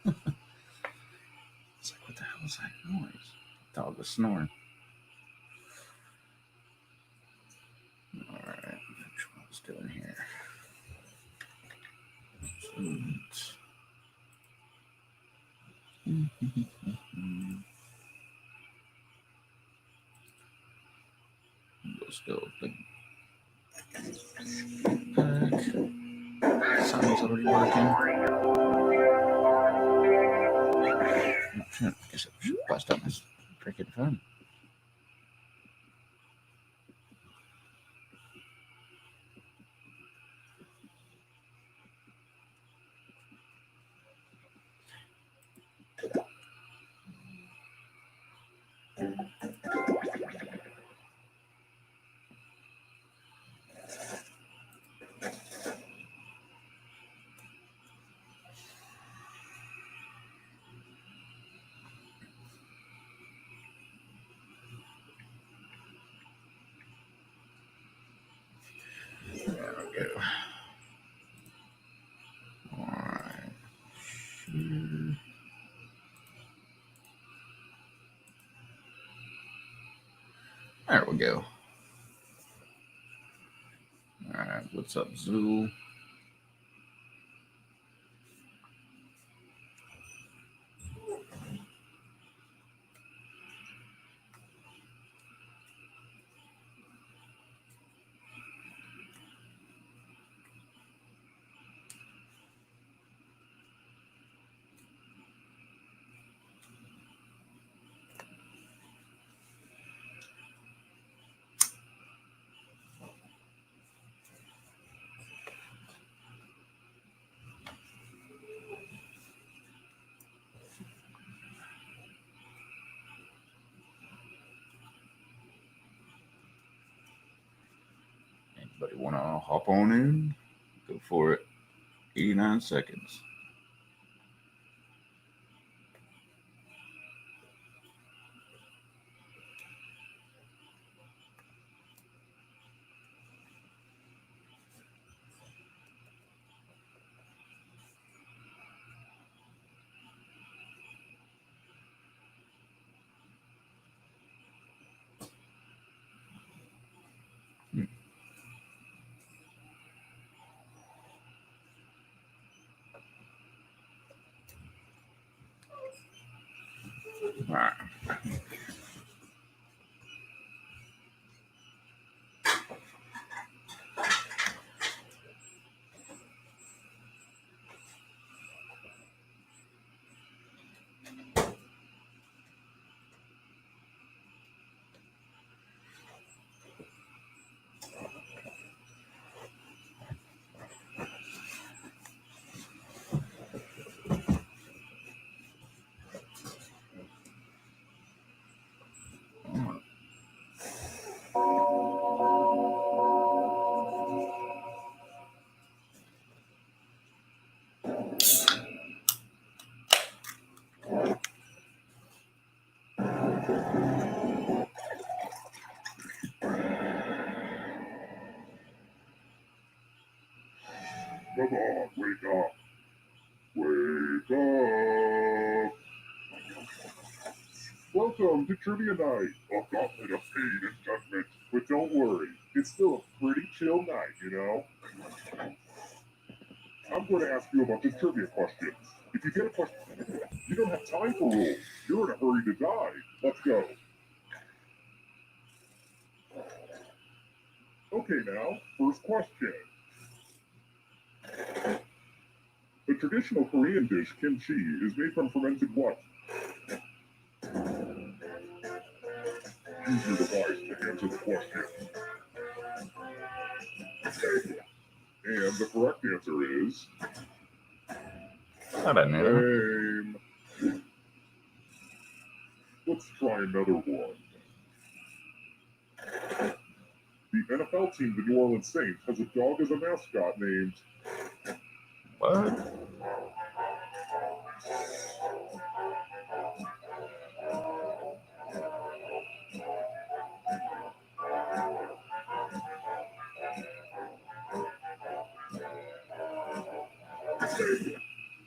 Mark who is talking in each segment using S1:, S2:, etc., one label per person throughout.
S1: It's like, what the hell is that noise? Dog was snoring. All right, which one's doing here? Let's go. Big pack. Sound's already working. Oh, shit. I guess I should bust out my freaking phone. There we go. Alright. There we go. Alright, what's up, Zool? Anybody want to hop on in? Go for it. 89 seconds. All right.
S2: Come on, wake up. Wake up. Welcome to Trivia Night, a gauntlet of pain and judgment. But don't worry, it's still a pretty chill night, you know? I'm going to ask you a bunch of trivia questions. If you get a question, you don't have time for rules. You're in a hurry to die. Let's go. Okay, now, first question. The traditional Korean dish, kimchi, is made from fermented what? Use your device to answer the question. Okay. And the correct answer is...
S1: I don't know.
S2: Lame. Let's try another one. The NFL team, the New Orleans Saints, has a dog as a mascot named...
S1: What?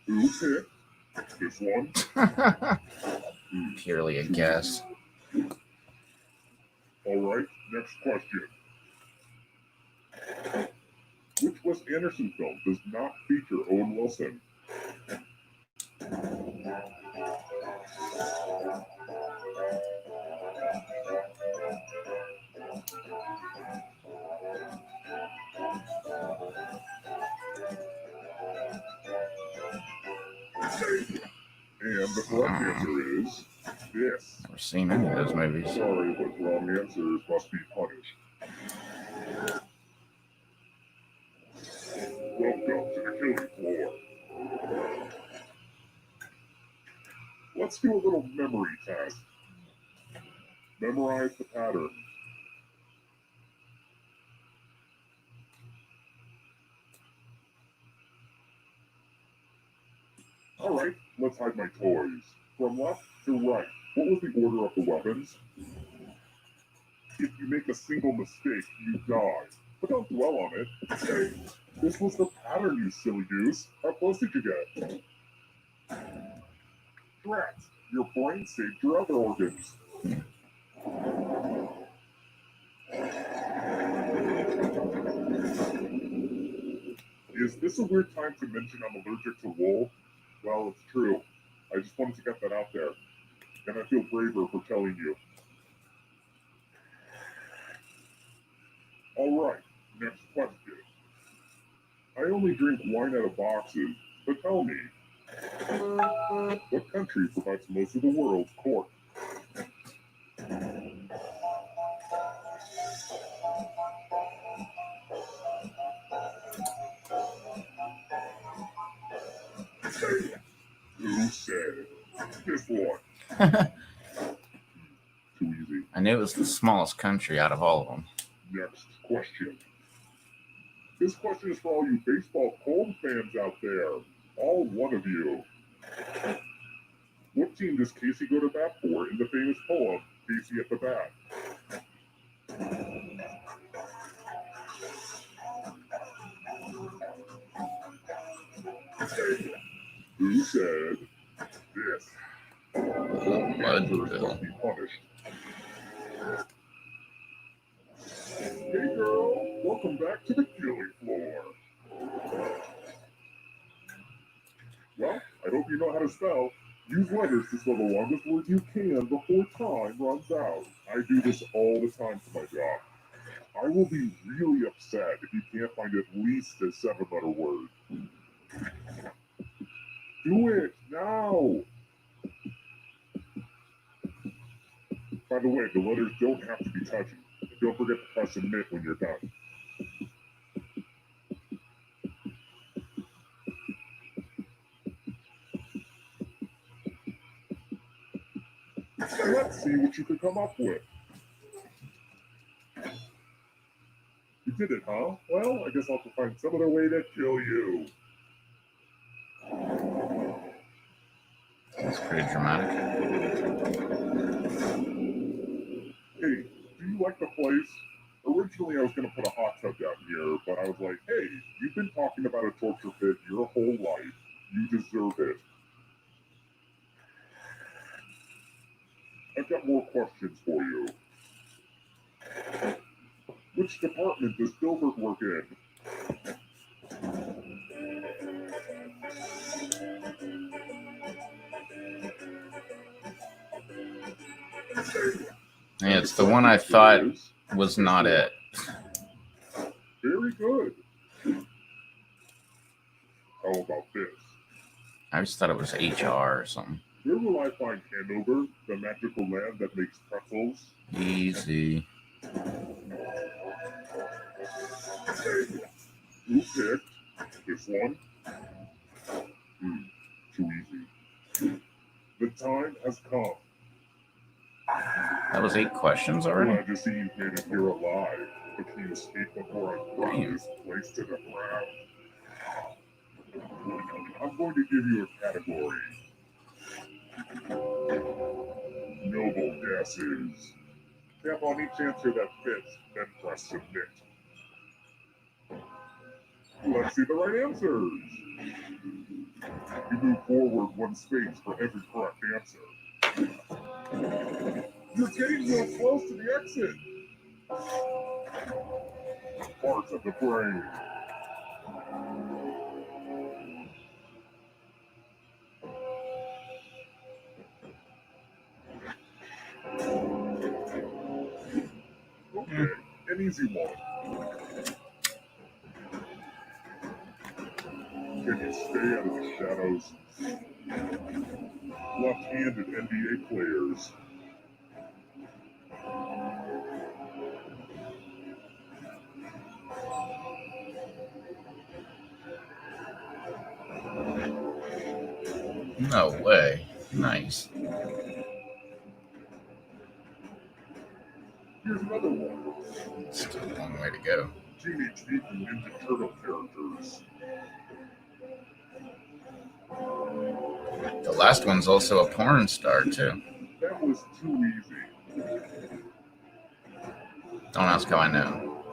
S2: Who picked This one?
S1: Purely a guess.
S2: All right, next question. Which Wes Anderson film does not feature Owen Wilson? And the correct answer is this.
S1: Never seen any of those movies.
S2: Sorry, but wrong answers must be punished. Welcome to the killing floor. Let's do a little memory test. Memorize the pattern. All right, let's hide my toys. From left to right, what was the order of the weapons? If you make a single mistake, you die. But don't dwell on it. Say, this was the pattern, you silly goose. How close did you get? Drat, your brain saved your other organs. Is this a weird time to mention I'm allergic to wool? Well, it's true. I just wanted to get that out there. And I feel braver for telling you. All right, next question. I only drink wine out of boxes, but tell me, what country provides most of the world's cork? Who said this one? Too easy.
S1: I knew it was the smallest country out of all of them.
S2: Next question. This question is for all you baseball cold fans out there. All one of you. What team does Casey go to bat for in the famous poem, Casey at the Bat? Who said this? Answers must be punished. Hey girl, welcome back to the killing floor. Well, I hope you know how to spell. Use letters to spell the longest word you can before time runs out. I do this all the time for my job. I will be really upset if you can't find at least a 7-letter word. Do it now! By the way, the letters don't have to be touching. Don't forget to press submit when you're done. Let's see what you can come up with. You did it, huh? Well, I guess I'll have to find some other way to kill you.
S1: That's pretty dramatic.
S2: Hey, do you like the place? Originally, I was going to put a hot tub down here, but I was like, hey, you've been talking about a torture pit your whole life. You deserve it. I've got more questions for you. Which department does Gilbert work in?
S1: Yeah, it's the one I thought was not it.
S2: Very good. How about this?
S1: I just thought it was HR or something.
S2: Where will I find Hanover, the magical land that makes pretzels?
S1: Easy.
S2: Who picked this one? Too easy. The time has come.
S1: That was 8 questions already?
S2: Glad to see you made it here alive, but can you escape before I burn this place to the ground? I'm going to give you a category. Noble guesses. Tap on each answer that fits, then press submit. Let's see the right answers. You move forward one space for every correct answer. You're getting real close to the exit. Parts of the brain. Okay, an easy one. Can you stay out of the shadows? Left-handed NBA players.
S1: No way. Nice.
S2: Here's another one.
S1: Still a long way to go.
S2: Teenage Mutant Ninja Turtle characters.
S1: The last one's also a porn star, too.
S2: That was too easy.
S1: Don't ask how I know.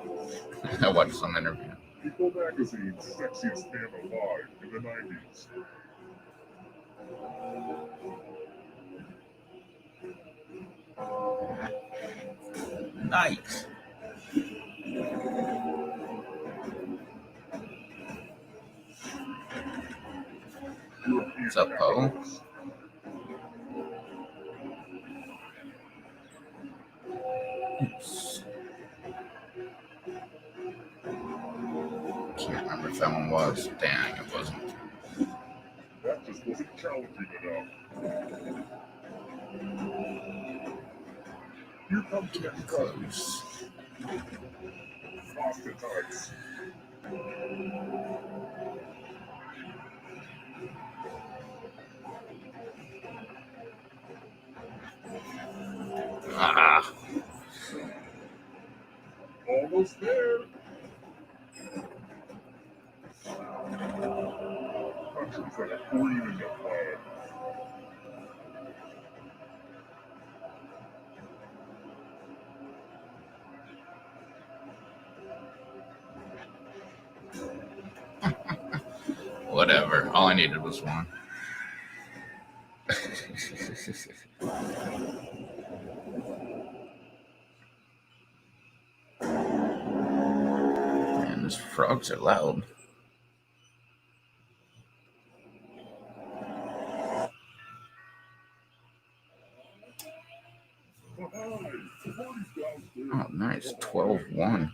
S1: I watched some interview.
S2: People Magazine's sexiest man alive in the 90s.
S1: Nice.
S2: European
S1: What's up, Poe?
S2: capitals.
S1: Oops. Can't remember if that one was. Dang, it wasn't.
S2: That just wasn't challenging enough. Here comes the next one.
S1: Close.
S2: Prostatites.
S1: Ah.
S2: Almost there. Countries that have green in their flag.
S1: Whatever. All I needed was one. Man, these frogs are loud. Oh, nice. 12-1.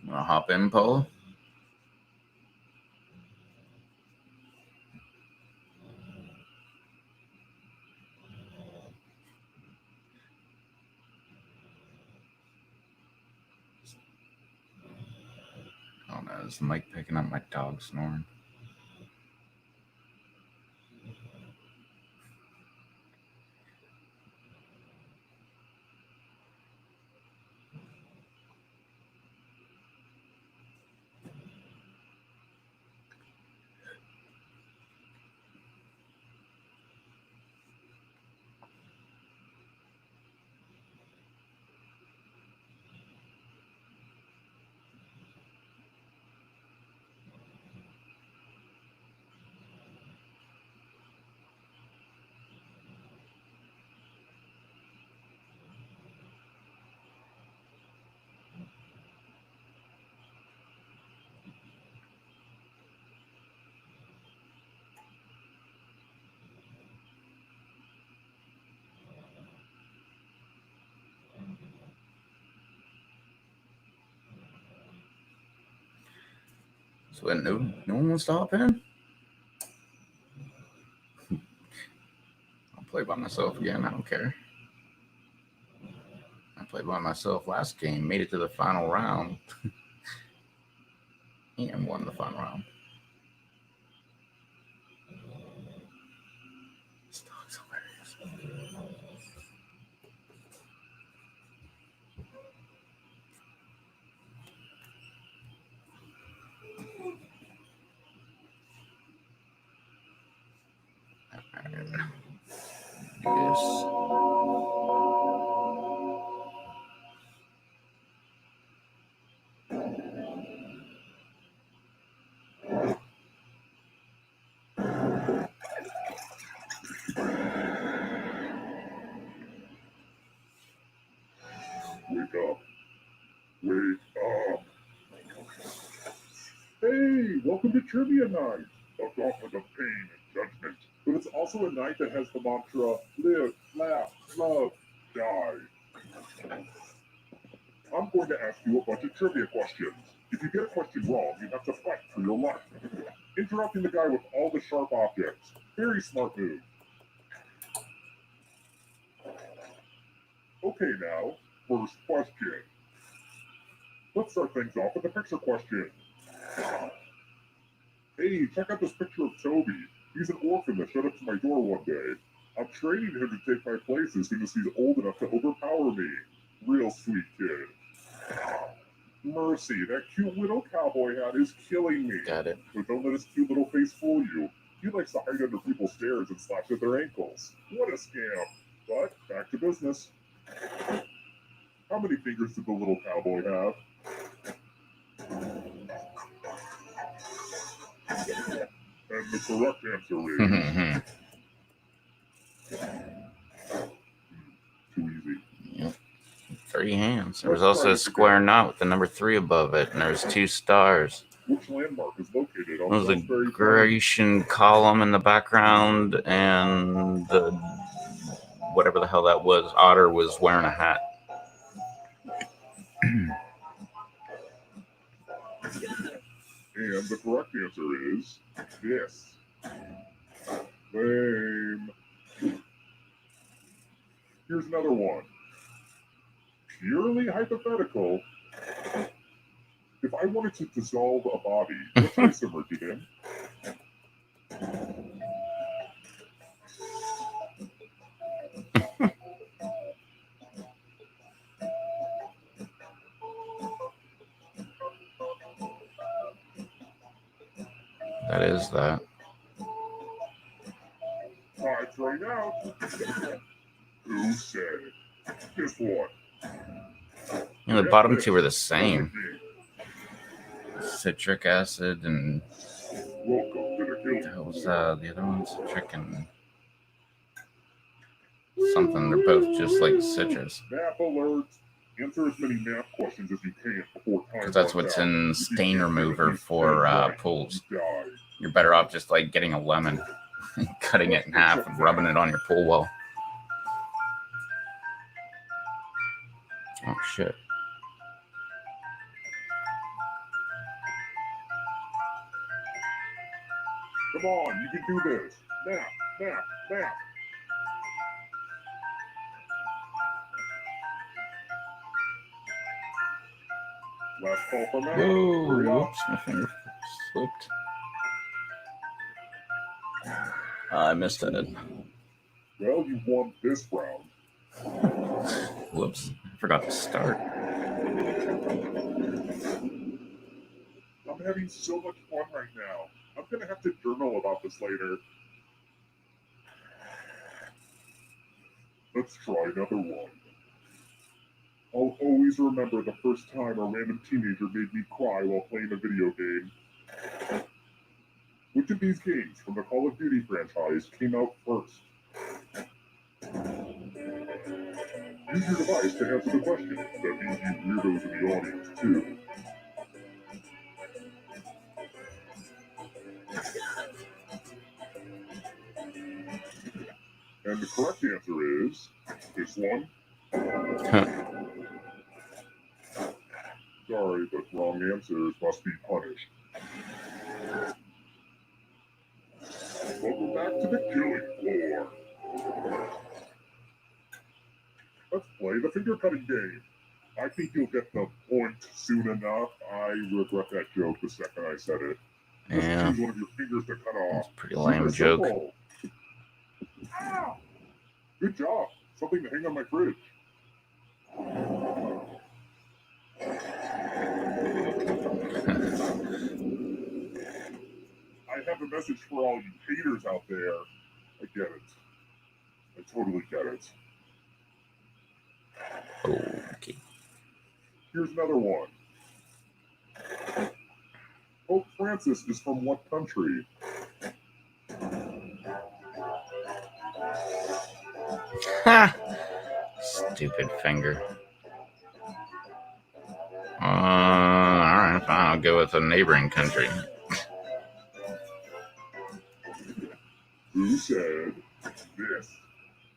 S1: Wanna hop in, Paul? Oh no, is the mic picking up my dog snoring? So no one wants to hop in? I'll play by myself again. I don't care. I played by myself last game, made it to the final round, and won the final round. This dog's hilarious. Yes.
S2: Wake up. Wake up. Hey, welcome to Trivia Night. A gauntlet of pain and judgment. But it's also a night that has the mantra, live, laugh, love, die. I'm going to ask you a bunch of trivia questions. If you get a question wrong, you have to fight for your life. Interrupting the guy with all the sharp objects. Very smart move. Okay now, first question. Let's start things off with a picture question. Hey, check out this picture of Toby. He's an orphan that showed up to my door one day. I'm training him to take my place as soon as he's old enough to overpower me. Real sweet kid. Mercy, that cute little cowboy hat is killing me.
S1: Got it.
S2: But don't let his cute little face fool you. He likes to hide under people's stairs and slash at their ankles. What a scam. But back to business. How many fingers did the little cowboy have? And the correct answer is... Too easy.
S1: Yep. 3 hands. There was also a square knot with the number 3 above it, and there's 2 stars.
S2: Which landmark is located on
S1: There was a
S2: Salisbury
S1: Grecian column in the background, and the whatever the hell that was, otter was wearing a hat.
S2: And the correct answer is this. Lame. Here's another one. Purely hypothetical. If I wanted to dissolve a body, what should I submerge it in?
S1: That is that.
S2: Time's right out. Who said it? This one.
S1: The bottom 2 are the same. Citric acid and that was the other one, citric and something. They're both just like citrus.
S2: Map alert. Answer as many map questions as you can before time.
S1: Because that's what's in stain remover for pools. You're better off just like getting a lemon, cutting it in half, and rubbing it on your pool wall. Oh shit.
S2: Come on, you can do this. Map, map, map. Last call for map.
S1: Whoa, whoops, my finger slipped. I missed it.
S2: Well, you won this round.
S1: Whoops, I forgot to start.
S2: I'm having so much fun right now. I'm going to have to journal about this later. Let's try another one. I'll always remember the first time a random teenager made me cry while playing a video game. Which of these games from the Call of Duty franchise came out first? Use your device to answer the question. That means you weirdos in the audience, too. And the correct answer is this one. Sorry, but wrong answers must be punished. Welcome back to the killing floor. Let's play the finger cutting game. I think you'll get the point soon enough. I regret that joke the second I said it. Just
S1: Yeah.
S2: choose one of your fingers to cut off.
S1: It's a pretty lame joke.
S2: Simple. Ow! Good job. Something to hang on my fridge. I have a message for all you haters out there. I get it. I totally get it.
S1: Okay.
S2: Here's another one. Pope Francis is from what country?
S1: Ha! Stupid finger. Alright, fine. I'll go with a neighboring country.
S2: Who said this?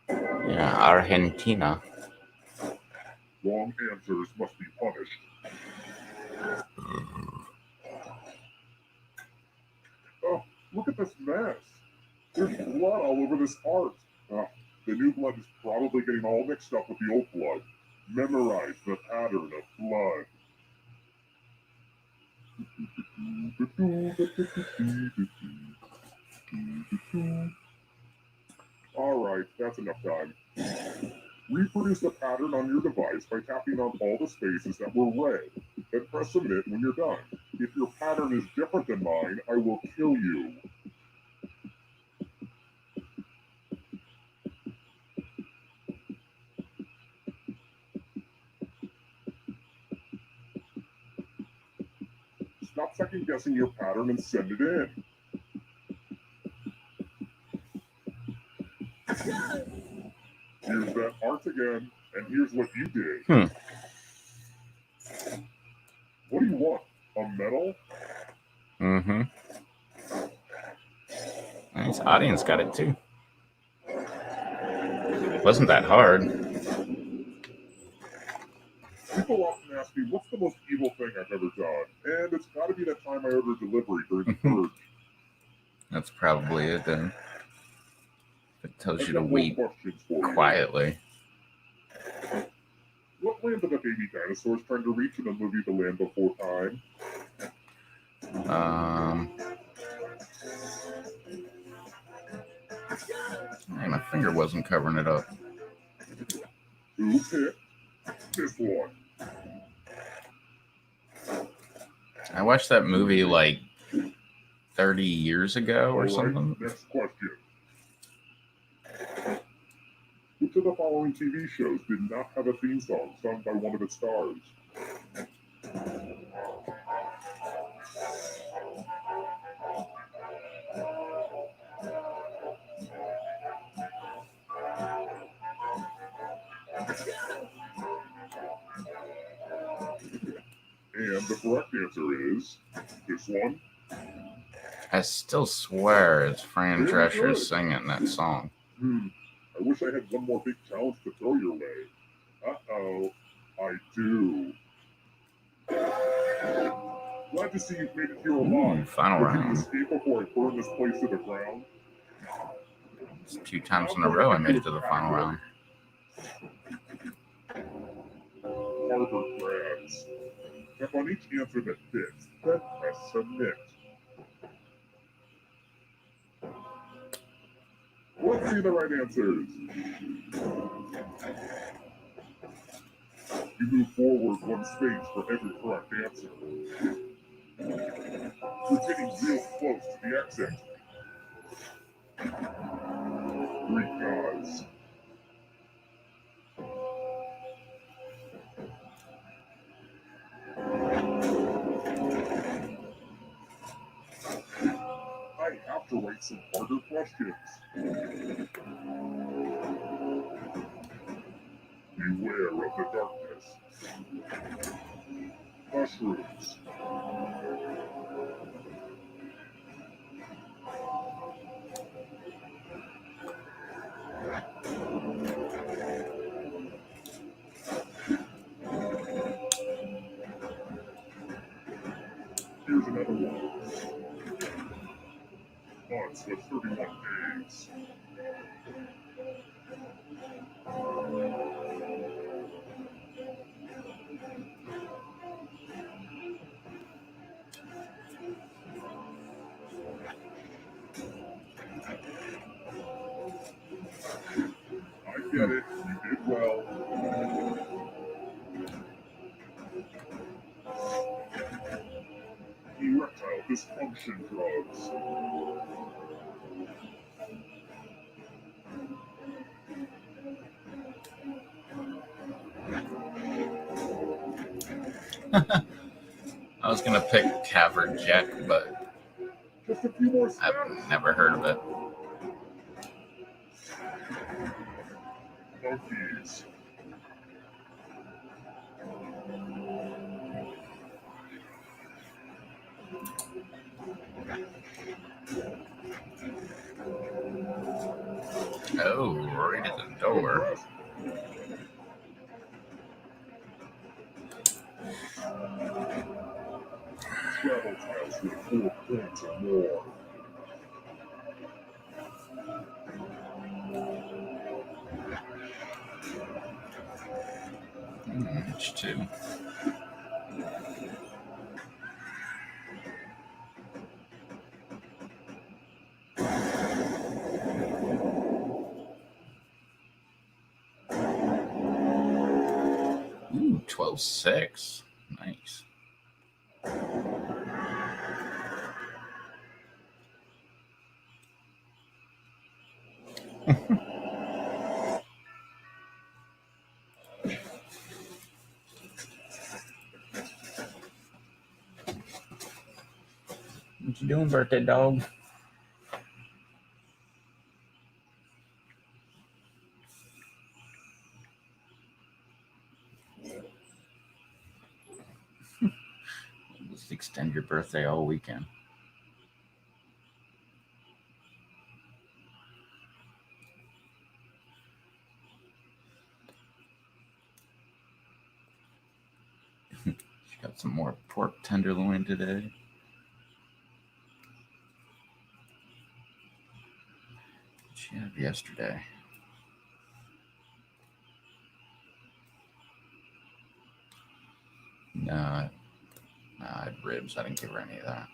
S1: Yeah, Argentina.
S2: Wrong answers must be punished. Oh, look at this mess. There's blood all over this art. The new blood is probably getting all mixed up with the old blood. Memorize the pattern of blood. Alright, that's enough time. Reproduce the pattern on your device by tapping on all the spaces that were red. Then press submit when you're done. If your pattern is different than mine, I will kill you. Stop second guessing your pattern and send it in. Here's that art again, and here's what you did. What do you want? A medal?
S1: Mm-hmm. Nice. Audience got it too. Wasn't that hard.
S2: People often ask me, what's the most evil thing I've ever done? And it's got to be that time I ordered delivery during the purge.
S1: That's probably it then. It tells you to weep quietly.
S2: What land are the baby dinosaurs trying to reach in the movie The Land Before Time?
S1: Hey, my finger wasn't covering it up.
S2: Who picked this one?
S1: I watched that movie like 30 years ago or something.
S2: Next question. Which of the following TV shows did not have a theme song sung by one of its stars? And the correct answer is this one.
S1: I still swear it's Fran Drescher singing that song.
S2: I wish I had one more big challenge to throw your way. Uh-oh, I do. Glad to see you've made it here alive.
S1: Final round.
S2: Escape before I burn this place to the ground.
S1: It's 2 times in a row I made it to the final round.
S2: Harvard grads. Tap on each answer that fits, then press submit. Let's see the right answers. You move forward 1 space for every correct answer. We're getting real close to the exit. Greek gods. I have to write some harder questions. Beware of the darkness. Mushrooms. Here's another one. Months with 31 days. I get it. You did well. Erectile dysfunction drugs.
S1: I was gonna pick Caverjack, but
S2: Just a few more steps.
S1: I've never heard of it.
S2: Monkeys.
S1: Oh, right at the door.
S2: Travel tiles with 4 points or more.
S1: It's 2. Ooh, 12-6. Nice. What you doing, birthday dog? Just extend your birthday all weekend. She got some more pork tenderloin today. What did she have yesterday? No, I had ribs. I didn't give her any of that.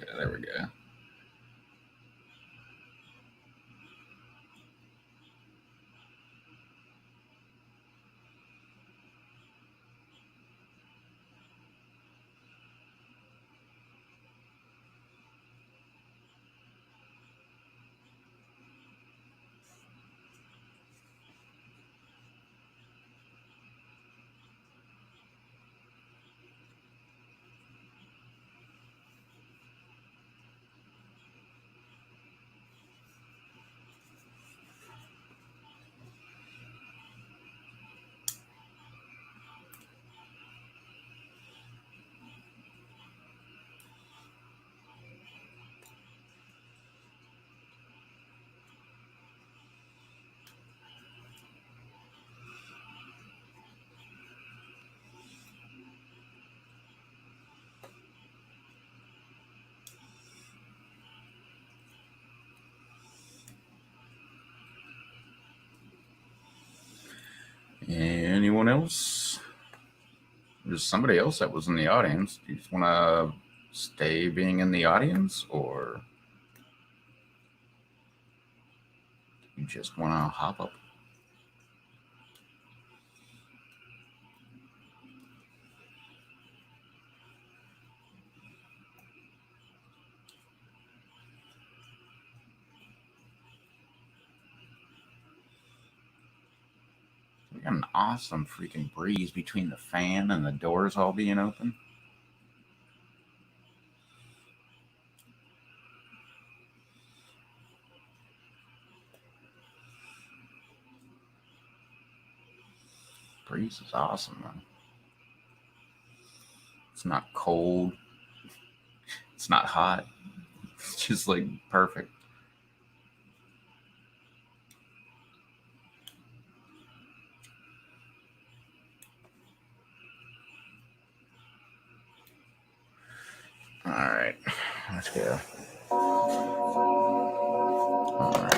S1: Okay, there we go. Anyone else? There's somebody else that was in the audience. Do you just want to stay being in the audience, or you just want to hop up? We got an awesome freaking breeze between the fan and the doors all being open. breeze is awesome, man. It's not cold. It's not hot. It's just like perfect. All right, let's go. All right.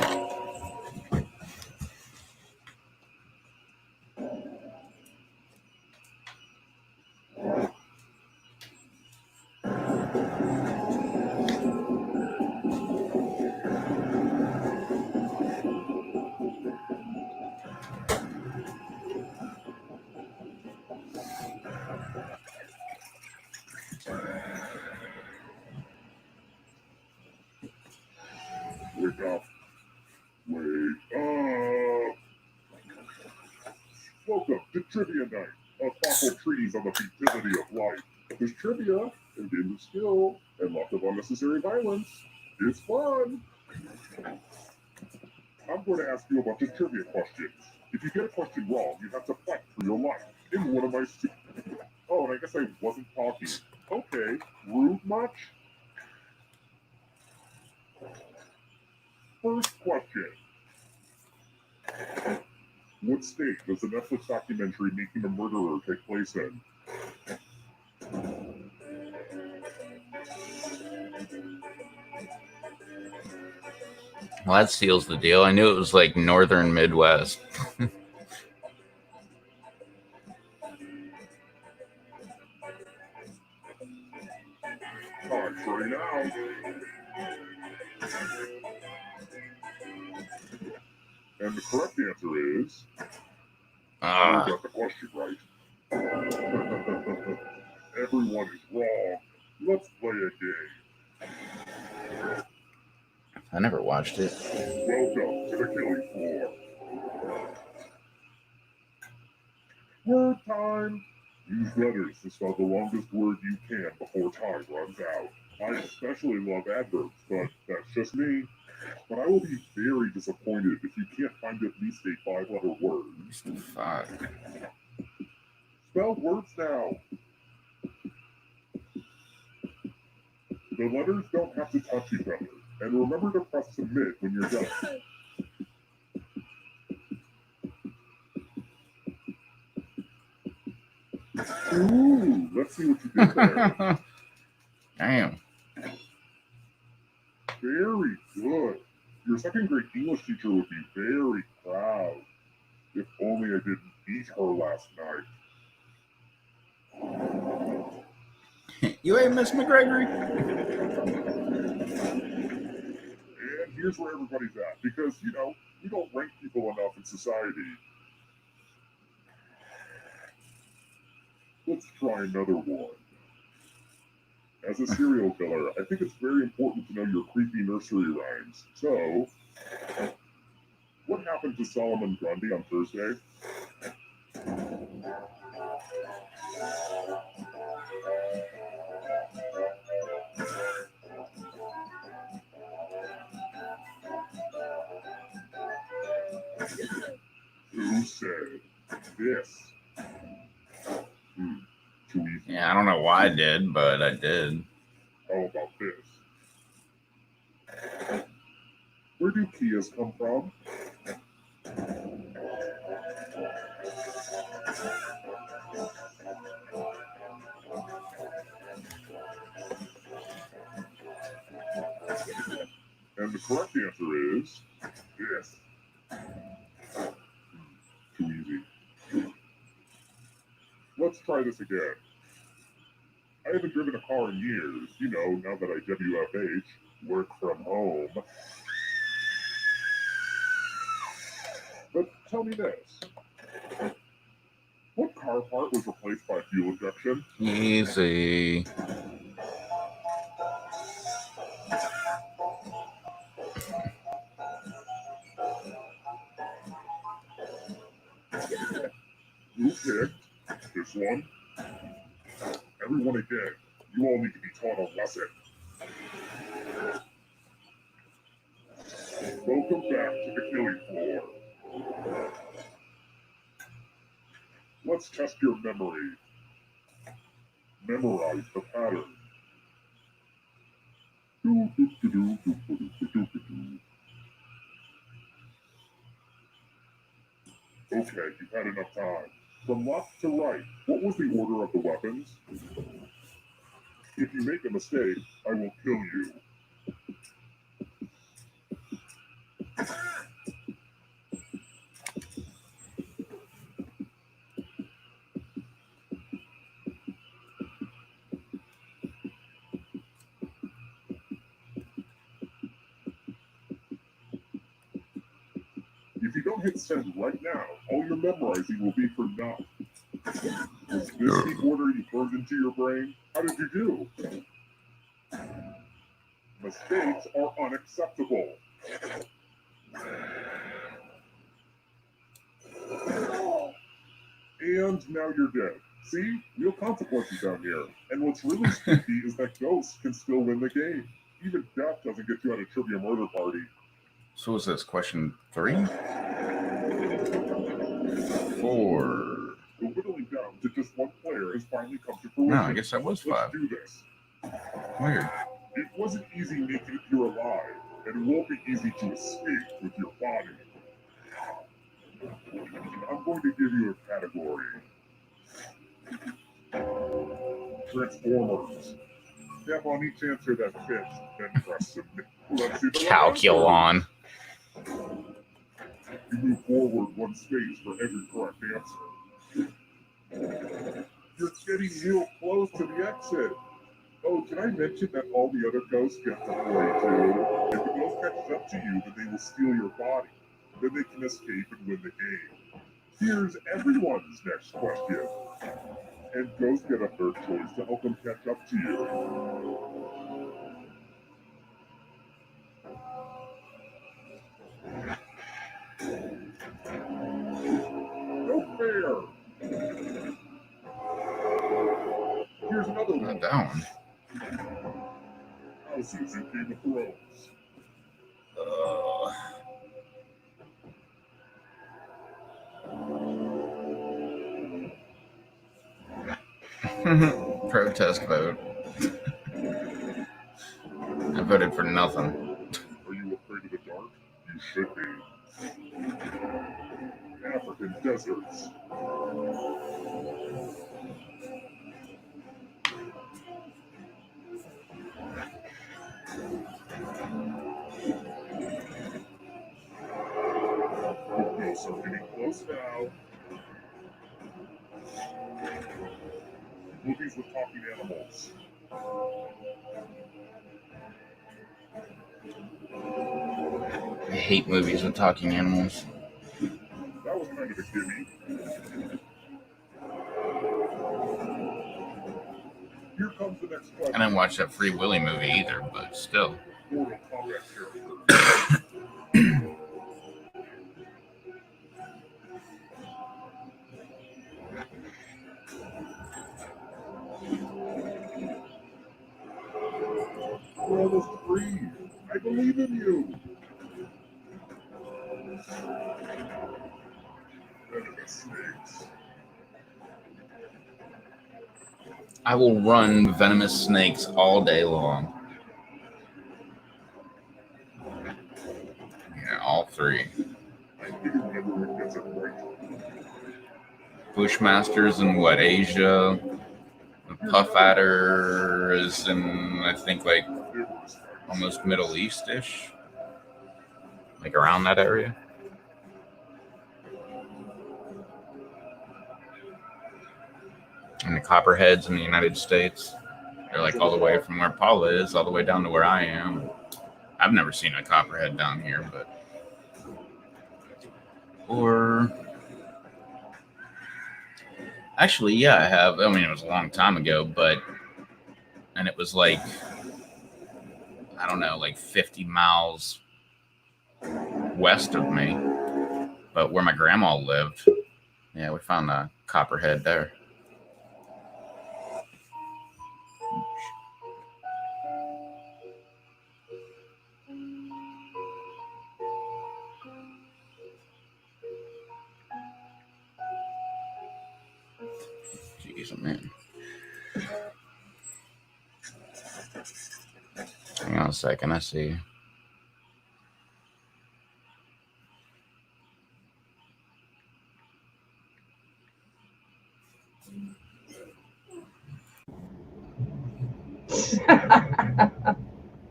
S2: Wake up. Wake up. Welcome to Trivia Night, a thoughtful treatise on the futility of life. There's trivia and games of skill and lots of unnecessary violence. It's fun. I'm going to ask you a bunch of trivia questions. If you get a question wrong, you have to fight for your life in one of my Oh, and I guess I wasn't talking. Okay, rude much? First question. What state does the Netflix documentary Making a Murderer take place in?
S1: Well, that seals the deal. I knew it was like northern Midwest.
S2: Time for it now. And the correct answer is... You got the question right. Everyone is wrong. Let's play a game.
S1: I never watched it.
S2: Welcome to the killing floor. Word time. Use letters to spell the longest word you can before time runs out. I especially love adverbs, but that's just me. But I will be very disappointed if you can't find at least a 5-letter word.
S1: At least 5.
S2: Spell words now. The letters don't have to touch each other. And remember to press submit when you're done. Ooh, let's see what you did there.
S1: Damn.
S2: Very good. Your second grade English teacher would be very proud. If only I didn't beat her last night.
S1: You ain't Miss McGregory?
S2: And here's where everybody's at, because, you know, we don't rank people enough in society. Let's try another one. As a serial killer, I think it's very important to know your creepy nursery rhymes. So, what happened to Solomon Grundy on Thursday? Who said this? Too easy.
S1: Yeah, I don't know why I did, but I did.
S2: How about this? Where do Kias come from? And the correct answer is this. Too easy. Let's try this again. I haven't driven a car in years, you know, now that I WFH, work from home. But tell me this. What car part was replaced by fuel injection?
S1: Easy.
S2: Who picked this one? Everyone again, you all need to be taught a lesson. Welcome back to the killing floor. Let's test your memory. Memorize the pattern. Okay, you've had enough time. From left to right, what was the order of the weapons? If you make a mistake, I will kill you. If you don't hit send right now, all your memorizing will be for naught. Was this the order you burned into your brain? How did you do? Mistakes are unacceptable. And now you're dead. See? Real consequences down here. And what's really spooky is that ghosts can still win the game. Even death doesn't get you out of trivia murder party.
S1: So is this question 3? 4.
S2: The whittling down to just one player has finally come to fruition.
S1: No, I guess that was 5.
S2: Let's do this.
S1: Weird.
S2: It wasn't easy making it here alive, and it won't be easy to escape with your body. I'm going to give you a category. Transformers. Tap on each answer that fits, then press submit. Let's see the
S1: Calculon.
S2: You move forward one space for every correct answer. You're getting real close to the exit. Oh, can I mention that all the other ghosts get to play too? If the ghost catches up to you, then they will steal your body. Then they can escape and win the game. Here's everyone's next question. And ghosts get a third choice to help them catch up to you. No fair! Here's another one.
S1: Not that one.
S2: Houses in Game of Thrones.
S1: Protest vote. I voted for nothing.
S2: Are you afraid of the dark? You should be. African deserts. The ghosts are getting close now. Movies with talking animals.
S1: I hate movies with talking animals.
S2: That was kind of a gimme. Here comes the next question.
S1: I didn't watch that Free Willy movie either, but still.
S2: Mortal Kombat character. We're almost free. I believe in you. Venomous snakes.
S1: I will run venomous snakes all day long. Yeah, all 3.
S2: I think everyone gets it right.
S1: Bushmasters in what, Asia? The Puff Adder is in, I think, like almost Middle East-ish. Like around that area. And the Copperheads in the United States. They're like all the way from where Paula is, all the way down to where I am. I've never seen a Copperhead down here, but... Or... Actually, yeah, I have. I mean, it was a long time ago, but... And it was like... I don't know, like 50 miles west of me. But where my grandma lived, yeah, we found a Copperhead there. He's a man. Hang on a second. I see.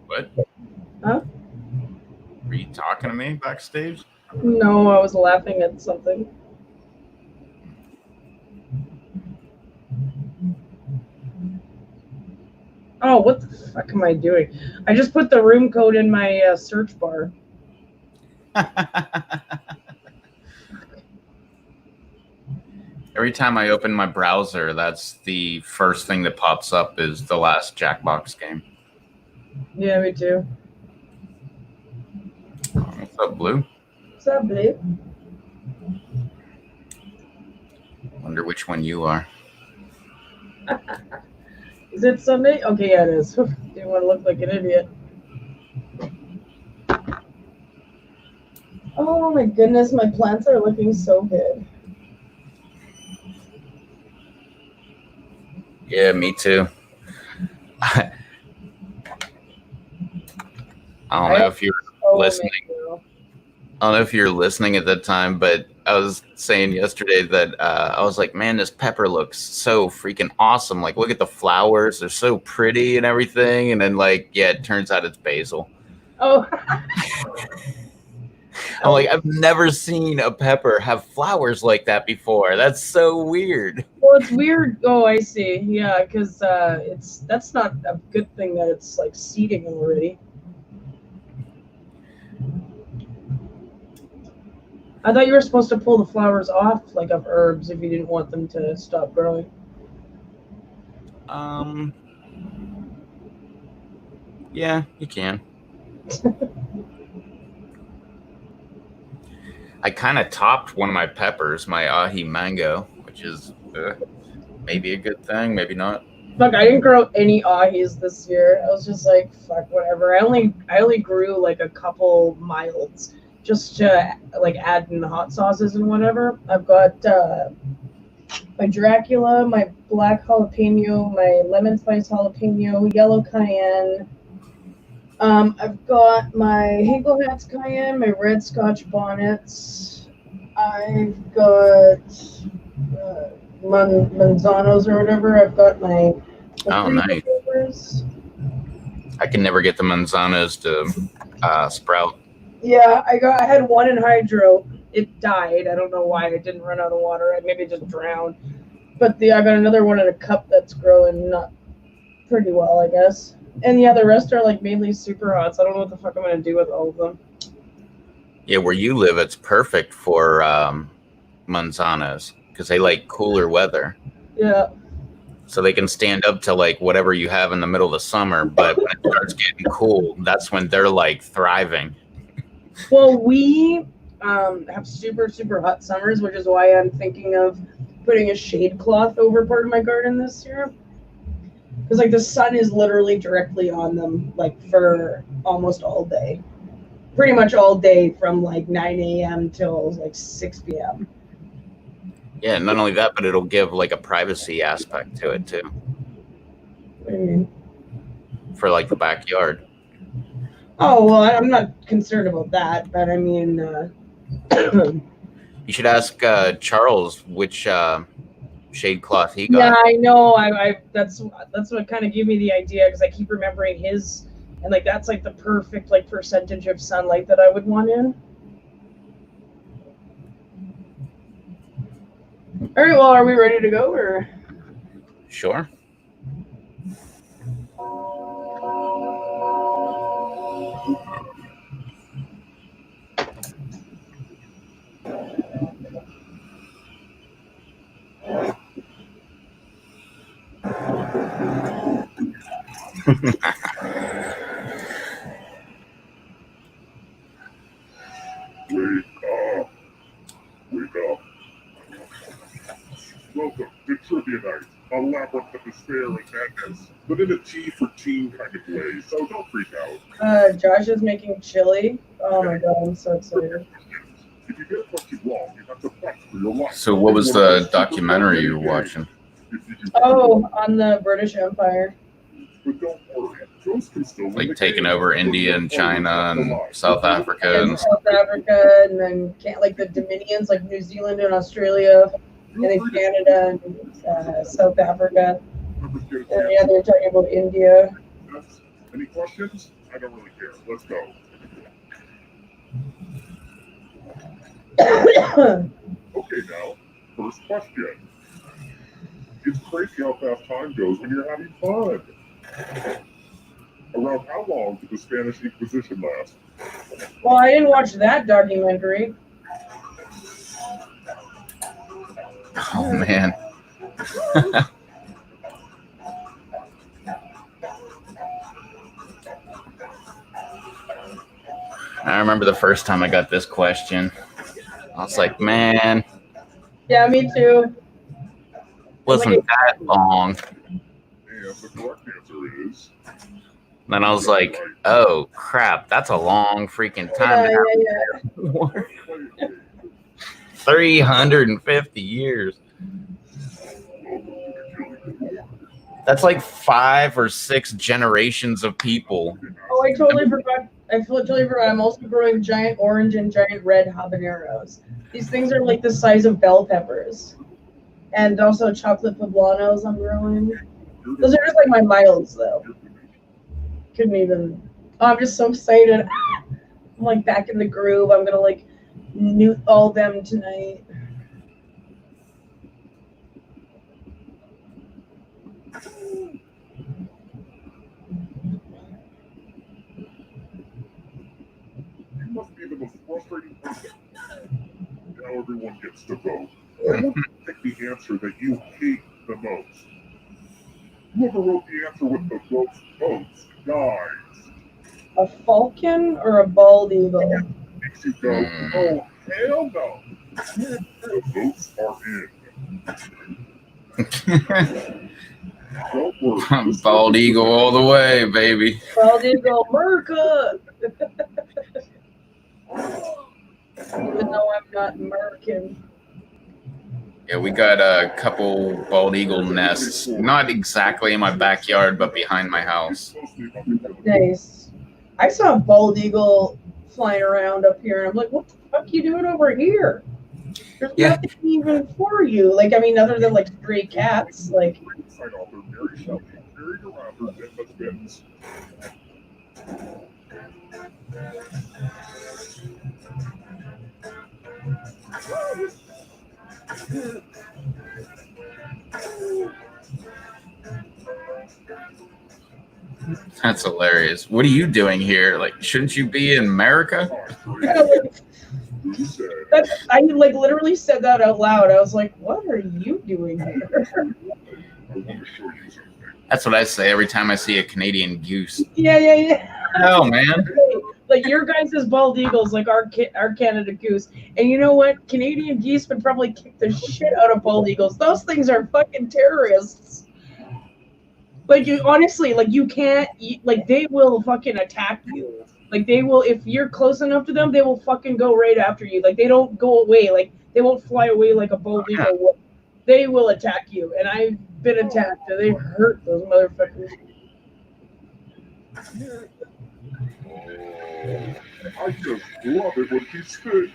S1: What?
S3: Huh?
S1: Were you talking to me backstage?
S3: No, I was laughing at something. Oh, what the fuck am I doing? I just put the room code in my search bar.
S1: Every time I open my browser, that's the first thing that pops up is the last Jackbox game.
S3: Yeah, me too.
S1: What's up, Blue?
S3: What's up, Blue?
S1: Wonder which one you are.
S3: Is it Sunday? Okay, yeah, it is. Didn't want to look like an idiot. Oh my goodness, my plants are looking so good.
S1: Yeah, me too. I don't know if you're listening. I don't know if you're listening at that time, but I was saying yesterday that I was like, man, this pepper looks so freaking awesome. Like, look at the flowers. They're so pretty and everything. And then, like, yeah, it turns out it's basil.
S3: Oh.
S1: I'm like, I've never seen a pepper have flowers like that before. That's so weird.
S3: Well, it's weird. Oh, I see. Yeah, because that's not a good thing that it's like seeding already. I thought you were supposed to pull the flowers off, like, of herbs if you didn't want them to stop growing.
S1: Yeah, you can. I kind of topped one of my peppers, my ahi mango, which is maybe a good thing, maybe not.
S3: Look, I didn't grow any ahis this year. I was just like, fuck, whatever. I only grew like a couple milds just to like add in the hot sauces and whatever. I've got my Dracula, my black jalapeno, my lemon spice jalapeno, yellow cayenne. I've got my Hinkle Hats cayenne, my red Scotch bonnets. I've got manzanos or whatever. I've got my
S1: nice.
S3: Peppers.
S1: I can never get the manzanas to sprout.
S3: Yeah, I had one in hydro. It died. I don't know why. It didn't run out of water. I maybe just drowned. But I got another one in a cup that's growing not pretty well, I guess. And yeah, the rest are like mainly super hot, so I don't know what the fuck I'm gonna do with all of them.
S1: Yeah, where you live, it's perfect for manzanas because they like cooler weather.
S3: Yeah.
S1: So they can stand up to like whatever you have in the middle of the summer, but when it starts getting cool, that's when they're like thriving.
S3: Well, we have super, super hot summers, which is why I'm thinking of putting a shade cloth over part of my garden this year. Because like the sun is literally directly on them, like for almost all day. Pretty much all day from like 9 a.m. till like 6 p.m.
S1: Yeah, not only that, but it'll give like a privacy aspect to it too.
S3: What do you mean?
S1: For like the backyard.
S3: Oh, well, I'm not concerned about that, but I mean...
S1: You should ask Charles which shade cloth he got.
S3: Yeah, I know. That's what kind of gave me the idea, because I keep remembering his, and like that's like the perfect like percentage of sunlight that I would want in. All right, well, are we ready to go, or?
S1: Sure.
S2: Wake up. Welcome to Trivia Night, a labyrinth of despair and madness, but in a tea for teen kind of way, so don't freak out.
S3: Josh is making chili. Oh my god, I'm so excited.
S2: If you get a question wrong, you have to fight for your life.
S1: So what was the documentary you were watching?
S2: If you
S3: Oh, on the British Empire.
S2: But don't worry, ghosts can still win
S1: Like
S2: the
S1: taking
S2: game.
S1: over India and China and South Africa
S3: And
S1: and
S3: South Africa, and then like the Dominions, like New Zealand and Australia, and then Canada and South Africa.
S2: Remember to get a
S3: And yeah,
S2: chance.
S3: they're talking about India.
S2: Any questions? I don't really care. Let's go. Okay, now, first question. It's crazy how fast time goes when you're having fun. Around how long did the Spanish Inquisition last?
S3: Well, I didn't watch that documentary.
S1: oh man. I remember the first time I got this question. I was like, man,
S3: Yeah, me too.
S1: wasn't that long.
S2: And the correct answer is...
S1: Then I was like, oh crap, that's a long freaking time.
S3: Yeah.
S1: 350 years. That's like 5 or 6 generations of people.
S3: Oh, I totally forgot. Totally forgot. I'm also growing giant orange and giant red habaneros. These things are like the size of bell peppers. And also chocolate poblanos I'm growing. Those are just like my milds, though. Couldn't even. Oh, I'm just so excited. I'm like back in the groove. I'm gonna like newt all them tonight.
S2: You must be the most frustrating person. Now everyone gets to vote. I want you to pick the answer that you hate the most. Whoever wrote the answer with the most votes dies.
S3: A falcon or a bald eagle?
S2: Makes you go, oh, hell no. The votes are in. Don't worry.
S1: Bald eagle all the way, baby.
S3: Bald eagle, America! Even though I'm not American.
S1: Yeah, we got a couple bald eagle nests. Not exactly in my backyard, but behind my house.
S3: Nice. I saw a bald eagle flying around up here, and I'm like, what the fuck are you doing over here? There's nothing even for you. Like, I mean, other than like stray cats. Like,
S2: Side author Mary Shelley buried around her dead husband's.
S1: That's hilarious. What are you doing here? Like, shouldn't you be in America?
S3: I like literally said that out loud. I was like, what are you doing here?
S1: That's what I say every time I see a Canadian goose.
S3: Yeah.
S1: Oh man.
S3: Like your guys' bald eagles, like our Canada goose. And you know what? Canadian geese would probably kick the shit out of bald eagles. Those things are fucking terrorists. Like, you honestly, like, you can't, like, they will fucking attack you. Like, they will, if you're close enough to them, they will fucking go right after you. Like, they don't go away. Like, they won't fly away like a bald eagle. They will attack you. And I've been attacked, and they hurt those motherfuckers.
S2: I just love it when he spits.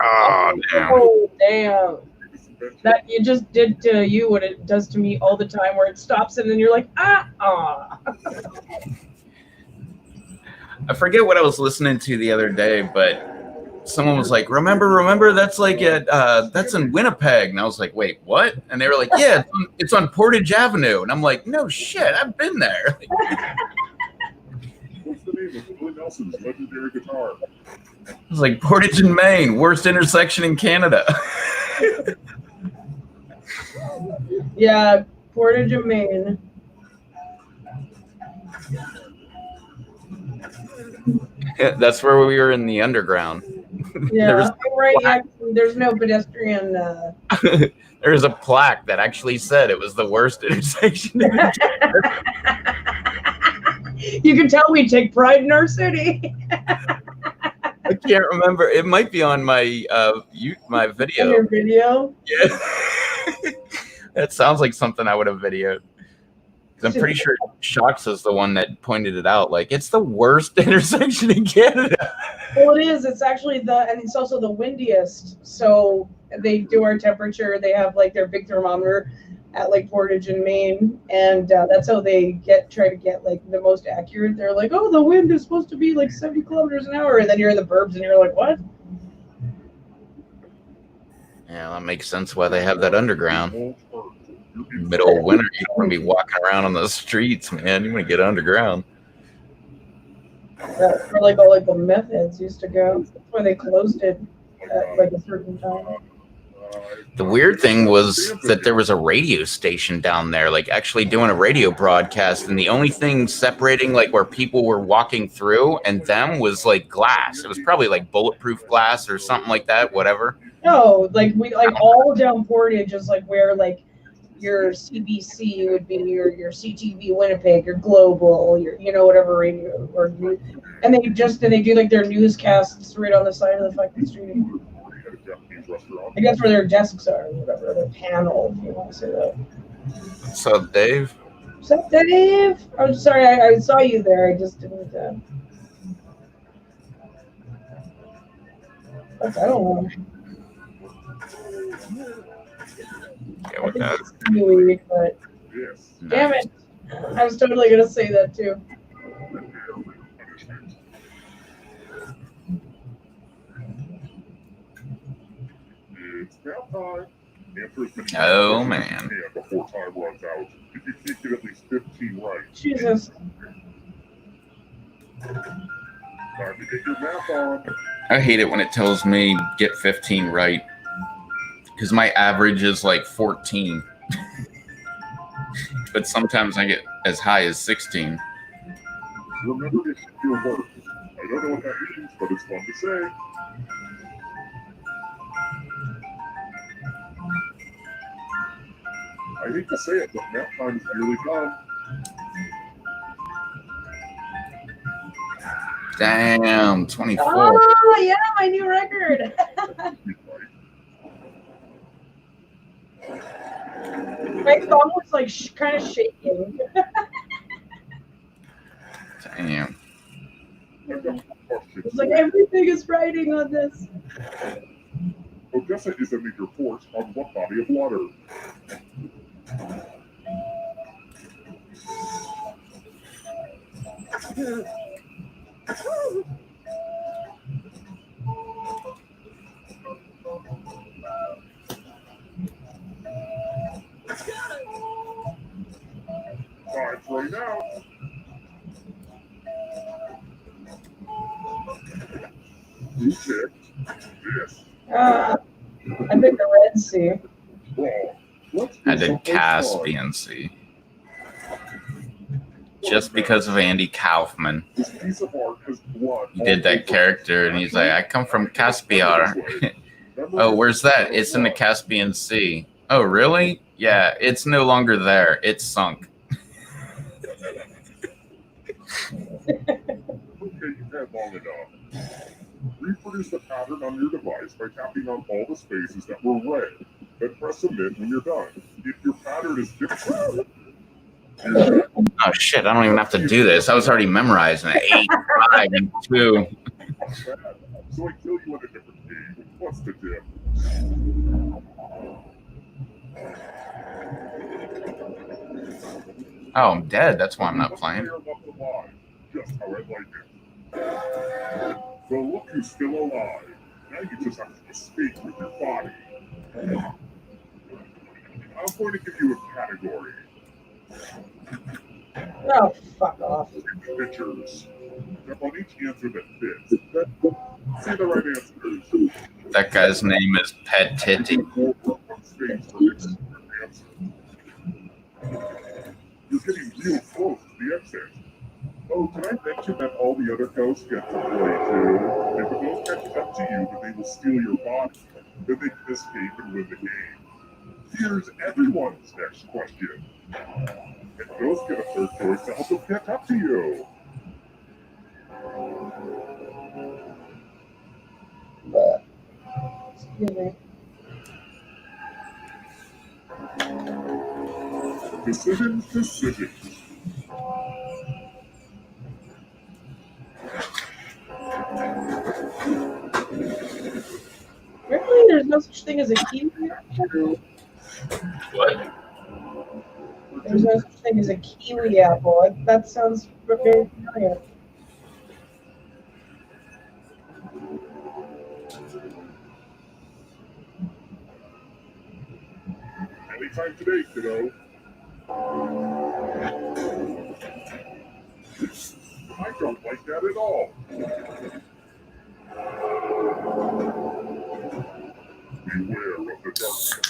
S1: Oh, damn.
S3: Oh, damn. That you just did to you what it does to me all the time, where it stops and then you're like, ah.
S1: I forget what I was listening to the other day, but someone was like, remember, that's like that's in Winnipeg. And I was like, wait, what? And they were like, yeah, it's on Portage Avenue. And I'm like, no shit, I've been there.
S2: What's the name of Willie Nelson's legendary guitar?
S1: It was like Portage in Maine, worst intersection in Canada.
S3: Yeah, Portage of Maine.
S1: That's where we were in the underground.
S3: Yeah, right. Yeah, there's no pedestrian.
S1: There was a plaque that actually said it was the worst intersection.
S3: You can tell we take pride in our city.
S1: I can't remember. It might be on my my video.
S3: On your video?
S1: Yeah. That sounds like something I would have videoed. 'Cause I'm pretty sure Shocks is the one that pointed it out. Like, it's the worst intersection in Canada.
S3: Well, it is. It's actually and it's also the windiest. So they do our temperature. They have like their big thermometer at Lake Portage in Maine, and that's how they try to get like the most accurate. They're like, oh, the wind is supposed to be like 70 kilometers an hour, and then you're in the burbs, and you're like, what?
S1: Yeah, that makes sense why they have that underground. Middle of winter, you don't want to be walking around on the streets, man. You want to get underground.
S3: Where like all like the meth heads used to go. That's why they closed it at like a certain time.
S1: The weird thing was that there was a radio station down there, like actually doing a radio broadcast, and the only thing separating like where people were walking through and them was like glass. It was probably like bulletproof glass or something like that, whatever.
S3: No, like we like all down Portage is like where like your CBC would be your CTV Winnipeg, your Global, your whatever radio and they do like their newscasts right on the side of the fucking street. I guess where their desks are, or whatever, their panel, if you want to say that.
S1: What's up, Dave?
S3: What's up, Dave? I'm sorry, I saw you there. I just didn't. I don't know.
S1: Yeah, what that?
S3: Weird, but damn it, I was totally gonna say that too.
S1: Oh man.
S2: Before time runs out, if you can't get at least 15 right.
S3: Jesus.
S2: Time to get your math on.
S1: I hate it when it tells me get 15 right, because my average is like 14. But sometimes I get as high as 16.
S2: Remember to hit your work. I don't know what that means, but it's fun to say. I hate to say it, but nap time is nearly done.
S1: Damn, 24.
S3: Oh, yeah, my new record. My thumb was like kind of shaking.
S1: Damn.
S3: It's like everything is writing on this.
S2: Odessa is a major port on what body of water? Time's running out. Who picked this?
S3: I picked the Red Sea.
S2: Wrong.
S1: I did Caspian Sea. Just because of Andy Kaufman.
S2: This piece of art has blood.
S1: He did that character, and he's like, I come from Caspiar. Oh, where's that? It's in the Caspian Sea. Oh, really? Yeah, it's no longer there. It's sunk.
S2: Okay, you've had long enough. Reproduce the pattern on your device by tapping on all the spaces that were red. Then press submit when you're done. If your pattern is different,
S1: Oh, shit, I don't even have to do this. I was already memorizing it. 8, 5, and 2.
S2: so I kill you in a different game. What's the diff?
S1: Oh, I'm dead. That's why I'm not playing.
S2: Just how I like it. So look who's still alive. Now you just have to escape with your body. I'm going to give you a category.
S3: Oh, fuck off.
S2: Pictures. Step on each answer that fits. Say the right answers.
S1: That guy's name is Pet Titty.
S2: You're getting real close to the exit. Oh, did I mention that all the other ghosts get to play too? If a ghost catches up to you, then they will steal your body. Then they can escape and win the game. Here's everyone's next question. And ghosts get a third choice to help them catch up to you.
S3: Excuse me.
S2: Decisions.
S3: Really? There's no such thing as a kiwi apple?
S1: What?
S3: There's no such thing as a kiwi apple. That sounds very familiar.
S2: Anytime today, kiddo. I don't like that at all. Beware of the darkness.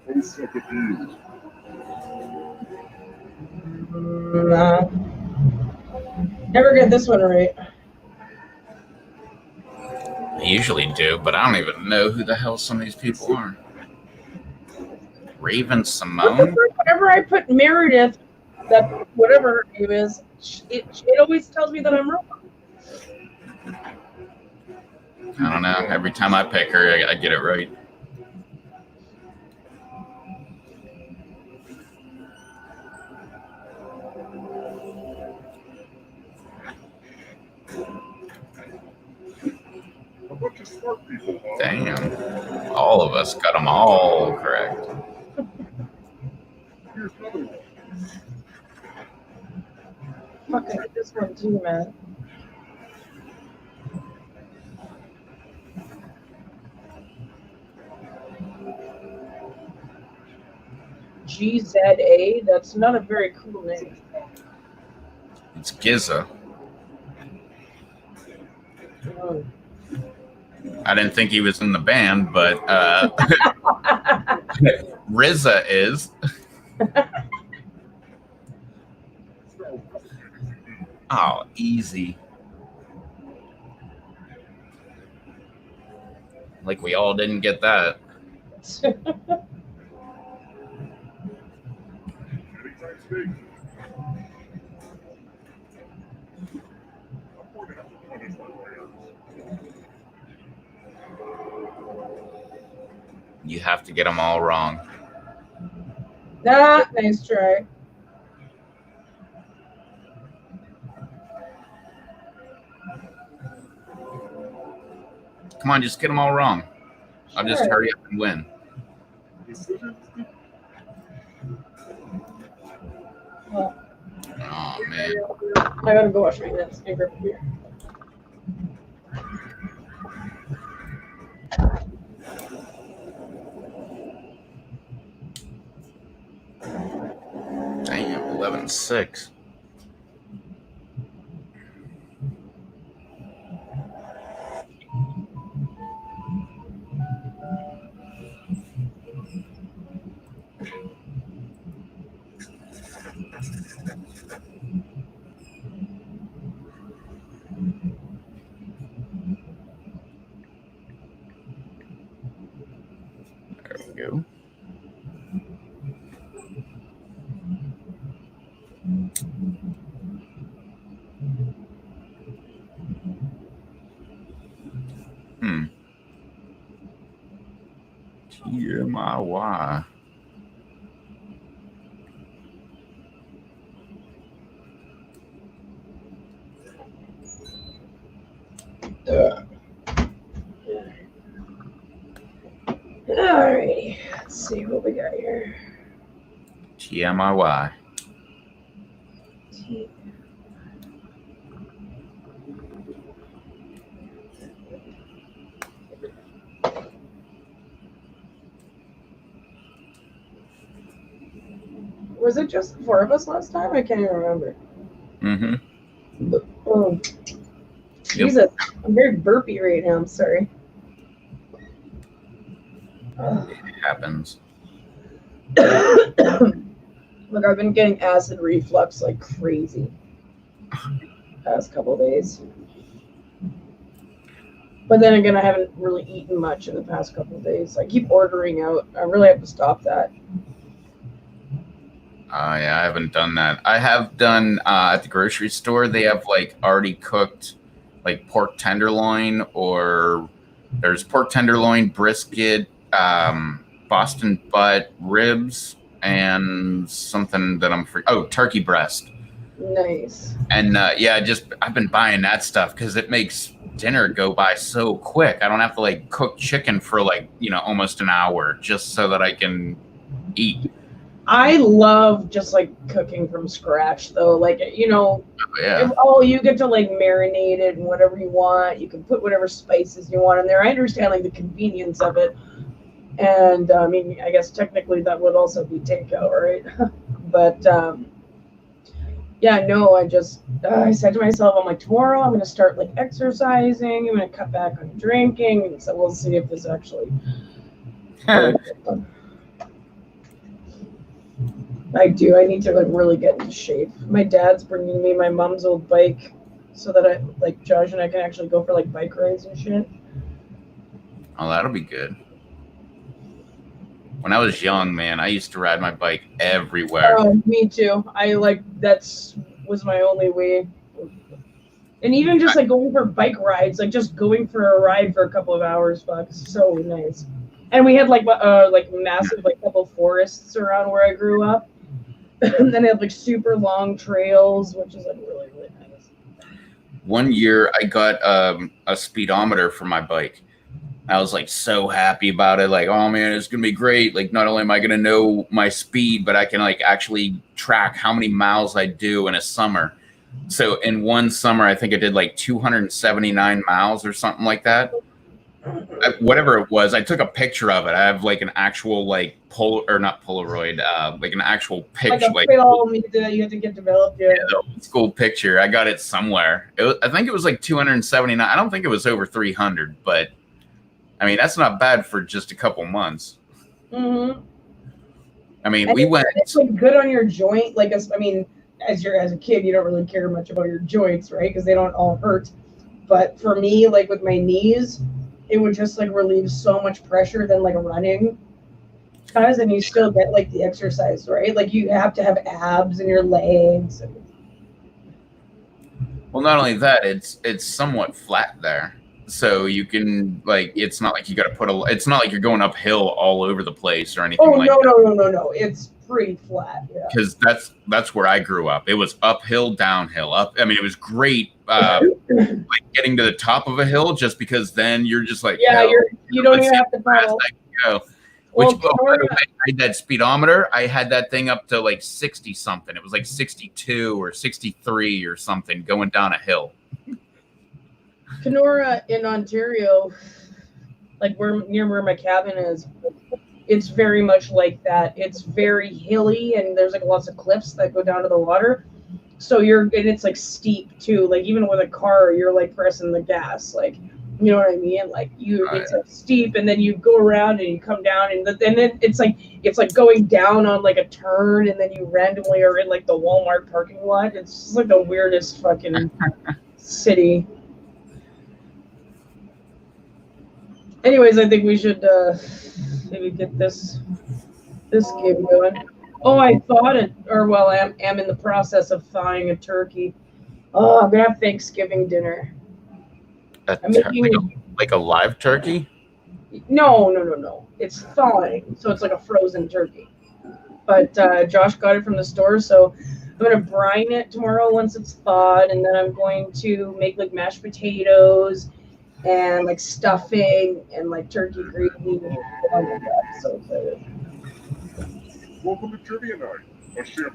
S2: Hosts of the view.
S3: Nah. Never get this one right.
S1: I usually do, but I don't even know who the hell some of these people are. Raven Simone?
S3: Whenever I put Meredith, that whatever her name is, it always tells me that I'm wrong.
S1: I don't know. Every time I pick her, I get it right.
S2: A bunch of smart people, huh?
S1: Damn. All of us got them all correct.
S2: Here's another one.
S3: Fuck, I hate this one too, man. GZA? That's not a very cool name.
S1: It's Giza.
S3: Oh.
S1: I didn't think he was in the band, but RZA is. Oh, easy. Like we all didn't get that.
S2: Anytime today. I'm going to have to punish my players.
S1: You have to get them all wrong.
S3: Nah, nice try.
S1: Come on, just get them all wrong. I'll just
S3: Sure.
S1: hurry up and win.
S2: Decisions.
S3: Well,
S1: Oh, man.
S3: I gotta go wash my hands and grab a beer.
S1: Damn, 11-6. There we go. TMIY.
S3: Alrighty, let's see what we got here.
S1: TMIY.
S3: Was it just the four of us last time? I can't even remember.
S1: Mm-hmm.
S3: Oh, Jesus, I'm very burpy right now. I'm sorry.
S1: It happens.
S3: Look, I've been getting acid reflux like crazy past couple days. But then again, I haven't really eaten much in the past couple of days. I keep ordering out. I really have to stop that.
S1: Yeah, I haven't done that. I have done at the grocery store. They have like already cooked like pork tenderloin, or there's pork tenderloin, brisket, Boston butt, ribs, and something that turkey breast.
S3: Nice.
S1: And I've been buying that stuff because it makes dinner go by so quick. I don't have to like cook chicken for like, almost an hour just so that I can eat.
S3: I love just like cooking from scratch though. Like,
S1: Yeah.
S3: You get to like marinate it and whatever you want. You can put whatever spices you want in there. I understand like the convenience of it. And I mean, I guess technically that would also be takeout, right? But I said to myself, I'm like, tomorrow I'm going to start like exercising. I'm going to cut back on drinking. And so we'll see if this actually. I do. I need to like really get into shape. My dad's bringing me my mom's old bike so that Josh and I can actually go for like bike rides and shit.
S1: Oh, that'll be good. When I was young, man, I used to ride my bike everywhere.
S3: Oh, me too. Was my only way. And even just like going for bike rides, like just going for a ride for a couple of hours, so nice. And we had like massive like couple forests around where I grew up. And then they had like super long trails, which is like really, really nice.
S1: One year I got a speedometer for my bike. I was like so happy about it. Like, oh man, it's gonna be great. Like, not only am I gonna know my speed, but I can like actually track how many miles I do in a summer. So in one summer, I think I did like 279 miles or something like that. Whatever it was, I took a picture of it. I have like an actual like not Polaroid, like an actual picture.
S3: Like a film that you have to get developed. Yeah,
S1: the old school picture. I got it somewhere. I think it was like 279. I don't think it was over 300, but I mean, that's not bad for just a couple months.
S3: Mm-hmm.
S1: I mean, we went.
S3: It's like good on your joint. Like, as a kid, you don't really care much about your joints, right? Because they don't all hurt. But for me, like with my knees, it would just like relieve so much pressure than like running. Because then you still get like the exercise, right? Like you have to have abs in your legs.
S1: Well, not only that, it's somewhat flat there. So you can like, it's not like you got to it's not like you're going uphill all over the place or anything.
S3: No. It's pretty flat. Yeah.
S1: Because that's where I grew up. It was uphill, downhill, up. I mean, it was great, like getting to the top of a hill, just because then you're just like,
S3: you don't even have to pedal.
S1: By the way, I had that speedometer. I had that thing up to like 60 something. It was like 62 or 63 or something going down a hill.
S3: Kenora in Ontario, like near where my cabin is, it's very much like that. It's very hilly and there's like lots of cliffs that go down to the water. So and it's like steep too. Like even with a car, you're like pressing the gas. Like, you know what I mean? Like it's like steep and then you go around and you come down and then it's like going down on like a turn and then you randomly are in like the Walmart parking lot. It's just like the weirdest fucking city. Anyways, I think we should maybe get this game going. Oh, I thought I'm in the process of thawing a turkey. Oh, I'm gonna have Thanksgiving dinner.
S1: Like a live turkey?
S3: No. It's thawing, so it's like a frozen turkey. But Josh got it from the store, so I'm gonna brine it tomorrow once it's thawed, and then I'm going to make like mashed potatoes and like stuffing and like turkey gravy. Oh my god, so excited.
S2: Welcome to Trivia Night.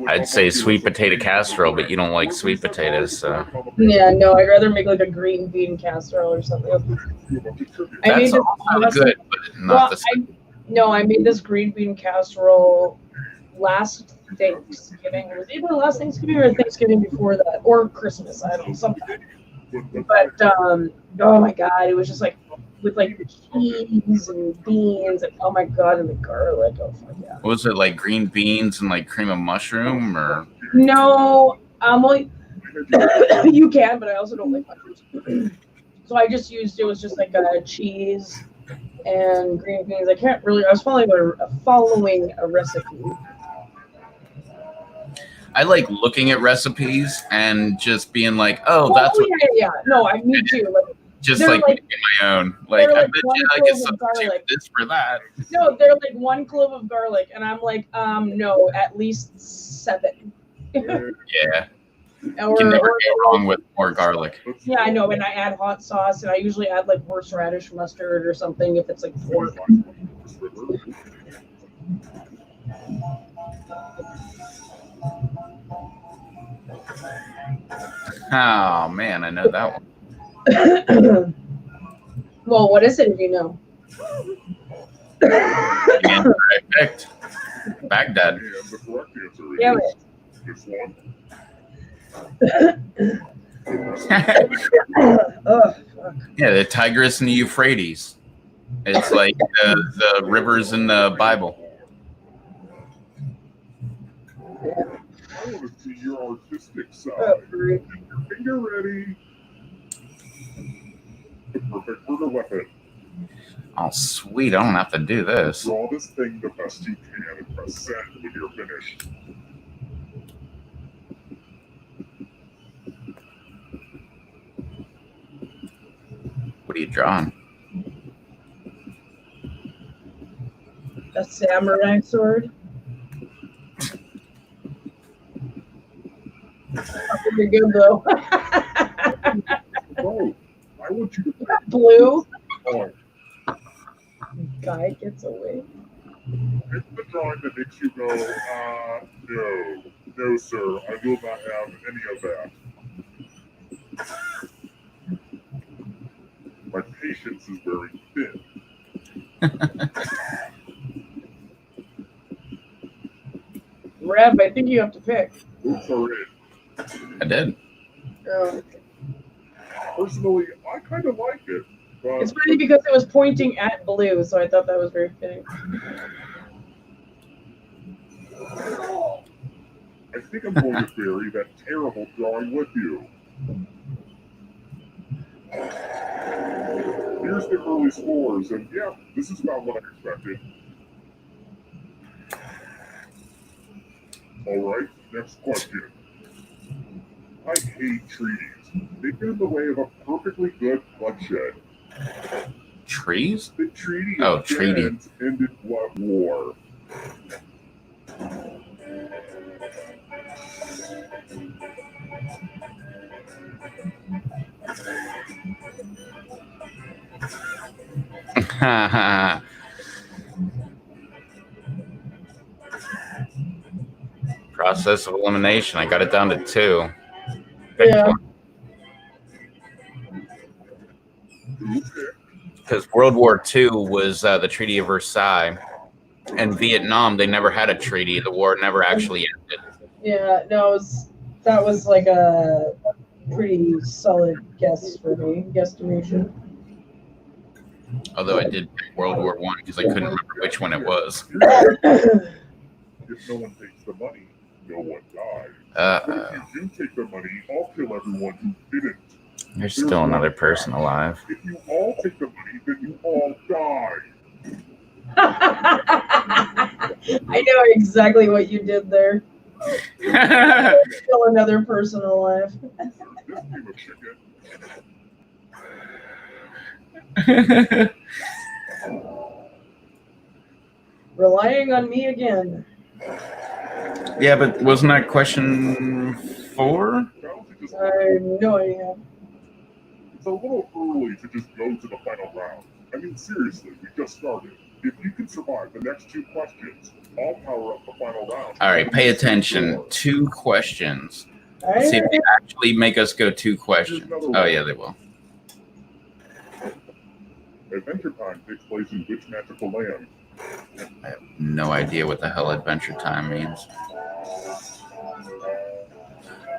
S1: I'd say sweet potato casserole, but you don't like sweet potatoes, so.
S3: Yeah, no, I'd rather make like a green bean casserole or something.
S1: That's good, but not the same.
S3: I made this green bean casserole last Thanksgiving. Was it either last Thanksgiving or Thanksgiving before that, or Christmas? I don't know, something. But oh my god, it was just like with like cheese and beans and oh my god, and the garlic. Oh fuck yeah.
S1: Was it like green beans and like cream of mushroom or?
S3: No, well, you can, but I also don't like mushrooms. So I just used, it was just like cheese and green beans. I was following a recipe.
S1: I like looking at recipes and just being like, oh, that's what.
S3: Yeah. No, me too. Like,
S1: Just
S3: They're
S1: like
S3: like-
S1: making my own. Like,
S3: they're
S1: I
S3: like
S1: bet
S3: one
S1: you I
S3: clove
S1: could
S3: of
S1: substitute
S3: garlic.
S1: this for that.
S3: No, they're like 1 clove of garlic, and I'm like, no, at least 7.
S1: Yeah. You can
S3: Or
S1: never go wrong with more garlic.
S3: yeah, I know, and I add hot sauce, and I usually add like horseradish mustard or something if it's like pork.
S1: Oh man, I know that one.
S3: Well, what is it if you know?
S1: The answer I picked. Baghdad.
S2: And the correct answer is
S3: Damn it.
S2: this one.
S3: Ugh, fuck.
S1: Yeah, the Tigris and the Euphrates. It's like the rivers in the Bible.
S2: I want to see your artistic side.
S3: Great.
S2: Get your finger ready. The perfect murder weapon.
S1: Oh, sweet. I don't have to do this.
S2: Draw this thing the best you can and press send when you're finished.
S1: What are you drawing?
S3: A samurai sword. Pretty good though.
S2: Oh, I want you to pick
S3: Blue.
S2: one.
S3: Guy gets away.
S2: Pick the drawing that makes you go, no. No, sir, I will not have any of that. My patience is very thin.
S3: Rev, I think you have to pick.
S2: Votes are in.
S1: I did.
S3: Oh.
S2: Personally, I kind of like it. But
S3: It's funny because it was pointing at blue, so I thought that was very fitting.
S2: I think I'm going to bury that terrible drawing with you. Here's the early scores, and yeah, this is about what I expected. Alright, next question. I hate treaties. They get in the way of a perfectly good bloodshed.
S1: Trees?
S2: The Treaty
S1: Oh,
S2: of
S1: treaty.
S2: Ghent ended what war?
S1: Process of elimination. I got it down to 2. Pick
S3: Yeah.
S1: one.
S2: Who picked?
S1: Because World War II was the Treaty of Versailles, and Vietnam, they never had a treaty. The war never actually ended.
S3: Yeah, no, that was like a pretty solid guess for me, guesstimation.
S1: Although I did pick World War I because I couldn't remember which one it was.
S2: If no one takes the money, no one dies. But if you do take the money, I'll kill everyone who didn't.
S1: There's still another person alive.
S2: If you all take the money, then you all die.
S3: I know exactly what you did there. Still another person alive.
S2: This game of chicken.
S3: Relying on me again.
S1: Yeah, but wasn't that question 4?
S3: I have no idea.
S2: It's a little early to just go to the final round. I mean, seriously, we just started. If you can survive the next 2 questions, I'll power up the final round.
S1: All right, pay attention. 2 questions. Let's see if they actually make us go 2 questions. Oh, yeah, they will.
S2: Adventure Time takes place in which magical land?
S1: I have no idea what the hell Adventure Time means.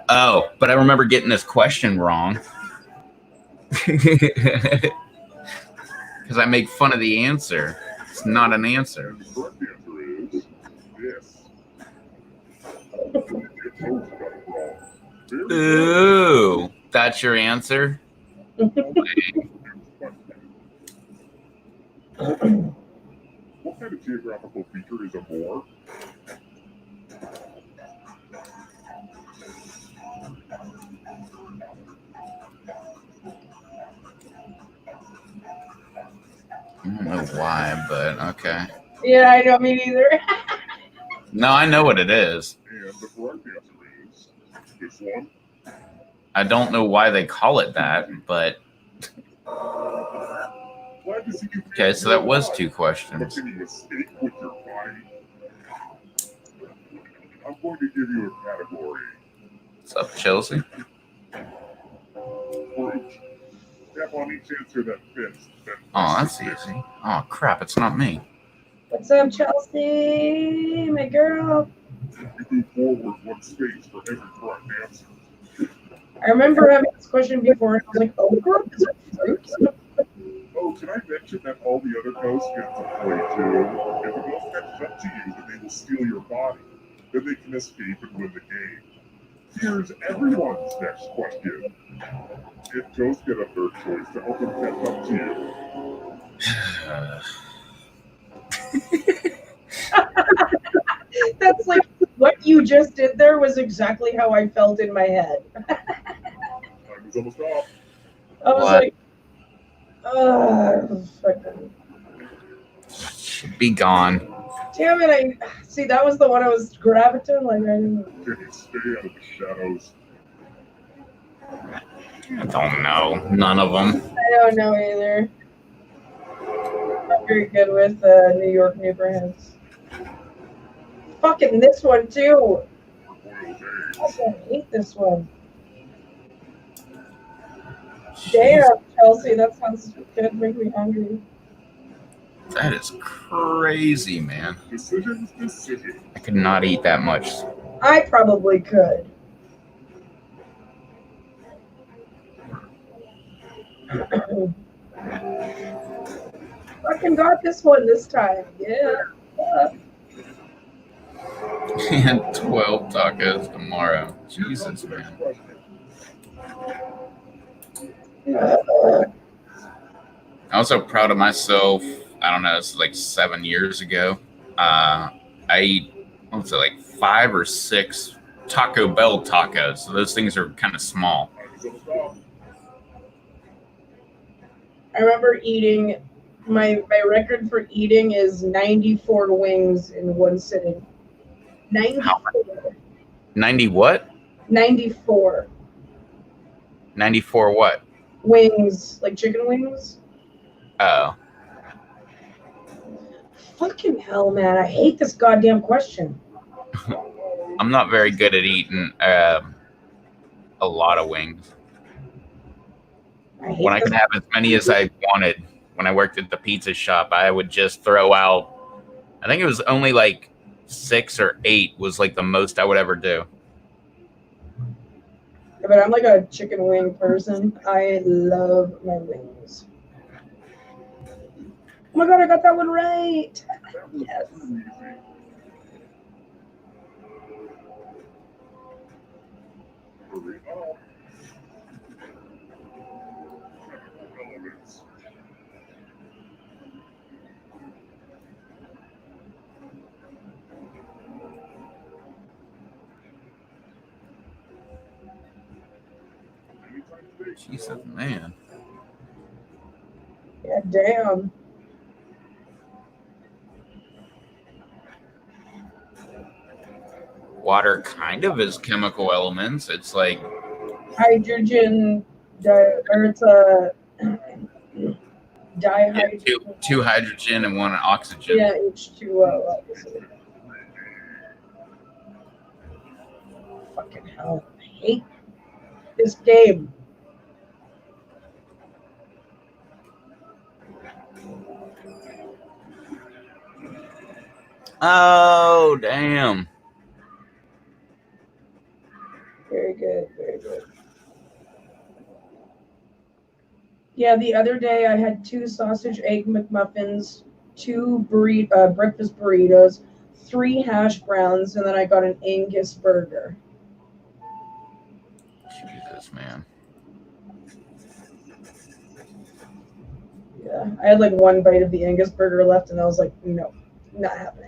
S1: Oh, but I remember getting this question wrong. Because I make fun of the answer. It's not an answer.
S2: And the correct answer is this. You both got it wrong. Very good.
S1: Ooh, that's your answer?
S2: What kind of geographical feature is a moor?
S1: don't know why, but okay.
S3: Yeah, I know, me neither.
S1: No, I know what it is.
S2: And the correct answer is this one.
S1: I don't know why they call it that, but
S2: Glad to see you.
S1: okay, so that was 2
S2: But
S1: questions.
S2: can you mistake with your body? I'm going to give you a category.
S1: What's up, Chelsea?
S2: Fruit. Tap on each answer that fits. Then
S1: Oh,
S2: press
S1: that's
S2: submit.
S1: easy. Oh, crap, it's not me.
S3: What's up, Chelsea? My girl.
S2: You move forward 1 space for every correct answer.
S3: I remember having this question before, and I was like, okra is a fruit?
S2: Oh, can I mention that all the other ghosts get to play too? If a ghost catches up to you, then they will steal your body. Then they can escape and win the game. Here's everyone's next question. If ghosts get a third choice to help them catch up to you.
S3: That's like what you just did there was exactly how I felt in my head.
S2: Time is almost up.
S3: I was
S1: What?
S3: like, fucking.
S1: Should be gone.
S3: Damn it, I see that was the one I was gravitating like I didn't.
S2: Can you stay out of the shadows?
S1: I don't know. None of them.
S3: I don't know either. Not very good with New York neighborhoods. Fucking this one too. I hate this one. Damn, Chelsea, that sounds good. Make me hungry.
S1: That is crazy, man.
S2: Decisions.
S1: I could not eat that much.
S3: I probably could. Fucking got this one this time. Yeah.
S1: And 12 tacos tomorrow. Jesus, man. I'm also proud of myself. I don't know, it's like 7 years ago. I ate, what was it, like 5 or 6 Taco Bell tacos. So those things are kind of small.
S3: I remember eating, my record for eating is 94 wings in one sitting. 94.
S1: 90 what?
S3: 94
S1: 94 what?
S3: wings, like chicken wings.
S1: Oh.
S3: Fucking hell, man. I hate this goddamn question.
S1: I'm not very good at eating a lot of wings. When I could have as many as I wanted, when I worked at the pizza shop, I would just throw out, I think it was only like 6 or 8 was like the most I would ever do.
S3: Yeah, but I'm like a chicken wing person. I love my wings. Oh my god, I got that one right. Yes.
S1: Jesus, man.
S3: Yeah, damn.
S1: Water kind of is chemical elements. It's like
S3: Hydrogen, or it's a dihydrogen.
S1: Yeah, two hydrogen and 1 oxygen.
S3: Yeah, H2O, obviously. Fucking hell. I hate this game.
S1: Oh, damn.
S3: Very good, very good. Yeah, the other day I had 2 sausage egg McMuffins, 2 breakfast burritos, 3 hash browns, and then I got an Angus burger.
S1: Jesus, man.
S3: Yeah, I had like 1 bite of the Angus burger left, and I was like, no, not happening.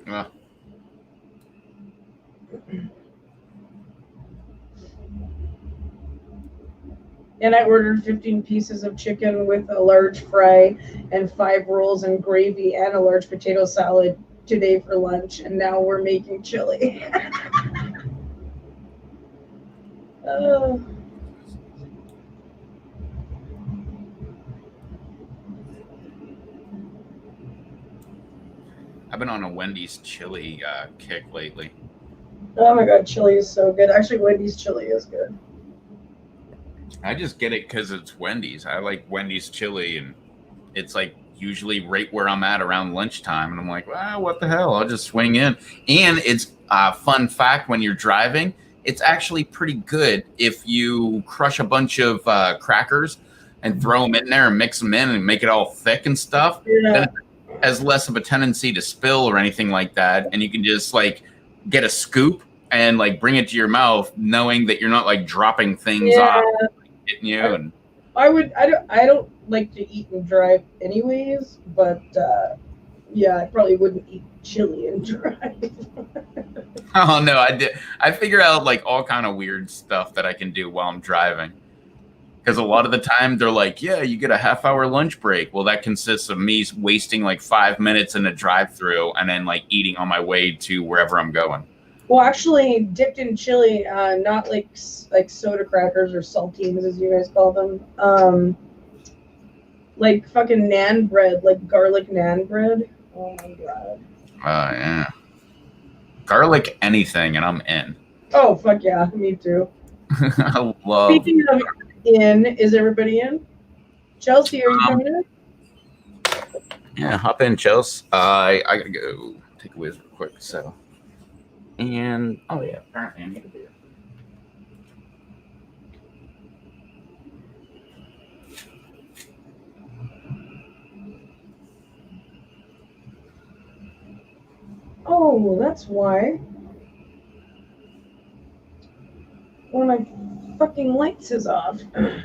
S1: Well,
S3: And I ordered 15 pieces of chicken with a large fry and 5 rolls and gravy and a large potato salad today for lunch. And now we're making chili. Oh.
S1: I've been on a Wendy's chili kick lately.
S3: Oh my god, chili is so good. Actually, Wendy's chili is good.
S1: I just get it because it's Wendy's. I like Wendy's chili, and it's like usually right where I'm at around lunchtime. And I'm like, well, what the hell? I'll just swing in. And it's a fun fact when you're driving, it's actually pretty good if you crush a bunch of crackers and throw them in there and mix them in and make it all thick and stuff.
S3: Yeah.
S1: Then it has less of a tendency to spill or anything like that. And you can just like get a scoop and like bring it to your mouth, knowing that you're not like dropping things off, hitting you. And
S3: I don't like to eat and drive anyways, but yeah, I probably wouldn't eat chili and drive.
S1: oh no, I figure out like all kind of weird stuff that I can do while I'm driving. Because a lot of the time they're like, yeah, you get a half-hour lunch break. Well, that consists of me wasting like 5 minutes in a drive-through and then like eating on my way to wherever I'm going.
S3: Well, actually, dipped in chili, not like soda crackers or saltines, as you guys call them. Like fucking naan bread, like garlic naan bread. Oh my god.
S1: Yeah. Garlic anything, and I'm in.
S3: Oh fuck yeah, me too.
S1: I love.
S3: Speaking of in, is everybody in? Chelsea, are you coming in?
S1: Yeah, hop in, Chelsea. I gotta go take a whiz real quick. So, and oh yeah, apparently I need a beer.
S3: Oh, that's why. One of my fucking lights is off. There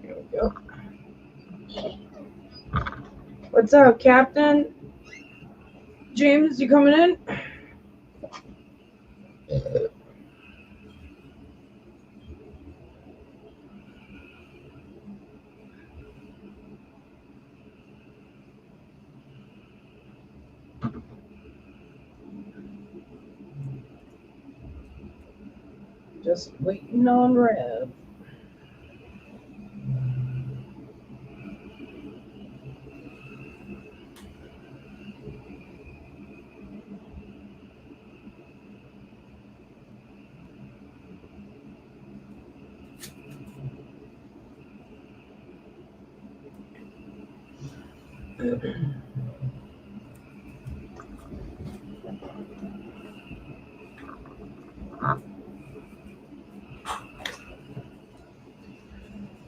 S3: we go. What's up, Captain? James, you coming in? Just waiting on Rev.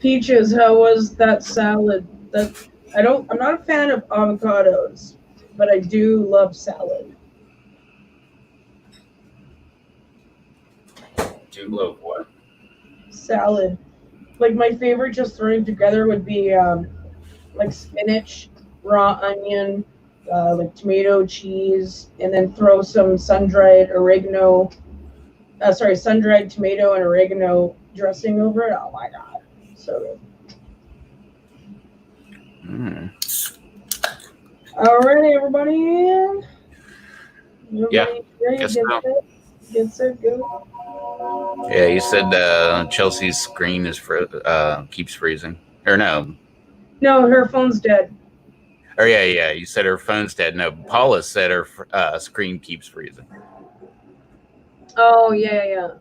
S3: Peaches, how was that salad? I'm not a fan of avocados, but I do love salad.
S1: Do love what?
S3: Salad. Like my favorite just throwing together would be like spinach, raw onion, like tomato, cheese, and then throw some sun-dried oregano. Sun-dried tomato and oregano dressing over it. Oh my god, so good. Alrighty, everybody.
S1: Yeah.
S3: Ready?
S1: Guess
S3: Get
S1: so.
S3: set. Get set. Go.
S1: Yeah, you said Chelsea's screen is keeps freezing, or no?
S3: No, her phone's dead.
S1: Or yeah. You said her phone's dead. No, Paula said her screen keeps freezing.
S3: Oh yeah.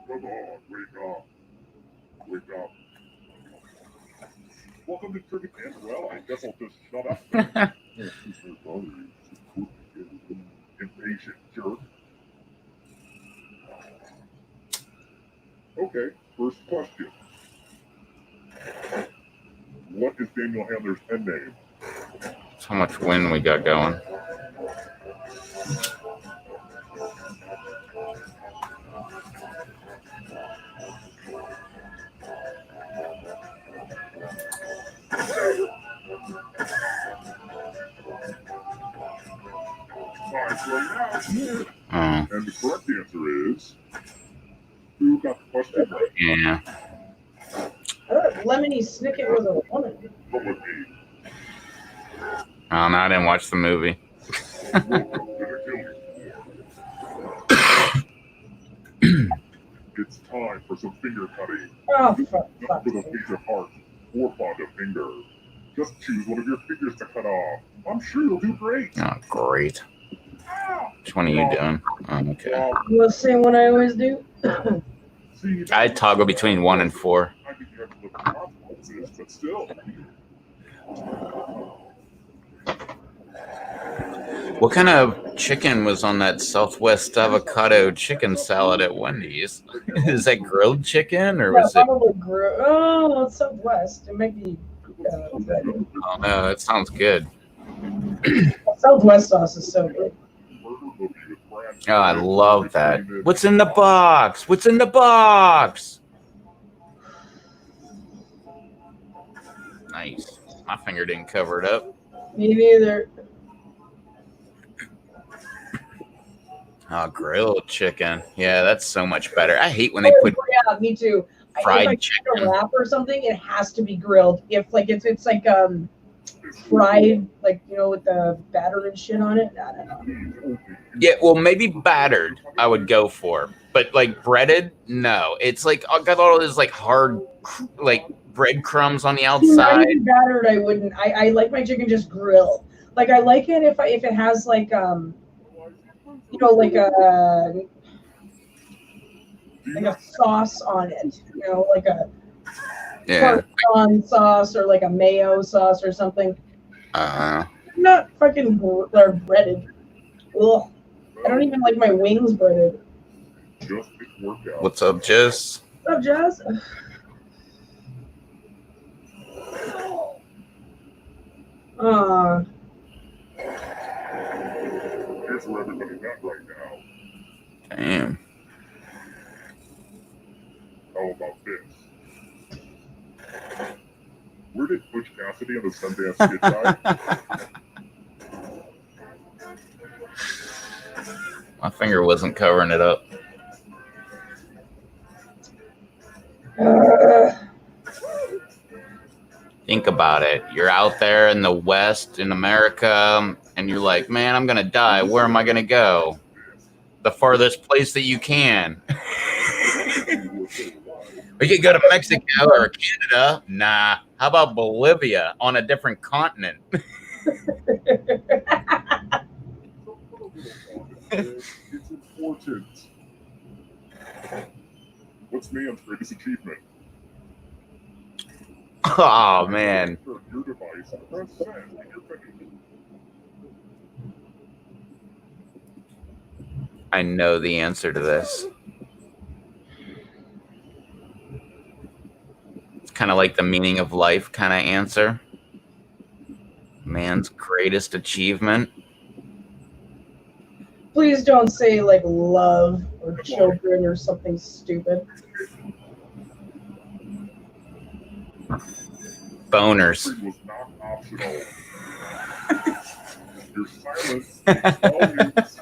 S2: Come on, wake up. Welcome to Trivia and well, I guess I'll just shut up. Impatient jerk. Okay, first question. What is Daniel Handler's pen name?
S1: That's how much wind we got going.
S2: the correct answer is... Who got the question right?
S1: Yeah.
S3: I thought Lemony Snicket was a woman.
S2: Come with me.
S1: Oh, no, I didn't watch the movie.
S2: Welcome to the killing. It's time for some finger cutting.
S3: Oh, fuck.
S2: Not for the faint of heart or fond of finger. Just choose one of your fingers to cut off. I'm sure you'll do great.
S1: Oh, great. Which one are you doing? Oh, okay.
S3: The same one I always do.
S1: I toggle between 1 and 4.
S2: I think you have to look at consequences, but still.
S1: What kind of chicken was on that Southwest avocado chicken salad at Wendy's? Is that grilled chicken or was it?
S3: Probably oh, it's Southwest. It might be. Breaded.
S1: Oh no, that sounds good.
S3: Southwest sauce is so good.
S1: Oh, I love that. What's in the box? What's in the box? Nice. My finger didn't cover it up.
S3: Me neither.
S1: Oh, grilled chicken. Yeah, that's so much better. I hate when they put
S3: Yeah, me too.
S1: fried
S3: if I
S1: chicken.
S3: Make a wrap or something, it has to be grilled. If like it's like fried, like with the batter and shit on it. No.
S1: Yeah, well, maybe battered I would go for, but like breaded, no. It's like I got all this like hard, like breadcrumbs on the outside.
S3: Not even battered, I wouldn't. I like my chicken just grilled. Like I like it if it has like like a sauce on it. Like a tartar sauce or like a mayo sauce or something. Not fucking breaded. Ugh. I don't even like my wings breaded.
S1: What's up, Jess?
S3: What's up, Jess?
S2: Here's where everybody's at right now.
S1: Damn.
S2: How about this? Where did Butch Cassidy and the Sundance Kid die?
S1: My finger wasn't covering it up. Think about it. You're out there in the West, in America, and you're like, man, I'm going to die. Where am I going to go? The farthest place that you can. We could go to Mexico or Canada. Nah. How about Bolivia on a different continent?
S2: It's important. What's man's greatest achievement?
S1: Oh, man.
S2: Your device, press send when you're finished.
S1: I know the answer to this. It's kind of like the meaning of life kind of answer. Man's greatest achievement.
S3: Please don't say like love or children or something stupid.
S1: Boners.
S2: Was not optional. Your silence volumes.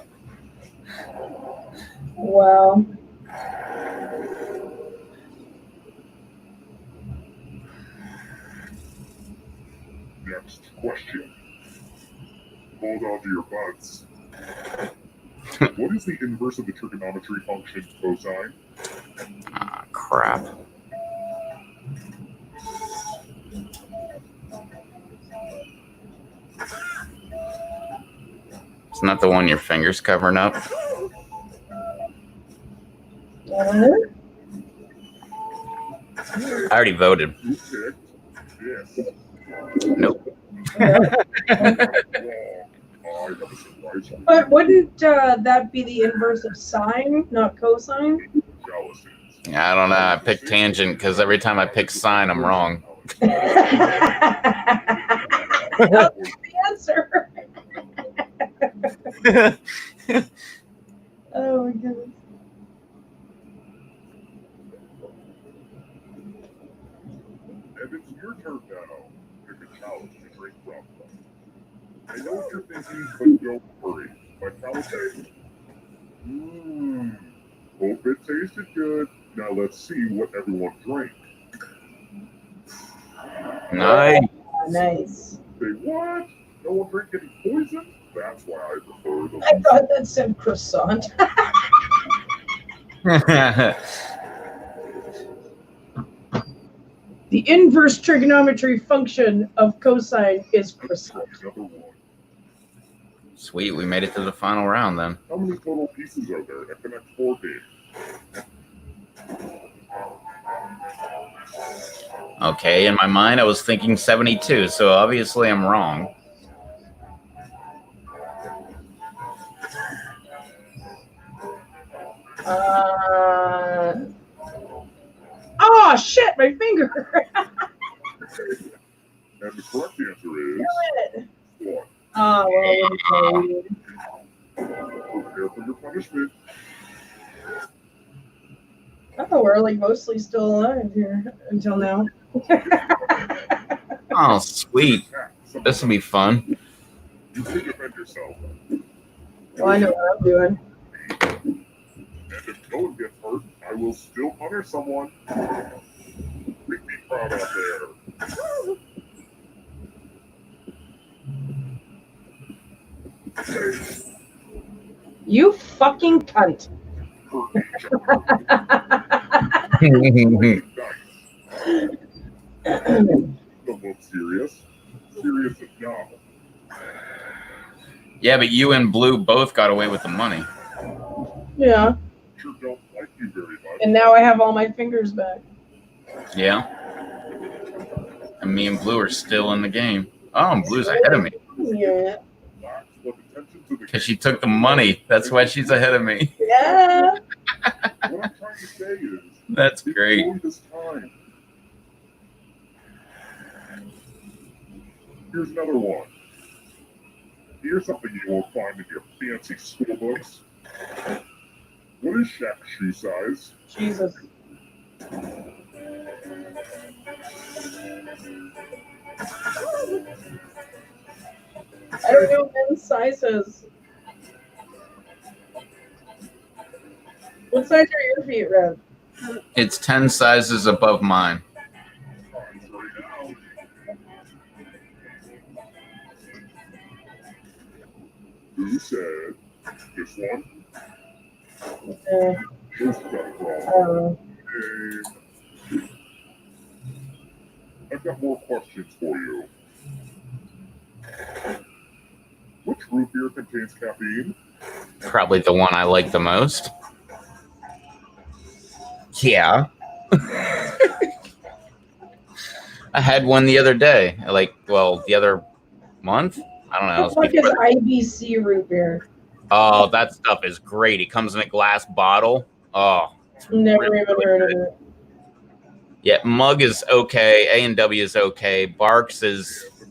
S3: Wow.
S2: Next question. Hold on to your butts. What is the inverse of the trigonometry function cosine?
S1: Ah, crap. It's not the one your finger's covering up. I already voted.
S2: You picked this.
S1: Nope.
S3: But wouldn't that be the inverse of sine, not cosine?
S1: I don't know. I picked tangent because every time I pick sine, I'm wrong.
S3: That's the answer. Oh my goodness.
S2: And it's your turn now. Pick a challenge to drink from. I know what you're thinking, but don't worry. My challenge Mmm. Hope it tasted good. Now let's see what everyone drank.
S1: Nice.
S3: Nice.
S2: Say what? No one drank any poison? That's why I prefer the.
S3: I thought that said croissant. The inverse trigonometry function of cosine is croissant.
S2: Another one.
S1: Sweet, we made it to the final round then.
S2: How many total pieces are there at the next 4 game?
S1: Okay, in my mind I was thinking 72, so obviously I'm wrong.
S3: Oh shit, my finger.
S2: And the correct answer is 1.
S3: Oh, well,
S2: Prepare for your punishment.
S3: oh, we're like mostly still alive here until now.
S1: Oh, sweet. This will be fun.
S2: You can defend yourself.
S3: Well, I know what I'm doing.
S2: And if no one gets hurt, I will still punish someone. Make me proud out there.
S3: You fucking cunt.
S2: Don't look serious. Serious as now.
S1: Yeah, but you and Blue both got away with the money.
S3: Yeah.
S2: Sure don't like you very much.
S3: And now I have all my fingers back.
S1: Yeah. And me and Blue are still in the game. Oh, and Blue's ahead of me.
S3: Yeah.
S2: Relax, but attention to the
S1: Because she took the money. That's why she's ahead of me.
S3: Yeah.
S2: What I'm trying to say is,
S1: That's great.
S2: enjoy this time. Here's another one. Here's something you won't find in your fancy school books. What is Shaq's shoe size?
S3: Jesus. I don't know men's sizes. What size are your feet, Rev?
S1: It's 10 sizes above mine.
S2: Who said this one? This got it wrong.
S3: Oh.
S2: Okay. I've got more questions for you. Which root beer contains caffeine?
S1: Probably the one I like the most. Yeah. I had one the other day. The other month? I don't know.
S3: What the fuck is IBC root beer?
S1: Oh, that stuff is great. It comes in a glass bottle. Oh.
S3: Never even heard of it.
S1: Yeah, Mug is okay. A&W is okay. Barks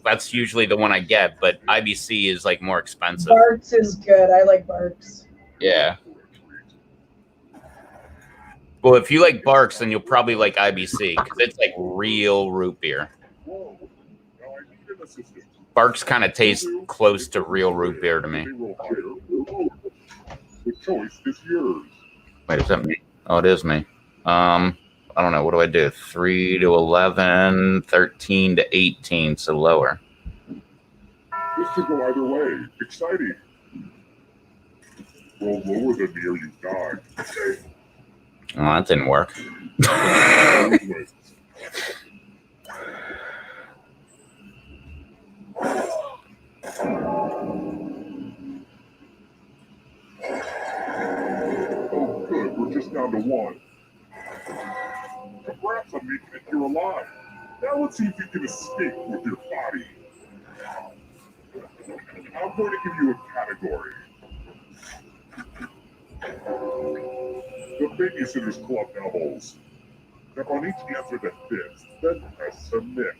S1: that's usually the one I get, but IBC is like more expensive.
S3: Barks is good. I like Barks.
S1: Yeah. Well, if you like Barks, then you'll probably like IBC because it's like real root beer.
S2: Whoa. Now I need an assistant.
S1: Barks kind of tastes close to real root beer to me.
S2: They roll higher. The choice is yours.
S1: Wait, is that me? Oh, it is me. I don't know. What do I do? 3 to 11, 13 to 18, so lower.
S2: This could go either way. Exciting. Roll lower than me or you die.
S1: Oh, that didn't work.
S2: Anyways. Oh, good. We're just down to 1. Congrats on making it here alive. Now let's see if you can escape with your body. I'm going to give you a category. The Babysitter's Club now holds. Tap on each answer that fits, then press submit.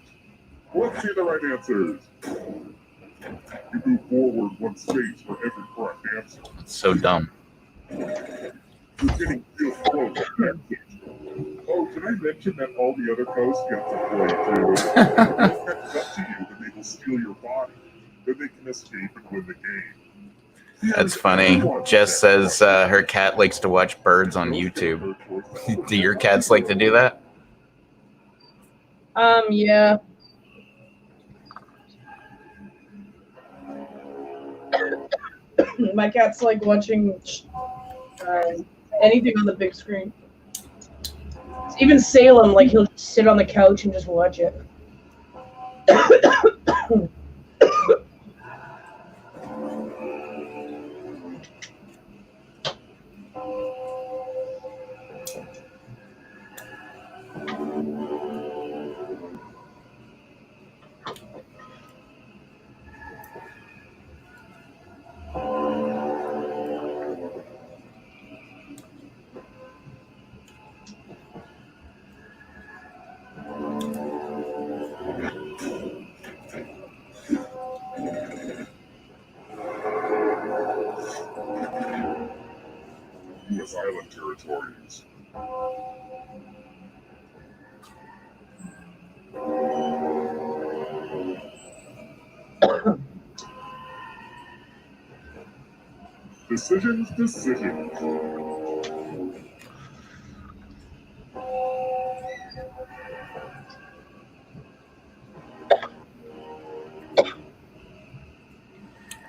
S2: Let's see the right answers. You move forward 1 space for every correct answer.
S1: It's so dumb.
S2: You're getting real close. Oh, did I mention that all the other coasts get to play too? If it's up to you, then they will steal your body. Then they can escape and win the game.
S1: That's funny. Jess says her cat likes to watch birds on YouTube. Do your cats like to do that?
S3: Yeah. My cat's like watching anything on the big screen. Even Salem, like he'll just sit on the couch and just watch it.
S2: U.S. island territories. Decisions.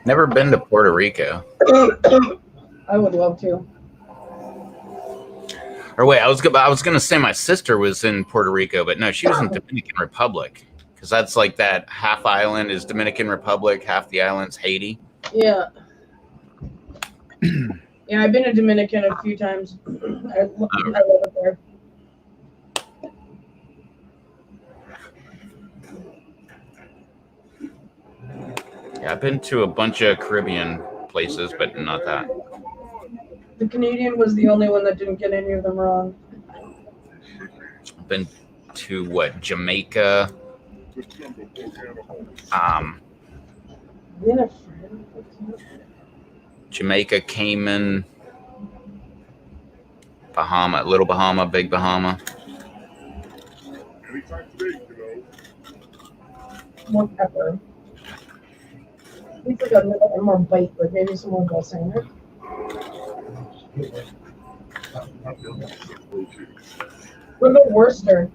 S1: Never been to Puerto Rico.
S3: I would love to.
S1: Or wait, I was gonna say my sister was in Puerto Rico, but no, she was in Dominican Republic, because that's like that half island is Dominican Republic, half the island's Haiti.
S3: Yeah. Yeah, I've been to Dominican a few times. I love it there.
S1: Yeah, I've been to a bunch of Caribbean places, but not that.
S3: The Canadian was the only one that didn't get any of them wrong.
S1: I've been to what, Jamaica, Jamaica, Cayman, Bahama, Little Bahama, Big Bahama.
S2: Anytime today, kiddo.
S3: Whatever. It's like a little more bite, like maybe someone else saying it. What about Worcester?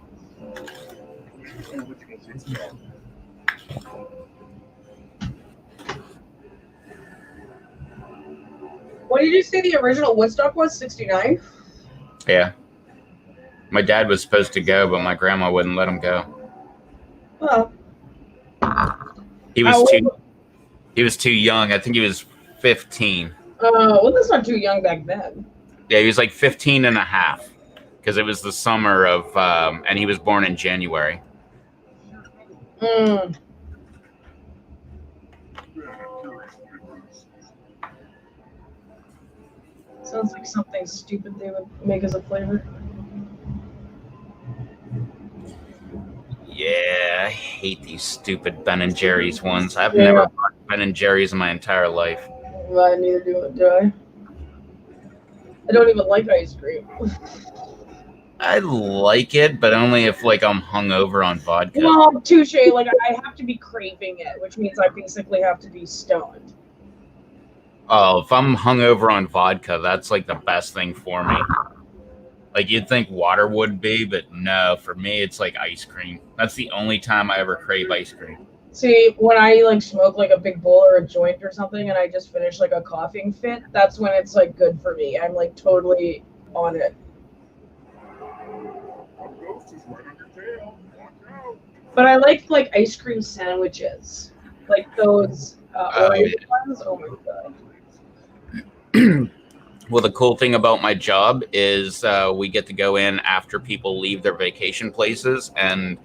S3: What did you say the original Woodstock was? 69?
S1: Yeah. My dad was supposed to go, but my grandma wouldn't let him go.
S3: Oh.
S1: He was too young. I think he was 15.
S3: Well, that's not too young back then.
S1: Yeah, he was like 15 and a half, because it was the summer of, and he was born in January.
S3: Sounds like something stupid they would make as a flavor.
S1: Yeah, I hate these stupid Ben & Jerry's ones. I've never bought Ben & Jerry's in my entire life.
S3: Well, neither do I. I don't even like ice cream.
S1: I like it, but only if like I'm hungover on vodka.
S3: Well, touche. Like I have to be craving it, which means I basically have to be stoned.
S1: Oh, if I'm hungover on vodka, that's like the best thing for me. Like you'd think water would be, but no, for me it's like ice cream. That's the only time I ever crave ice cream.
S3: See, when I like smoke like a big bowl or a joint or something and I just finish like a coughing fit, that's when it's like good for me. I'm like totally on it. But I like ice cream sandwiches. Like those orange ones. Oh my god.
S1: Well, the cool thing about my job is we get to go in after people leave their vacation places and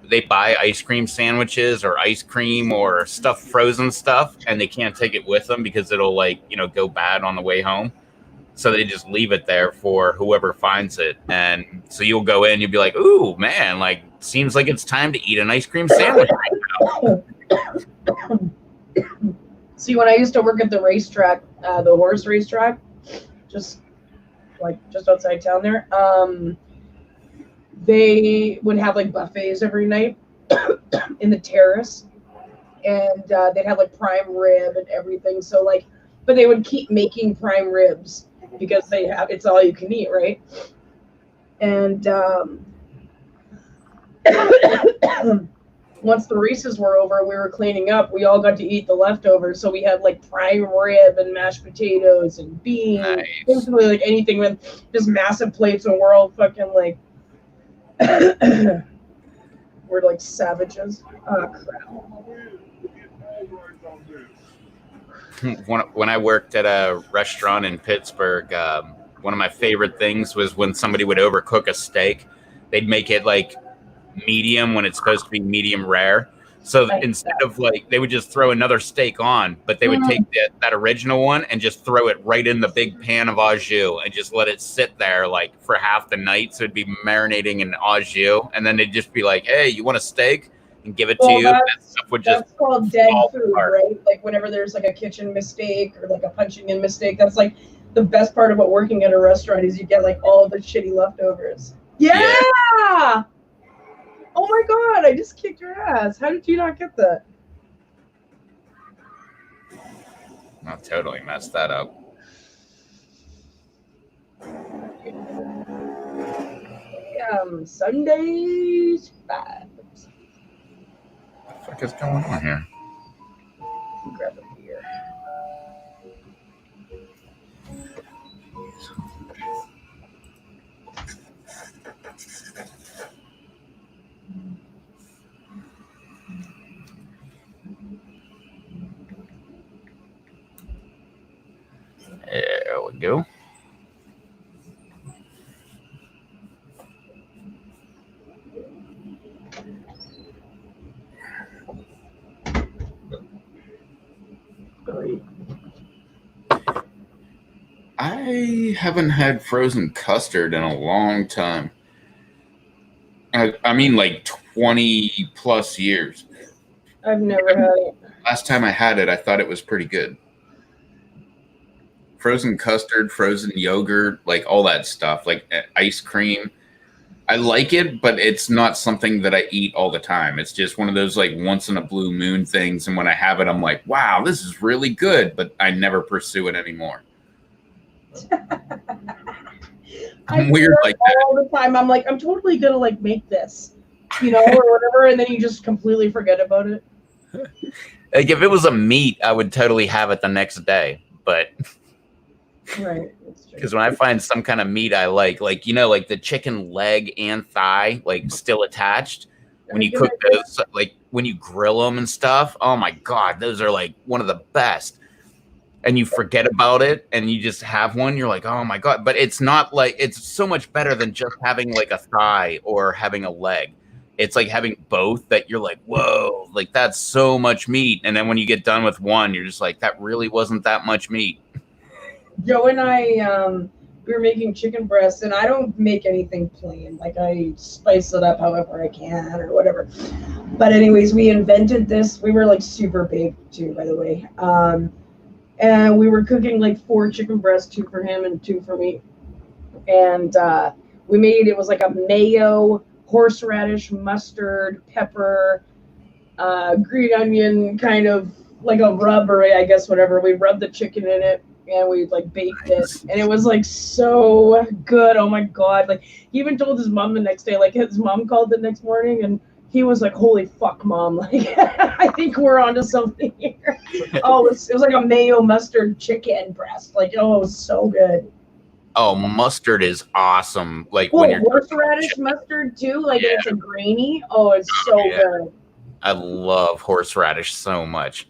S1: they buy ice cream sandwiches or ice cream or stuff, frozen stuff, and they can't take it with them because it'll go bad on the way home. So they just leave it there for whoever finds it. And so you'll go in, you'll be like, ooh, man, like, seems like it's time to eat an ice cream sandwich right now.
S3: See, when I used to work at the racetrack, the horse racetrack, just outside town there, they would have like buffets every night in the terrace. and they'd have like prime rib and everything. So like, but they would keep making prime ribs because they have it's all you can eat, right? And once the races were over, we were cleaning up. We all got to eat the leftovers, so we had like prime rib and mashed potatoes and beans, basically like anything with just massive plates, and we're all fucking like. We're like savages. Oh crap.
S1: When I worked at a restaurant in Pittsburgh, one of my favorite things was when somebody would overcook a steak. They'd make it like medium when it's supposed to be medium rare. So instead of like, they would just throw another steak on, but they would take that original one and just throw it right in the big pan of au jus and just let it sit there like for half the night. So it'd be marinating in au jus. And then they'd just be like, hey, you want a steak? And give it to you. That stuff would just
S3: that's called dead food, right? Like whenever there's like a kitchen mistake or like a punching in mistake, that's like the best part about working at a restaurant is you get like all the shitty leftovers. Yeah! Oh my god, I just kicked your ass. How did you not get that?
S1: I totally messed that up.
S3: Sundays vibes.
S1: What the fuck is going on here?
S3: Grab a beer.
S1: There we go. I haven't had frozen custard in a long time. I mean, like 20 plus years.
S3: I've never had it.
S1: Last time I had it, I thought it was pretty good. Frozen custard, frozen yogurt, like all that stuff, like ice cream. I like it, but it's not something that I eat all the time. It's just one of those like once in a blue moon things. And when I have it, I'm like, wow, this is really good, but I never pursue it anymore. I'm weird like that
S3: all the time. I'm like, I'm totally gonna like make this, you know, or whatever, and then you just completely forget about it.
S1: Like if it was a meat, I would totally have it the next day. But
S3: right,
S1: because when I find some kind of meat I like you know, like the chicken leg and thigh, like still attached, when you cook those, like when you grill them and stuff, oh my god, those are like one of the best. And you forget about it and you just have one, you're like, oh my god. But it's not like, it's so much better than just having like a thigh or having a leg. It's like having both that you're like, whoa, like that's so much meat. And then when you get done with one, you're just like, that really wasn't that much meat.
S3: Joe and I, we were making chicken breasts, and I don't make anything plain. Like I spice it up however I can or whatever. But anyways, we invented this. We were like super big too, by the way. And we were cooking like 4 chicken breasts, 2 for him and 2 for me. And we made, it was like a mayo, horseradish, mustard, pepper, green onion, kind of like a rub, or I guess whatever. We rubbed the chicken in it and we like baked it. And it was like so good. Oh my God. Like he even told his mom the next day, like his mom called the next morning and he was like, holy fuck, Mom. Like, I think we're onto something here. Oh, it was like a mayo mustard chicken breast. Like, oh, it was so good.
S1: Oh, mustard is awesome. Like
S3: well,
S1: when you're
S3: horseradish mustard too. Like it's a grainy. Oh, it's so good.
S1: I love horseradish so much.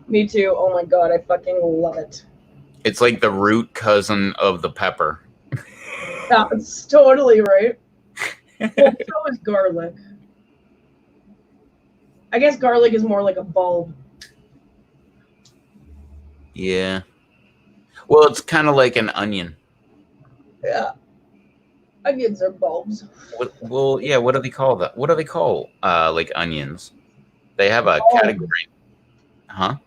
S3: Me too. Oh my God, I fucking love it.
S1: It's like the root cousin of the pepper.
S3: That's totally right. Well, so is garlic. I guess garlic is more like a bulb.
S1: Yeah. Well, it's kind of like an onion.
S3: Yeah. Onions are bulbs.
S1: Well, yeah. What do they call that? What do they call like onions? They have a category. Huh?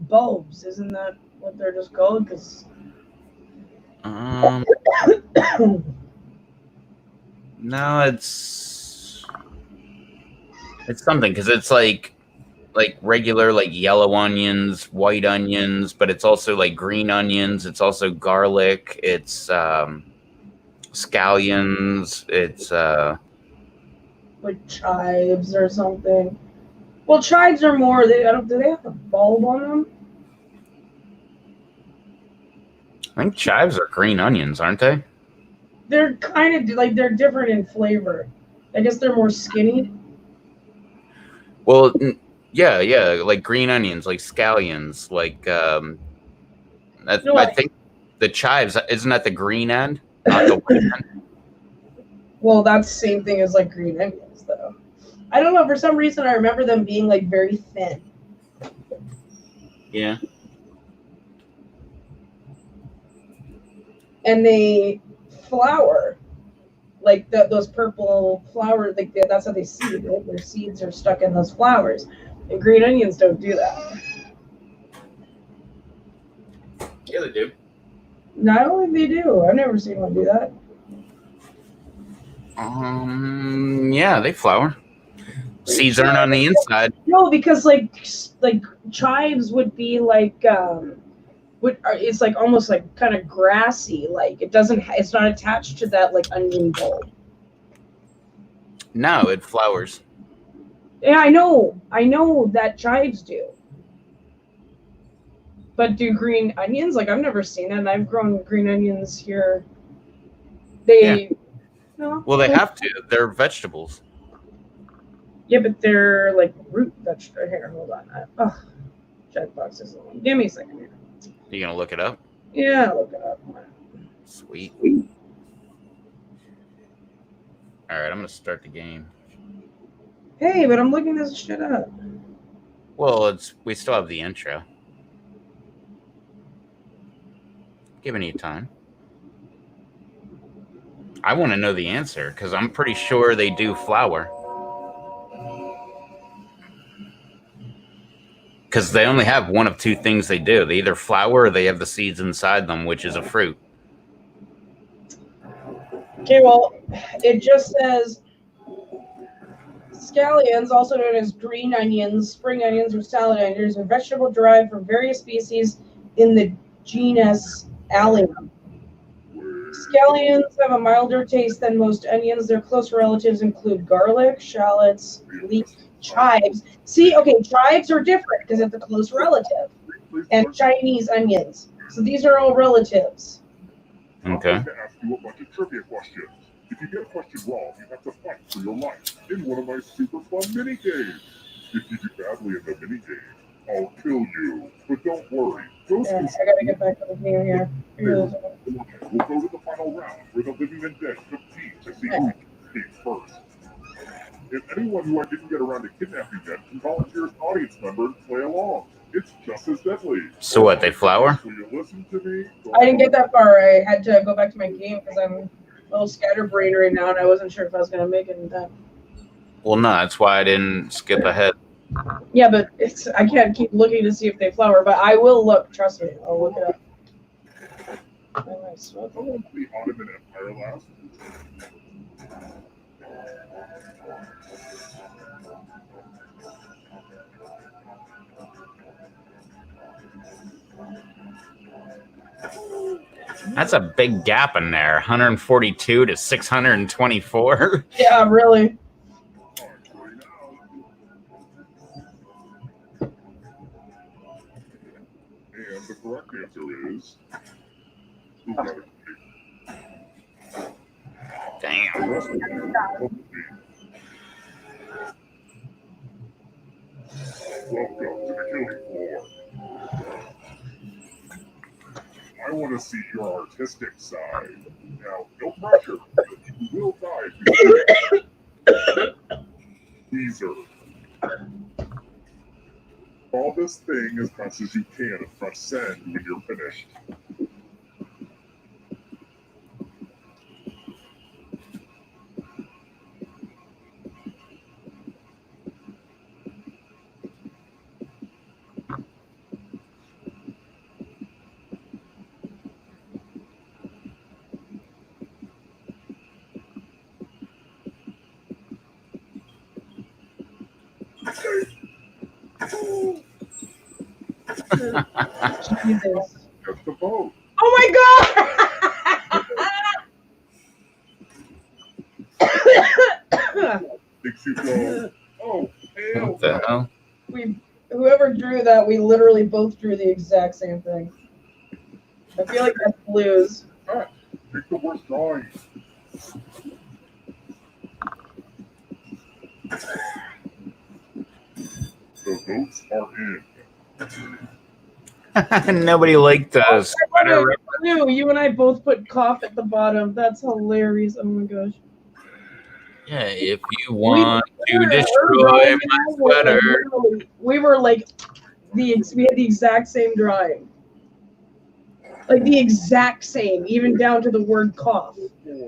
S3: Bulbs. Isn't that what they're just called? Because.
S1: No, it's something because it's like like regular like yellow onions, white onions, but it's also like green onions. It's also garlic. It's scallions. It's
S3: Like chives or something. Well, chives are more. They I don't. Do they have a bulb on them?
S1: I think chives are green onions, aren't they?
S3: They're kind of like they're different in flavor. I guess they're more skinny.
S1: Well, yeah, like green onions, like scallions, like
S3: No,
S1: I think the chives isn't that the green end, not the white end.
S3: well, that's the same thing as like green onions, though. I don't know. For some reason, I remember them being like very thin.
S1: Yeah.
S3: And they flower like those purple flowers. Like that's how they seed. Right? Their seeds are stuck in those flowers, and green onions don't do that.
S1: Yeah, they do.
S3: No, I don't think they do. I've never seen one do that.
S1: Yeah, they flower. Seeds aren't on the inside.
S3: No, because like chives would be like it's like almost like kind of grassy. Like it's not attached to that like onion bulb.
S1: No, it flowers.
S3: Yeah, I know that chives do. But do green onions? Like I've never seen it. And I've grown green onions here. They no.
S1: Well, they have to. They're vegetables.
S3: Yeah, but they're like root vegetables. Here, hold on. Oh, checkbox is long. Give me a second here.
S1: You gonna look it up?
S3: Yeah, look it up.
S1: Sweet. All right, I'm gonna start the game.
S3: Hey, but I'm looking this shit up.
S1: Well, we still have the intro. Giving you time. I want to know the answer because I'm pretty sure they do flower. Because they only have one of two things they do. They either flower or they have the seeds inside them, which is a fruit.
S3: Okay, well, it just says scallions, also known as green onions, spring onions, or salad onions, are vegetable derived from various species in the genus Allium. Scallions have a milder taste than most onions. Their close relatives include garlic, shallots, leek, chives. See, okay, chives are different because it's a close relative. And Chinese onions. So these are all relatives.
S1: Okay.
S2: I'm going to ask you a bunch of trivia questions. If you get a question wrong, you have to fight for your life in one of my super fun mini games. If you do badly in the mini game, I'll kill you. But don't worry.
S3: Yeah, I gotta get back to the game here.
S2: We'll go to the final round where the living and dead compete to see who escapes first. If anyone who I didn't get around to kidnapping yet can volunteer as an audience member and play along, it's just as deadly.
S1: So what, they flower?
S2: Will you listen to me?
S3: I didn't get that far. I had to go back to my game because I'm a little scatterbrained right now, and I wasn't sure if I was gonna make it in time.
S1: Well, no, that's why I didn't skip ahead.
S3: Yeah, but I can't keep looking to see if they flower, but I will look. Trust me, I'll look it up.
S2: How long did the Ottoman Empire last?
S1: That's a big gap in there. 142 to 624.
S3: Yeah, really.
S2: And the correct answer is...
S1: Damn.
S2: Welcome to the killing floor. I want to see your artistic side. Now, no pressure, but you will die if you Teaser. Draw this thing as fast as you can and press send when you're finished.
S3: Jesus.
S2: Just a vote.
S3: Oh my god!
S2: Makes you go, oh, hell
S1: What the
S2: no.
S1: hell?
S3: Whoever drew that, we literally both drew the exact same thing. I feel like that's blues.
S2: Pick the worst drawing. The votes are in.
S1: Nobody liked the sweater.
S3: Blue, you and I both put cough at the bottom. That's hilarious. Oh my gosh.
S1: Yeah, if you want to destroy
S3: drawing
S1: my sweater.
S3: We were like, we had the exact same drawing. Like the exact same, even down to the word cough.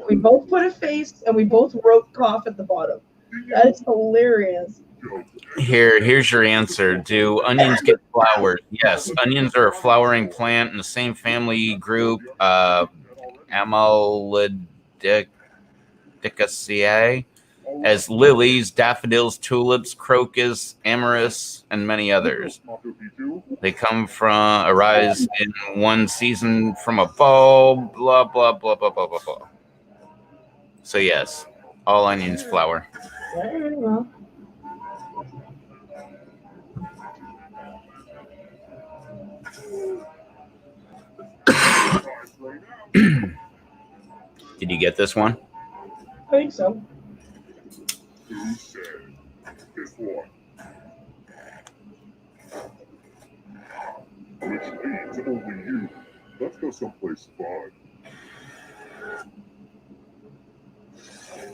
S3: We both put a face and we both wrote cough at the bottom. That is hilarious.
S1: Here's your answer. Do onions get flowers? Yes, onions are a flowering plant in the same family group, Amylodicaceae, as lilies, daffodils, tulips, crocus, amarys, and many others. They arise in one season from a bulb, blah, blah, blah, blah, blah, blah, blah. So yes, all onions flower.
S3: Very well.
S1: Did you get this one?
S3: I think so.
S2: Who said this one? Which means only you. Let's go someplace fun.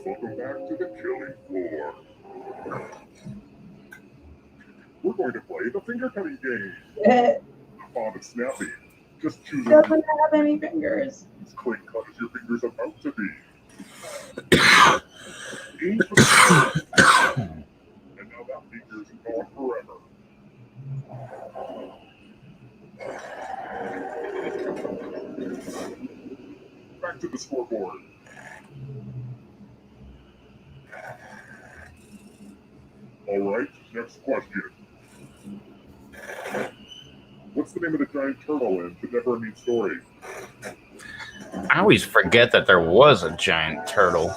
S2: Welcome back to the killing floor. We're going to play the finger cutting game. Fun and snappy. Just choose
S3: Doesn't have any fingers.
S2: as clean cut as your fingers about to be. Aim for the and now that finger is gone forever. Back to the scoreboard. All right, next question. What's the name of the giant turtle in The Never Ending Story?
S1: I always forget that there was a giant turtle.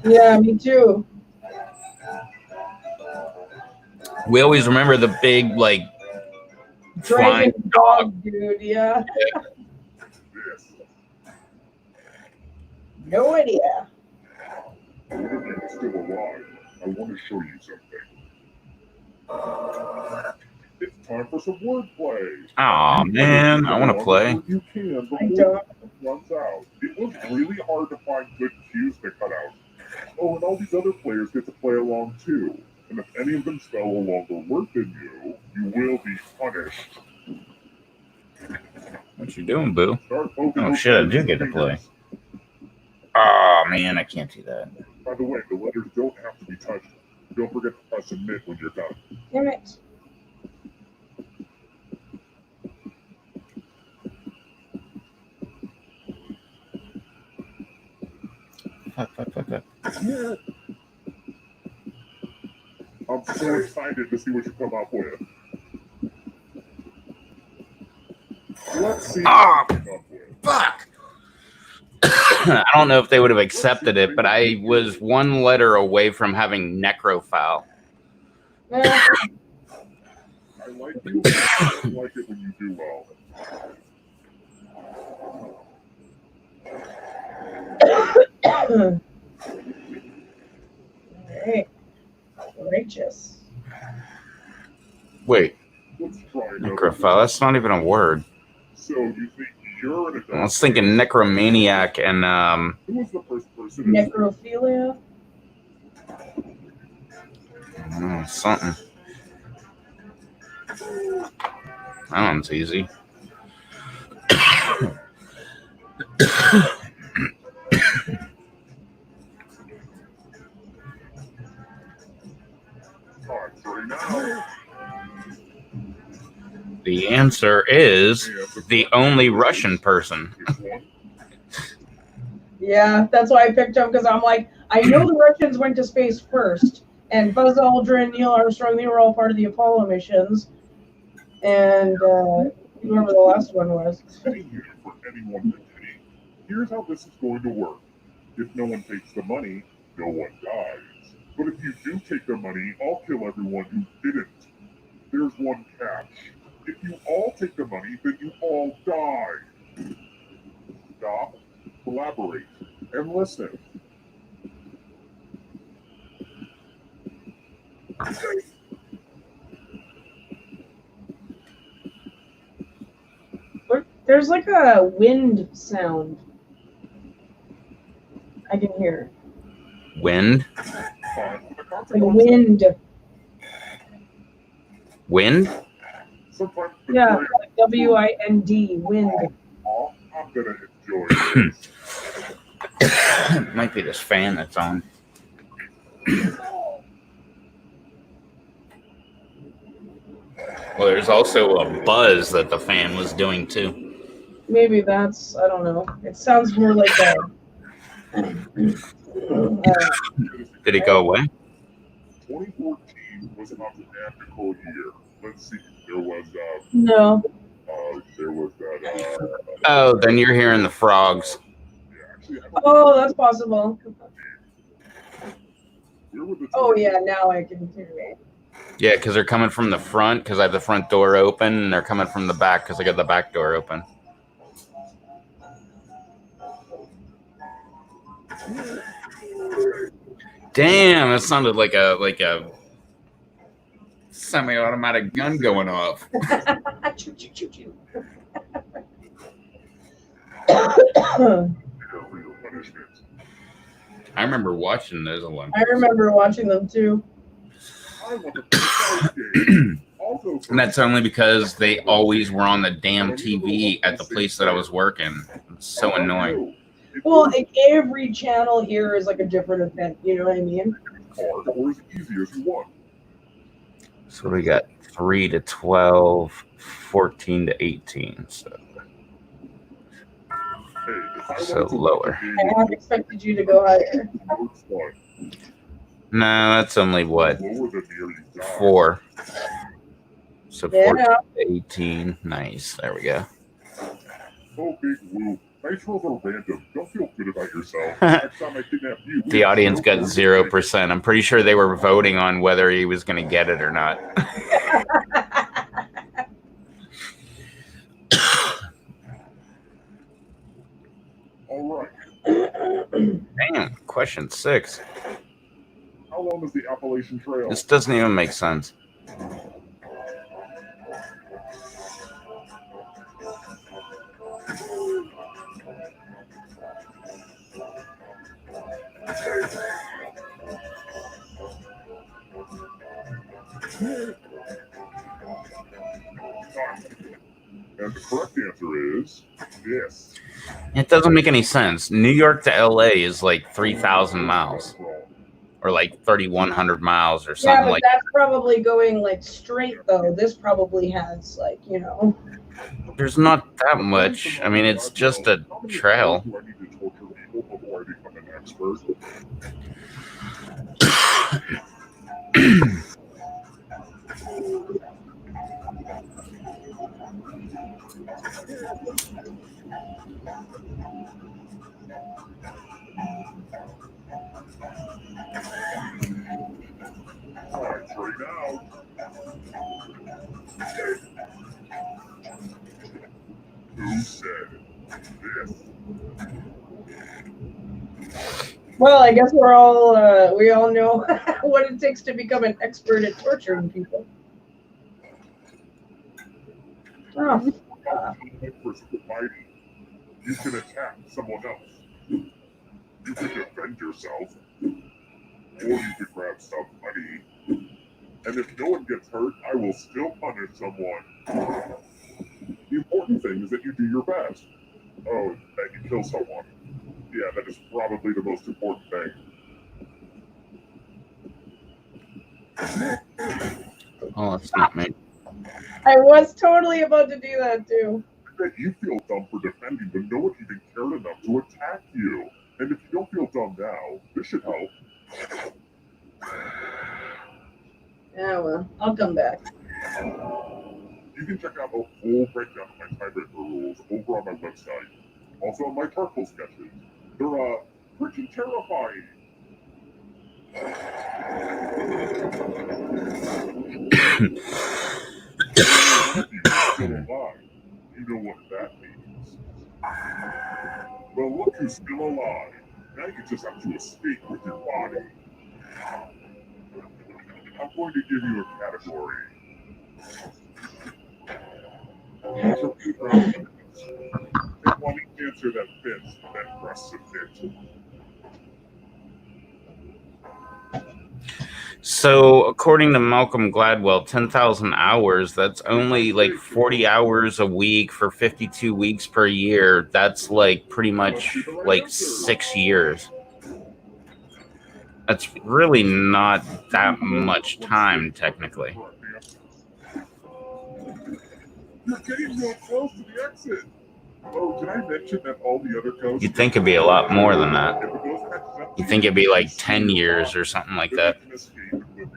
S3: Yeah, me too.
S1: We always remember the big, like, flying
S3: Dragon dog, dude. Yeah.
S2: This.
S3: No idea.
S2: One of you is still alive. I want to show you something. It's time for some wordplay.
S1: Aw, man, I want to play.
S2: You can before
S3: I
S2: the
S3: don't.
S2: time runs out. It was really hard to find good cues to cut out. Oh, and all these other players get to play along too. And if any of them spell a longer word than you, you will be punished.
S1: What you doing, boo?
S2: Start poking
S1: Oh,
S2: those
S1: shit, I do
S2: fingers
S1: get to
S2: and
S1: play.
S2: fingers.
S1: Oh, man, I can't do that.
S2: By the way, the letters don't have to be touched. Don't forget to press submit when you're done.
S3: Damn it.
S1: Fuck.
S2: I'm so excited to see what you come up with. Let's see
S1: Ah,
S2: what you come up with.
S1: Fuck! I don't know if they would have accepted it, but I was one letter away from having necrophile.
S3: Yeah.
S2: I like you. I like it when you do well.
S3: Alright. Righteous.
S1: Wait,
S2: Let's try another.
S1: necrophile? That's not even a word.
S2: So you think you're an adult?
S1: I was thinking necromaniac and,
S2: Who was the first person?
S3: Necrophilia.
S1: I don't know, something. That one's easy.
S2: Time for now.
S1: The answer is the only Russian person.
S2: This one.
S3: Yeah, that's why I picked him because I'm like, I know the Russians went to space first, and Buzz Aldrin, Neil Armstrong, they were all part of the Apollo missions. And whoever the last one was.
S2: Paying you for anyone to pay. Here's how this is going to work. If no one takes the money, no one dies. But if you do take the money, I'll kill everyone who didn't. There's one catch. If you all take the money, then you all die. Stop, collaborate, and listen.
S3: There's like a wind sound. I can hear.
S1: Wind?
S3: Like wind.
S1: Wind?
S3: Yeah, like W-I-N-D, wind.
S2: Oh, I'm gonna enjoy this.
S1: It might be this fan that's on. Well, there's also a buzz that the fan was doing too.
S3: Maybe that's, I don't know. It sounds more like a...
S1: Did it go away?
S2: 2014 was about the magical year. Let's see. There was
S3: no.
S2: There was that.
S1: Oh, then you're hearing the frogs.
S2: Yeah, actually,
S3: oh, that's possible. Oh yeah, now I can hear it.
S1: Yeah, because they're coming from the front because I have the front door open, and they're coming from the back because I got the back door open. Damn, that sounded like a semi-automatic gun going off.
S3: Choo, choo, choo, choo.
S1: I remember watching those a lot.
S3: I remember watching them too.
S1: And that's only because they always were on the damn TV at the place that I was working. It's so annoying.
S3: Well, like every channel here is like a different event. You know what I mean?
S2: Or as easy as you want.
S1: So we got 3 to 12, 14 to 18. So lower.
S3: I have expected you to go higher.
S1: No, that's only what? 4. So 14 to 18. Nice. There we go.
S2: Oh, big woo. Nice rolls are random. Don't feel good about yourself. Next time I kidnap you,
S1: the audience got 0%. I'm pretty sure they were voting on whether he was going to get it or not.
S2: All right.
S1: Damn, question 6.
S2: How long is the Appalachian Trail?
S1: This doesn't even make sense.
S2: And the correct answer is yes.
S1: It doesn't make any sense. New York to LA is like 3,000 miles or like 3,100 miles or something like that.
S3: Yeah, but that's probably going like straight though. This probably has like, you know.
S1: There's not that much. I mean, it's just a trail.
S2: Who said this?
S3: Well, I guess we all know what it takes to become an expert at torturing people. Oh.
S2: You can attack someone else. You can defend yourself. Or you can grab some money. And if no one gets hurt, I will still punish someone. The important thing is that you do your best. Oh, that you kill someone. Yeah, that is probably the most important thing.
S1: Oh, that's not me.
S3: I was totally about to do that too.
S2: That you feel dumb for defending, but no one even cared enough to attack you. And if you don't feel dumb now, this should help.
S3: Yeah, well, I'll come back.
S2: You can check out a full breakdown of my tiebreaker rules over on my website. Also on my charcoal sketches. They're freaking terrifying. Still alive. You know what that means. Well, look who's still alive. Now you just have to escape with your body. I'm going to give you a category. Answer 2 round limits. Pick one answer that fits, then press submit.
S1: So, according to Malcolm Gladwell, 10,000 hours, that's only like 40 hours a week for 52 weeks per year. That's like pretty much like 6 years. That's really not that much time, technically.
S2: You're getting real close to the exit. Oh, did I mention that all the other ghosts...
S1: You'd think it'd be a lot more than that.
S2: If a ghost catches up to
S1: You'd think it'd be like 10 years or something like that.
S2: then you can escape and win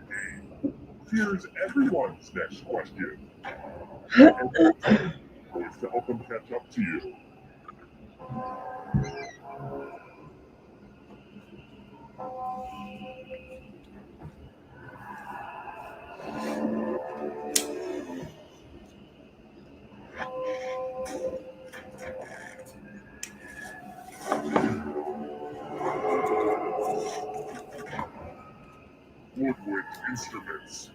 S2: the game. Here's everyone's next question. Ways to help them catch up to you. Woodwind instruments.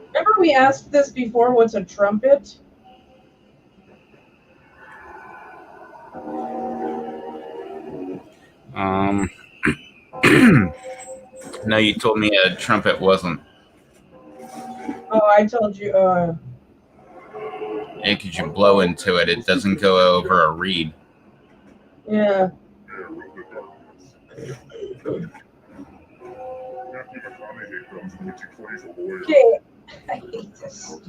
S3: Remember we asked this before, what's a trumpet?
S1: No, you told me a trumpet wasn't.
S3: Oh, I told you,
S1: Yeah, because you blow into it, it doesn't go over a reed.
S3: yeah. Okay, I hate this.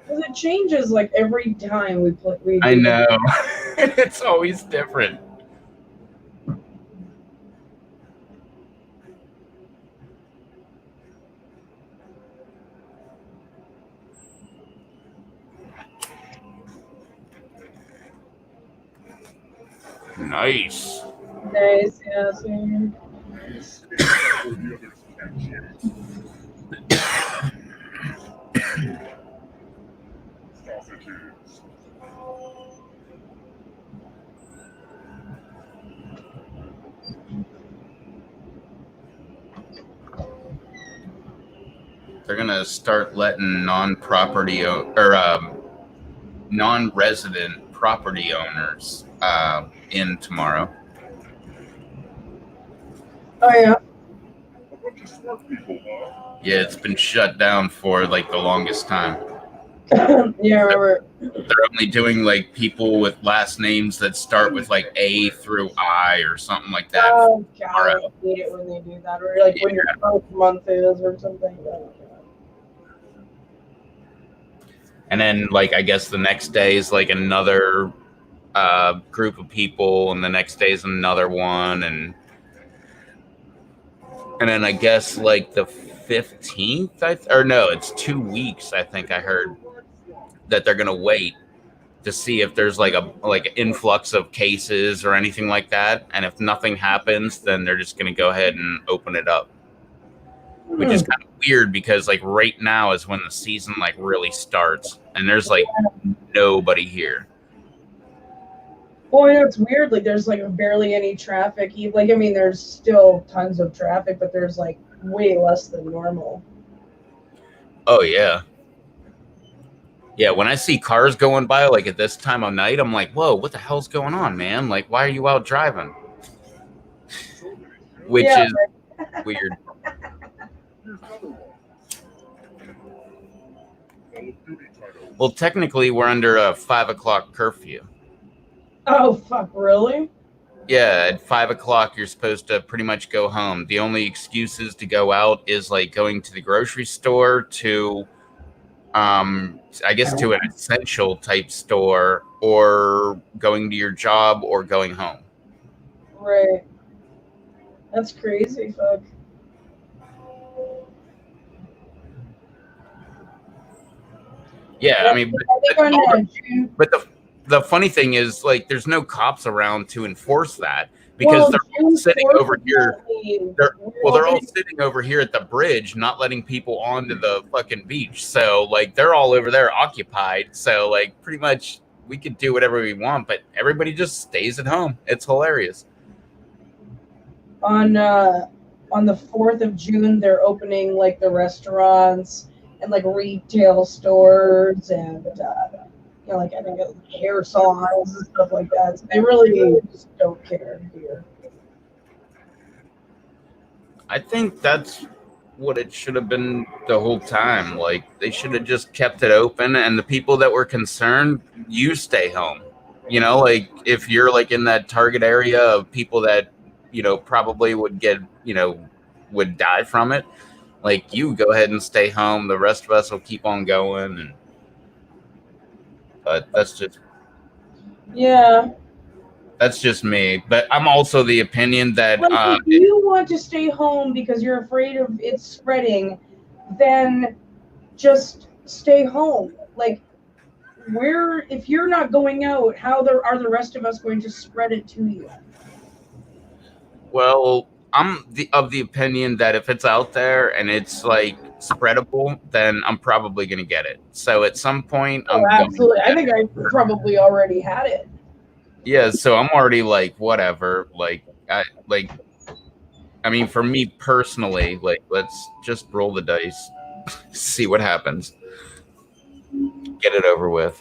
S3: Because it changes like every time we play.
S1: I know. It's always different. Nice.
S3: Nice, yeah, same.
S1: They're gonna start letting non-property or non-resident property owners in tomorrow.
S3: Oh yeah.
S1: Yeah, it's been shut down for like the longest time.
S3: Yeah, I remember.
S1: They're only doing like people with last names that start with like A through I or something like that.
S3: Oh god, I hate it when they do that, or like when your first month is or something. Oh,
S1: and then like I guess the next day is like another group of people, and the next day is another one, and then I guess like the 15th, or no, it's 2 weeks. I think I heard that they're gonna wait to see if there's like an influx of cases or anything like that, and if nothing happens, then they're just gonna go ahead and open it up, which is kind of weird because like right now is when the season like really starts, and there's like nobody here.
S3: Well, yeah, it's weird. Like, there's like barely any traffic. Like, I mean, there's still tons of traffic, but there's like way less than normal.
S1: Oh yeah. Yeah, when I see cars going by like at this time of night, I'm like, whoa, what the hell's going on, man? Like, why are you out driving? Which is weird. Well, technically, we're under a 5 o'clock curfew.
S3: Oh, fuck, really?
S1: Yeah, at 5 o'clock, you're supposed to pretty much go home. The only excuses to go out is like going to the grocery store, to I guess to an essential type store, or going to your job, or going home.
S3: Right. That's crazy. Fuck.
S1: Yeah,
S3: Yeah,
S1: I mean,
S3: I think on June.
S1: but the funny thing is, like, there's no cops around to enforce that because
S3: Well,
S1: they're all
S3: June
S1: sitting
S3: 4th,
S1: over here.
S3: apparently,
S1: They're all
S3: opening.
S1: sitting over here at the bridge, not letting people onto the fucking beach. So like they're all over there occupied. So like pretty much we could do whatever we want, but everybody just stays at home. It's hilarious.
S3: On the 4th of June, they're opening like the restaurants and like retail stores and like I think hair salons and stuff like that. So they really just don't care here.
S1: I think that's what it should have been the whole time. Like they should have just kept it open, and the people that were concerned, you stay home. You know, like if you're like in that target area of people that probably would get would die from it, like you go ahead and stay home. The rest of us will keep on going, and but
S3: Yeah.
S1: that's just me. But I'm also the opinion that
S3: Like, if you want to stay home because you're afraid of it spreading, then just stay home. Like, if you're not going out, how are the rest of us going to spread it to you?
S1: well, I'm of the opinion that if it's out there and it's like spreadable, then I'm probably going to get it. So at some point,
S3: Oh,
S1: I'm going to
S3: absolutely. I
S1: get
S3: think
S1: it.
S3: I probably already had it.
S1: Yeah, so I'm already like whatever. I mean, for me personally, like let's just roll the dice, see what happens, get it over with.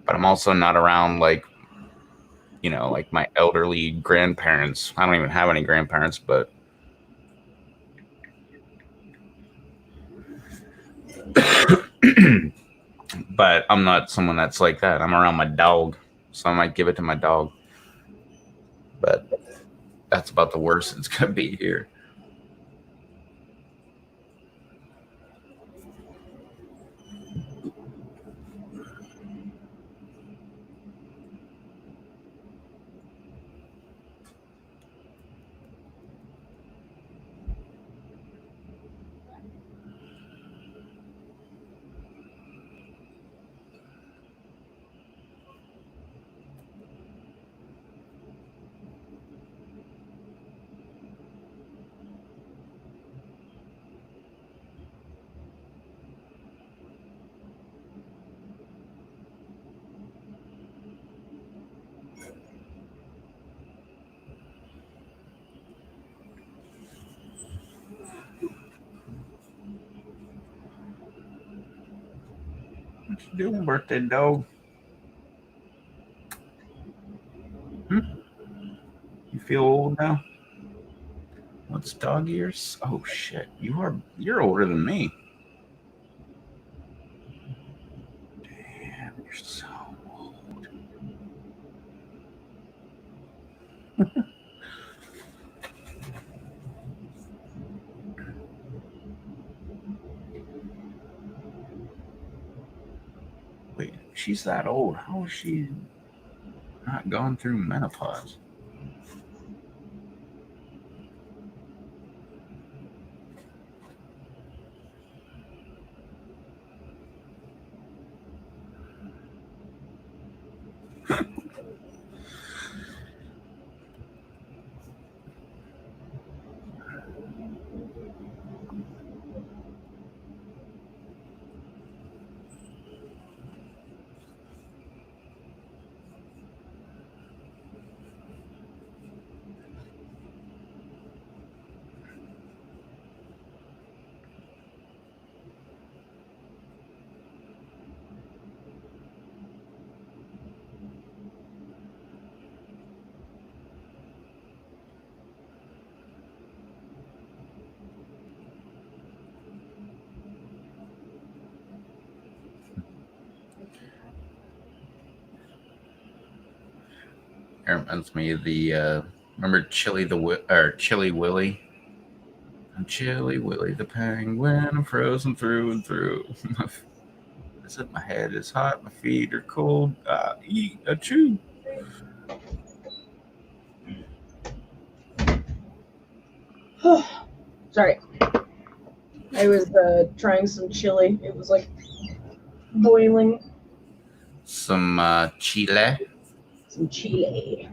S1: But I'm also not around like like my elderly grandparents. I don't even have any grandparents, but but I'm not someone that's like that. I'm around my dog, so I might give it to my dog. But that's about the worst it's gonna be here. What you doing, birthday dog? You feel old now? What's dog years? Oh shit, you're older than me. Damn, you're so old. Wait, she's that old. How is she not gone through menopause? It reminds me of the remember Chili Willy? I'm chilly Willy the penguin. I'm frozen through and through. My head is hot. My feet are cold. I eat a chew.
S3: Sorry. I was trying some chili. It was like boiling.
S1: Some chile.
S3: Some chili.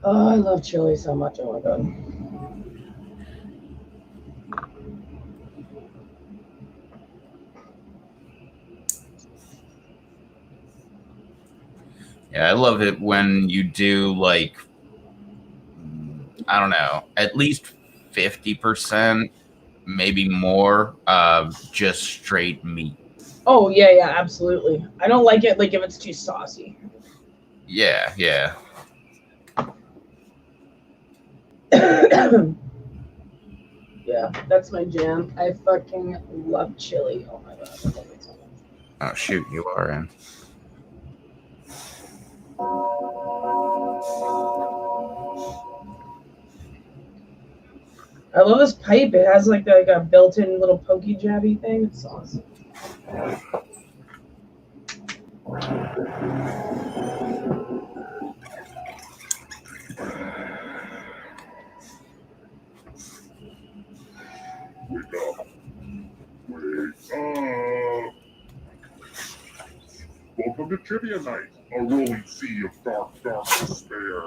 S3: Oh, I love chili so much. Oh my god.
S1: Yeah, I love it when you do like, I don't know, at least 50%, maybe more, just straight meat.
S3: Oh yeah, absolutely. I don't like it like if it's too saucy.
S1: Yeah.
S3: Yeah, that's my jam. I fucking love chili. Oh my god, I love it so much.
S1: Oh shoot, you are in.
S3: I love this pipe. It has like a built-in little pokey jabby thing. It's awesome.
S2: Wake up. Wake up. Welcome to Trivia Night, a rolling sea of dark despair.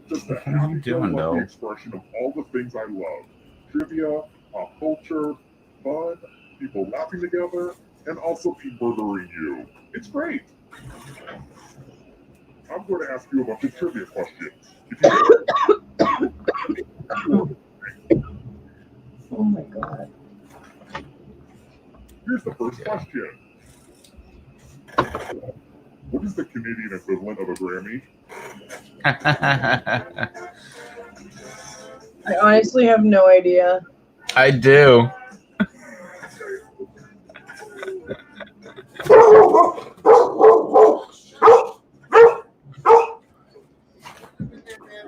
S2: Just a
S1: What are you
S2: happy
S1: doing,
S2: go lucky
S1: Bill?
S2: expression of all the things I love. Trivia, pop culture, fun, people laughing together, and also people murdering you. It's great. I'm going to ask you a bunch of trivia questions.
S3: Oh my god.
S2: Here's the first question. What is the Canadian equivalent of a Grammy?
S3: I honestly have no idea.
S1: I do.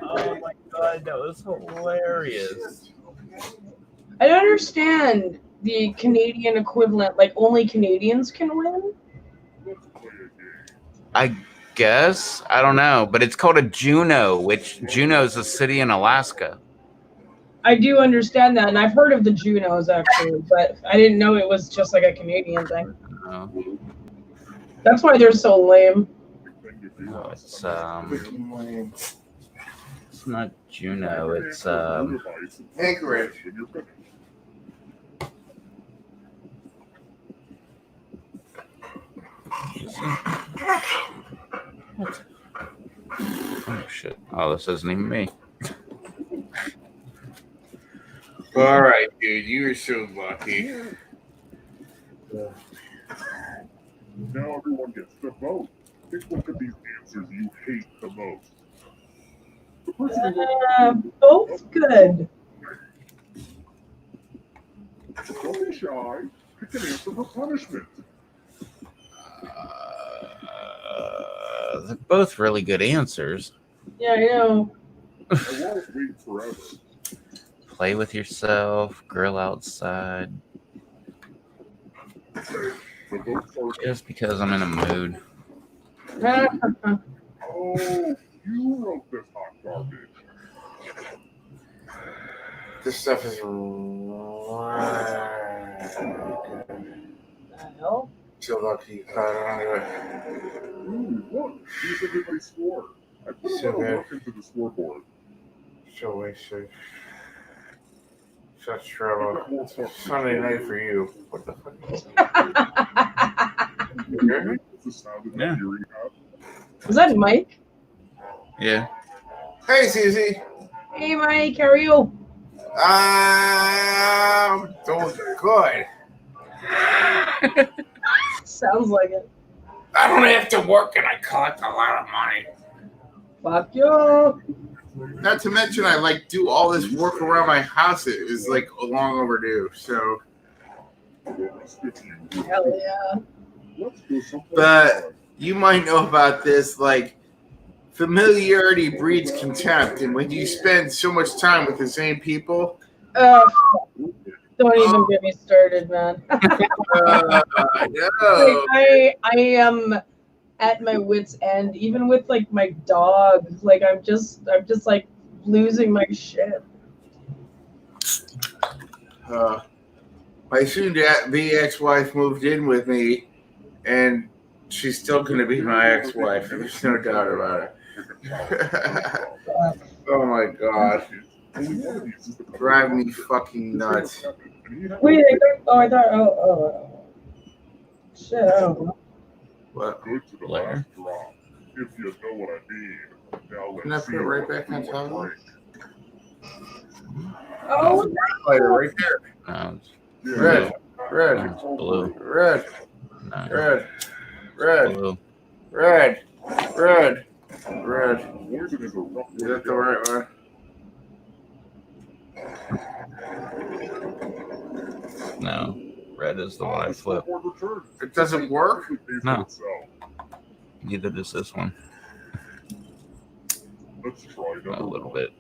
S1: Oh my god, that was hilarious.
S3: I don't understand the Canadian equivalent. Like only Canadians can win?
S2: Let's play a game.
S1: I guess. I don't know. But it's called a Juneau, which Juneau is a city in Alaska.
S3: I do understand that, and I've heard of the Junos actually, but I didn't know it was just like a Canadian thing.
S1: Oh,
S3: That's why they're so lame.
S1: no, it's not Juneau, it's
S4: Anchorage.
S1: what? Oh shit. Oh, this isn't even me.
S4: All right, dude, you were so lucky.
S2: Now everyone gets to vote. Pick one of these answers you hate the most. The person who
S3: Both good.
S2: Don't be shy. Pick an answer for punishment.
S1: They're both really good answers.
S3: Yeah, I know.
S2: I won't wait forever.
S1: Play with yourself, grill outside.
S2: The votes are.
S1: Just because I'm in a mood.
S2: Oh, you wrote this hot garbage.
S4: This stuff is
S3: Hell?
S4: so lucky you caught on to it.
S2: Ooh, look, here's everybody's score. I put a
S4: So
S2: lot of
S4: good.
S2: work into the scoreboard.
S4: So wasted. Such
S2: I've
S4: trouble.
S2: got more stuff.
S4: Sunday night for you. What the fuck?
S2: What's the sound of
S1: Yeah.
S2: that hearing out?
S3: Was that Mike?
S1: Yeah.
S4: Hey, Susie.
S3: Hey, Mike, how are you?
S4: I'm doing good.
S3: Sounds like it.
S4: I don't have to work and I collect a lot of money.
S3: Fuck you.
S4: Not to mention, I like do all this work around my house. It is like long overdue. So,
S3: Hell yeah.
S2: Let's go someplace
S4: but
S2: fun.
S4: you might know about this. Like, familiarity breeds contempt, and when you spend so much time with the same people,
S3: Oh, don't even get me started, man.
S4: no.
S3: Like, I am at my wit's end, even with like my dog. Like I'm just like losing my shit.
S4: My soon-to-be ex-wife moved in with me, and she's still going to be my ex-wife. There's no doubt about it. Oh my god, drive me fucking nuts.
S3: Wait, I thought, oh, shit, I don't know.
S4: What?
S2: Good to the
S1: Later.
S2: last drop, if you know what I mean. Now
S4: Can I
S2: let's
S4: put
S2: see
S4: it right
S2: what
S4: back on
S2: we
S4: top?
S2: drink.
S3: Oh,
S4: Lighter right there.
S1: No, it's
S4: Red, red,
S1: it's blue.
S4: red,
S1: No,
S4: red,
S1: it's
S4: red,
S1: blue.
S4: red, red, red.
S2: Poison is a rough
S4: Is
S2: way
S4: that
S2: to
S4: the
S2: go.
S4: right one?
S1: No, red is the one I
S2: The
S1: flip.
S2: scoreboard returned.
S4: It doesn't work?
S2: It pays
S1: No.
S2: for itself.
S1: Neither does this one.
S2: Let's try
S1: A little bit.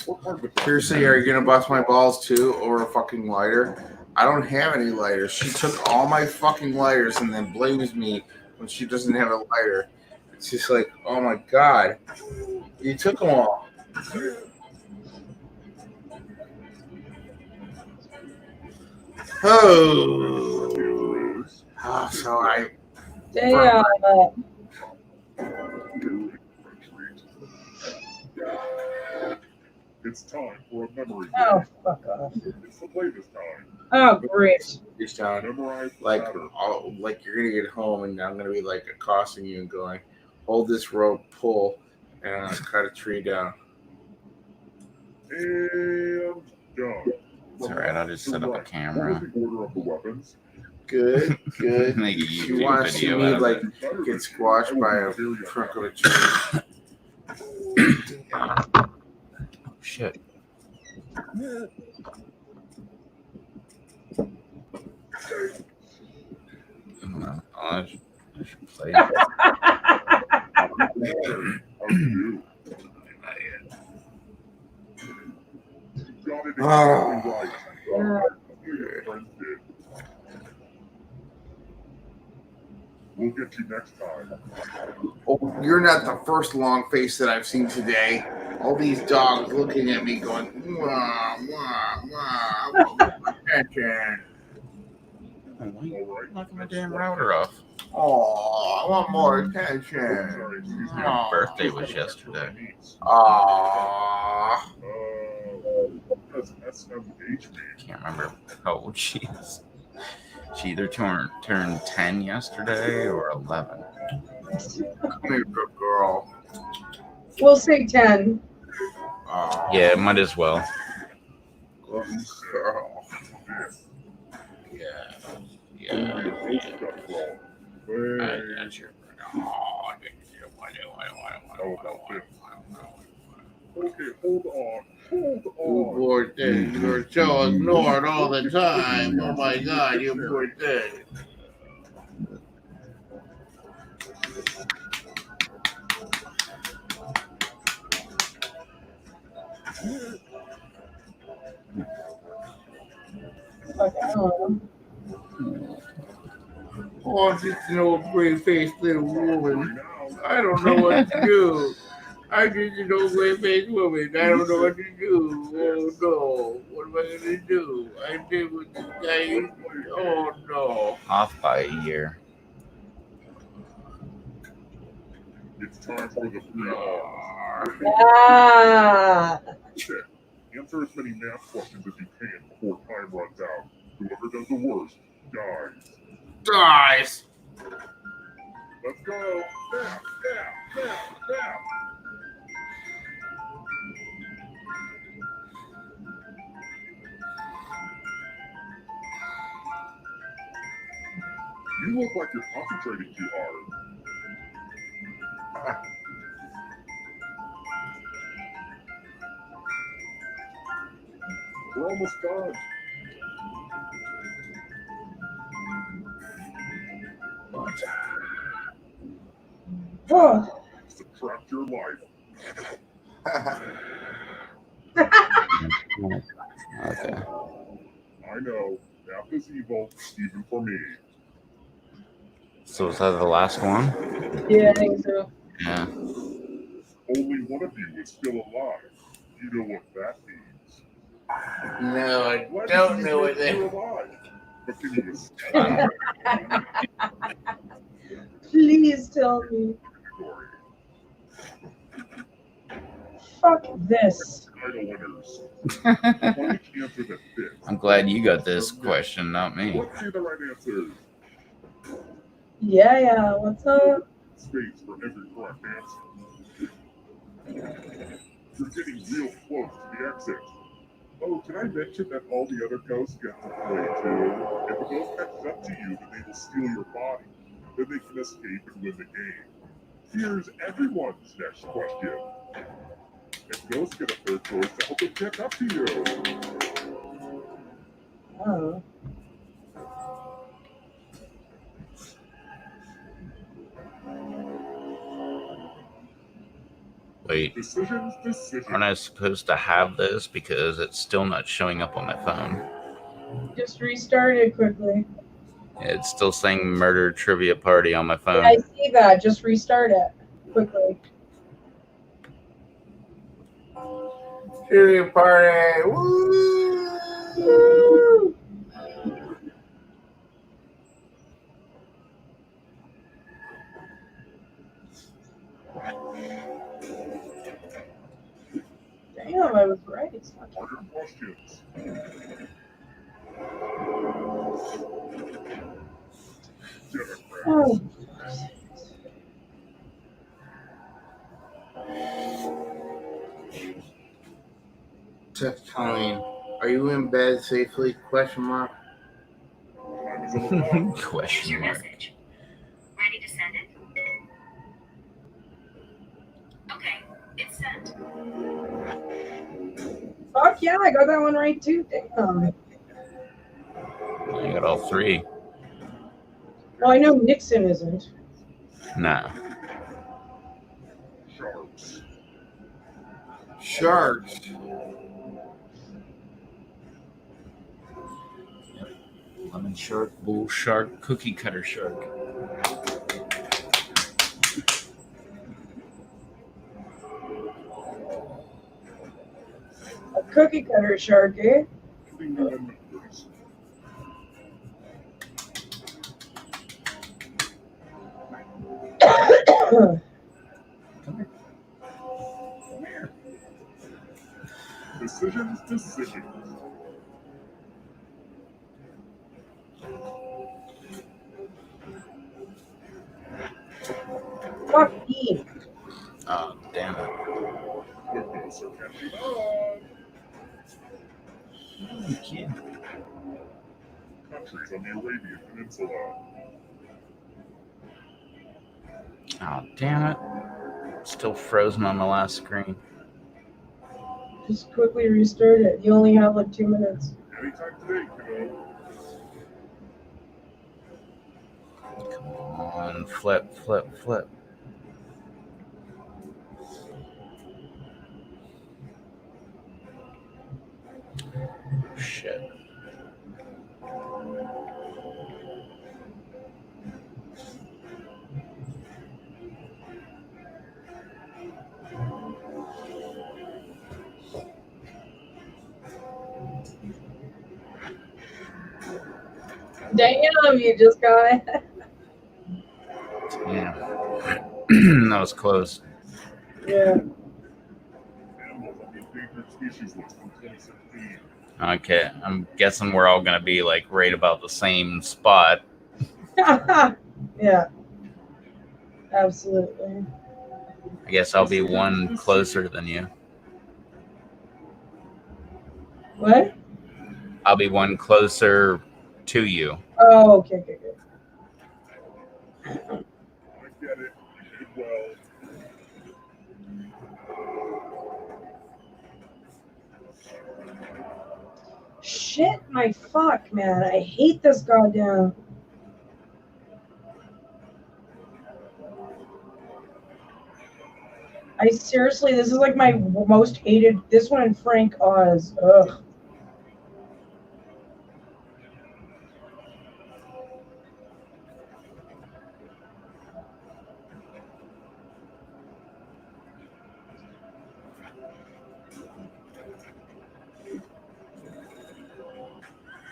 S2: What part of the
S4: Seriously, are you gonna bust my balls too over a fucking lighter? I don't have any lighters. She took all my fucking lighters and then blames me when she doesn't have a lighter. It's just like, oh my god, you took them all. Oh, so I.
S3: damn.
S2: It's time for a memory
S3: Oh,
S2: game.
S3: fuck off.
S2: It's the play this time.
S3: Oh, great.
S4: This time,
S2: Memorize the
S4: like,
S2: pattern.
S4: like you're gonna get home and I'm gonna be like accosting you and going, hold this rope, pull, and I'm gonna cut a tree down.
S2: And done.
S1: It's alright, I'll just set up a
S2: What
S1: camera.
S2: was the order of the weapons?
S4: Good, good.
S1: Make a
S4: You
S1: YouTube
S4: want to see
S1: video
S4: me
S1: out of
S4: like
S1: it.
S4: get squashed by a trunk of a tree?
S1: Oh, shit. I should play it.
S2: How do you do? You got it exactly right.
S3: Yeah.
S2: Your friends did. We'll get you next time.
S4: Oh, you're not the first long face that I've seen today. All these dogs looking at me going, wah, wah, wah, attention.
S1: Oh, why you
S2: All right.
S1: knocking my damn router off?
S4: Oh, I want more attention.
S1: My birthday was yesterday.
S4: Aw.
S2: What does SMH mean?
S1: Can't remember how old she is. She either turned 10 yesterday or 11.
S4: Come here, good girl.
S3: We'll say 10.
S4: Aw,
S1: Yeah, might as well.
S4: good girl.
S1: Yeah.
S2: Oh,
S1: Yeah.
S2: your roast got wrong.
S1: I
S2: Hey,
S1: got you.
S2: how about this? Okay, hold on. Hold
S4: You
S2: on.
S4: poor thing. You're so ignored all the time. Oh my god, you poor thing.
S3: Fuck, I don't know.
S4: Oh, I'm just an old gray-faced little woman.
S2: Now,
S4: I don't know what to do. I'm just an old gray-faced woman. I don't know what to do. Oh no. What am I gonna do? I did with this guy. Oh no.
S1: Off by a year.
S2: it's time for the 3 R's.
S3: Ah!
S2: Check. Answer as many math questions as you can before time runs out. Whoever does the worst dies.
S4: Dies.
S2: Let's go. Now, now, now, now. You look like you're concentrating too hard. We're almost done.
S3: Oh,
S2: Subtract your life.
S1: Okay.
S2: I know. Math is evil, even for me.
S1: So is that the last one?
S3: yeah, I think so.
S1: Yeah.
S2: Only one of you is still alive. You know what that means.
S4: No, I
S2: Glad to
S4: don't
S2: see
S4: know what
S2: you're
S4: that.
S2: alive. But can you escape?
S1: Fun.
S3: Please tell me.
S2: Glory.
S3: Fuck this.
S2: Title winners. One each answer that fits.
S1: I'm glad you got this question, not me.
S2: Let's see the right answers.
S3: Yeah, what's up?
S2: Space for every correct answer. You're getting real close to the exit. Oh, can I mention that all the other ghosts get to play too? If a ghost catches up to you, then they will steal your body. Then they can escape and win the game. Here's everyone's next question. If ghosts get a third choice to help them catch up to you.
S3: Oh.
S1: Wait,
S2: Decisions.
S1: aren't I supposed to have this because it's still not showing up on my phone?
S3: Just restart it quickly.
S1: It's still saying murder trivia party on my phone.
S3: Yeah, I see that. Just restart it quickly.
S4: Trivia party! Woo!
S3: Woo! Damn, I was right. It's not
S2: Harder questions. Democrats.
S3: Oh.
S4: Text Colleen, are you in bed safely? Question mark.
S2: Time is on the clock.
S5: Here's
S1: Question
S5: your
S1: mark.
S5: message. Ready to send it? Okay, it's sent.
S3: Fuck yeah, I got that one right too. Damn.
S1: I got all three.
S3: Well, I know Nixon isn't.
S1: Nah.
S2: Sharks.
S4: Sharks.
S1: Lemon shark, bull shark, cookie cutter shark.
S3: A cookie cutter shark, eh?
S2: Putting you in numbers.
S1: Come here. Come here.
S2: Decisions.
S3: Fuck me.
S1: Oh, damn it.
S2: The ghosts are catching on.
S1: You kid.
S2: Countries on the Arabian Peninsula.
S1: Oh, damn it. Still frozen on the last screen.
S3: Just quickly restart it. You only have like 2 minutes.
S2: Anytime today, kiddo.
S1: Come on, flip. Shit.
S3: Damn, you just got it.
S1: Yeah. That was close.
S3: Yeah.
S2: Animals on the endangered species list from 2016.
S1: Okay, I'm guessing we're all gonna be like right about the same spot.
S3: Yeah. Absolutely.
S1: I guess I'll be one closer than you.
S3: What?
S1: I'll be one closer to you.
S3: Oh, okay.
S2: I get it. You did well.
S3: Shit, my fuck, man. I hate this goddamn. I seriously, this is like my most hated. This one and Frank Oz. Ugh.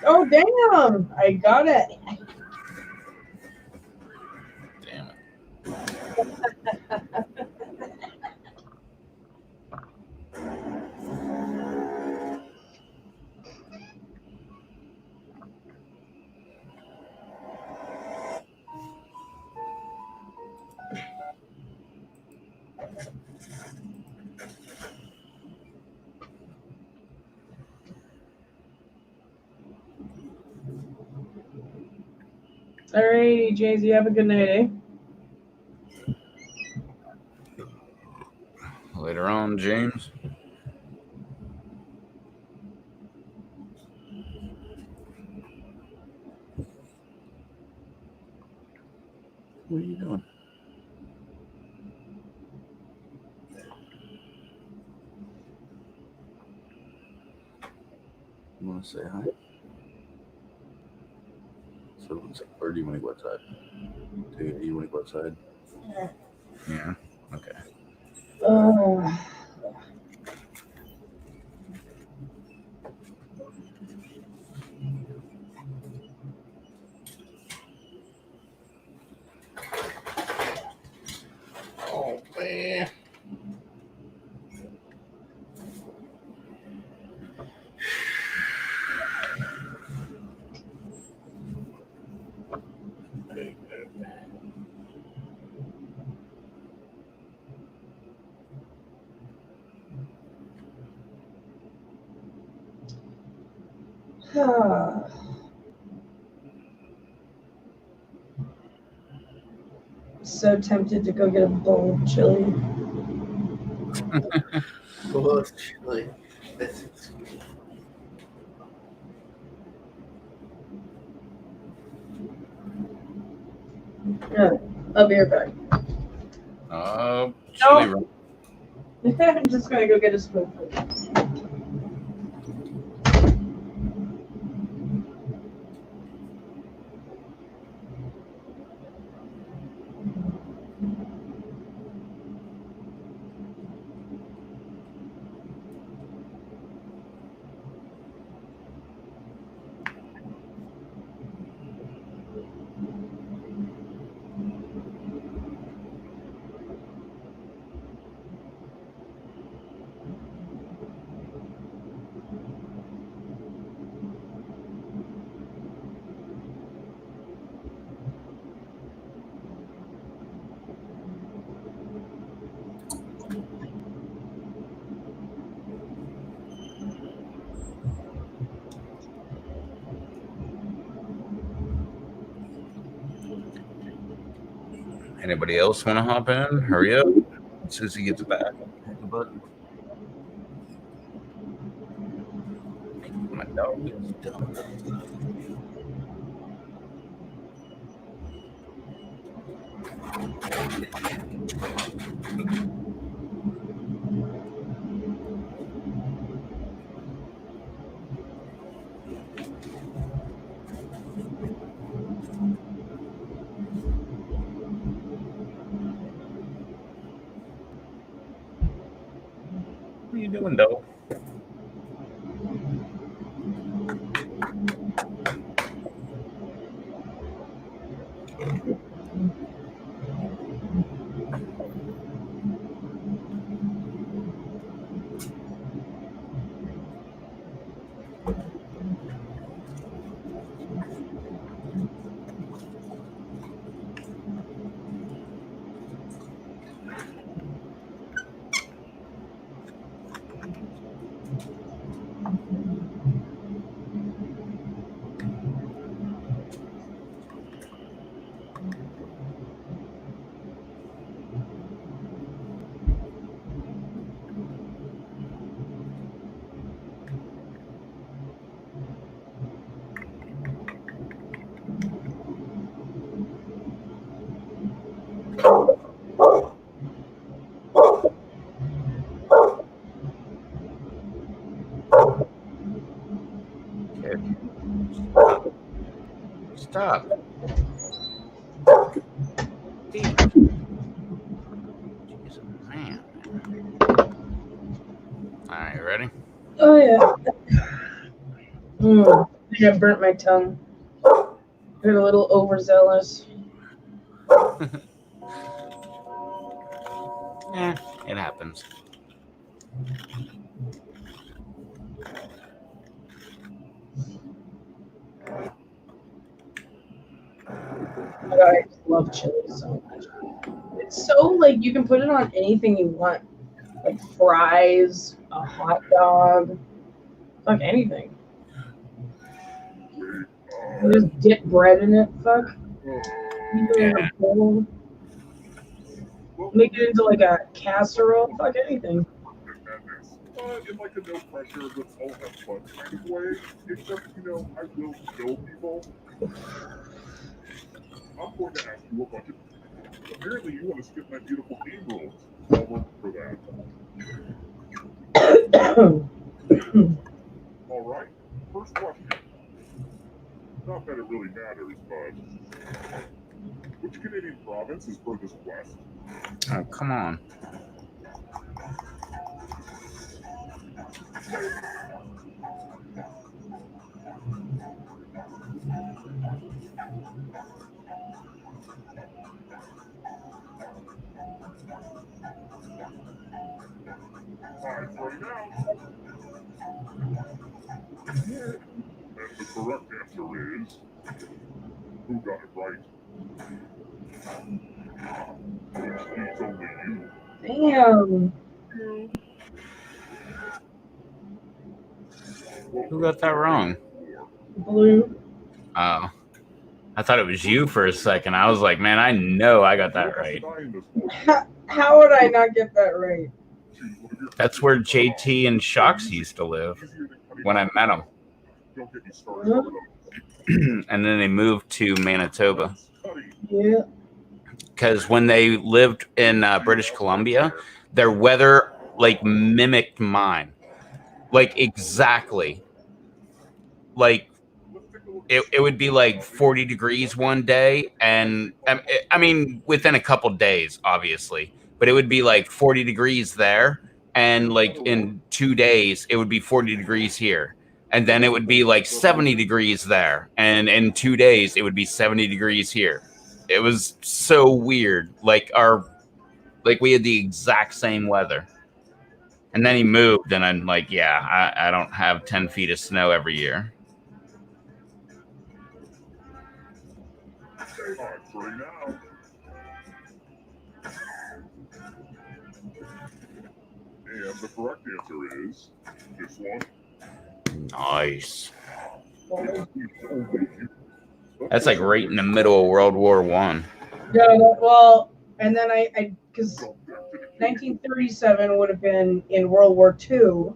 S3: Oh damn! I got it.
S1: Damn it.
S3: Alrighty, Jays, you have a good night, eh?
S1: Later on, James. What are you doing? You want to say hi? So, or do you want to go outside? Do you want to go outside? Yeah. Okay.
S4: Oh man.
S3: So tempted to go get a bowl of chili.
S4: Well, it's chilly.
S3: Yeah, I'll be right back.
S1: Chili.
S3: I'm just gonna go get a spoonful.
S1: Anybody else want to hop in? Hurry up. As soon as he gets back. Hit the button. My dog is dumb. What are you doing, dog? Stop. Steve. Jeez, man. All right, you ready?
S3: Oh yeah. I think I burnt my tongue. Got a little overzealous.
S1: Yeah, it happens.
S3: But I love chili so much. It's so like you can put it on anything you want, like fries, a hot dog, fuck anything. You just dip bread in it, fuck. You put it in a bowl, make it into like a casserole, fuck anything.
S2: In like a no pressure, let's all have fun kind of way. Except, I will kill people. I'm going to ask you a bunch of. Apparently, you want to skip my beautiful game rules. I'll work for that. All right. First question. Not that it really matters, but which Canadian province is furthest west?
S1: Oh, come on.
S2: Time's running out. And the correct answer is. Who got it right? It's only you.
S3: Damn.
S1: Who got that wrong?
S3: Blue.
S1: Oh. I thought it was you for a second. I was like, man, I know I got that right.
S3: How would I not get that right?
S1: That's where JT and Shocks used to live when I met them.
S2: Don't get me started.
S1: And then they moved to Manitoba.
S3: Yeah.
S1: Because when they lived in British Columbia, their weather like mimicked mine. Like exactly. Like it would be like 40 degrees one day. And I mean, within a couple days, obviously. But it would be like 40 degrees there. And like in 2 days, it would be 40 degrees here. And then it would be like 70 degrees there. And in 2 days, it would be 70 degrees here. It was so weird. Like we had the exact same weather. And then he moved, and I'm like, yeah, I don't have 10 feet of snow every year.
S2: And the correct answer is this one.
S1: Nice. That's like right in the middle of World War I.
S3: Yeah, well, and then I because 1937 would have been in World War II,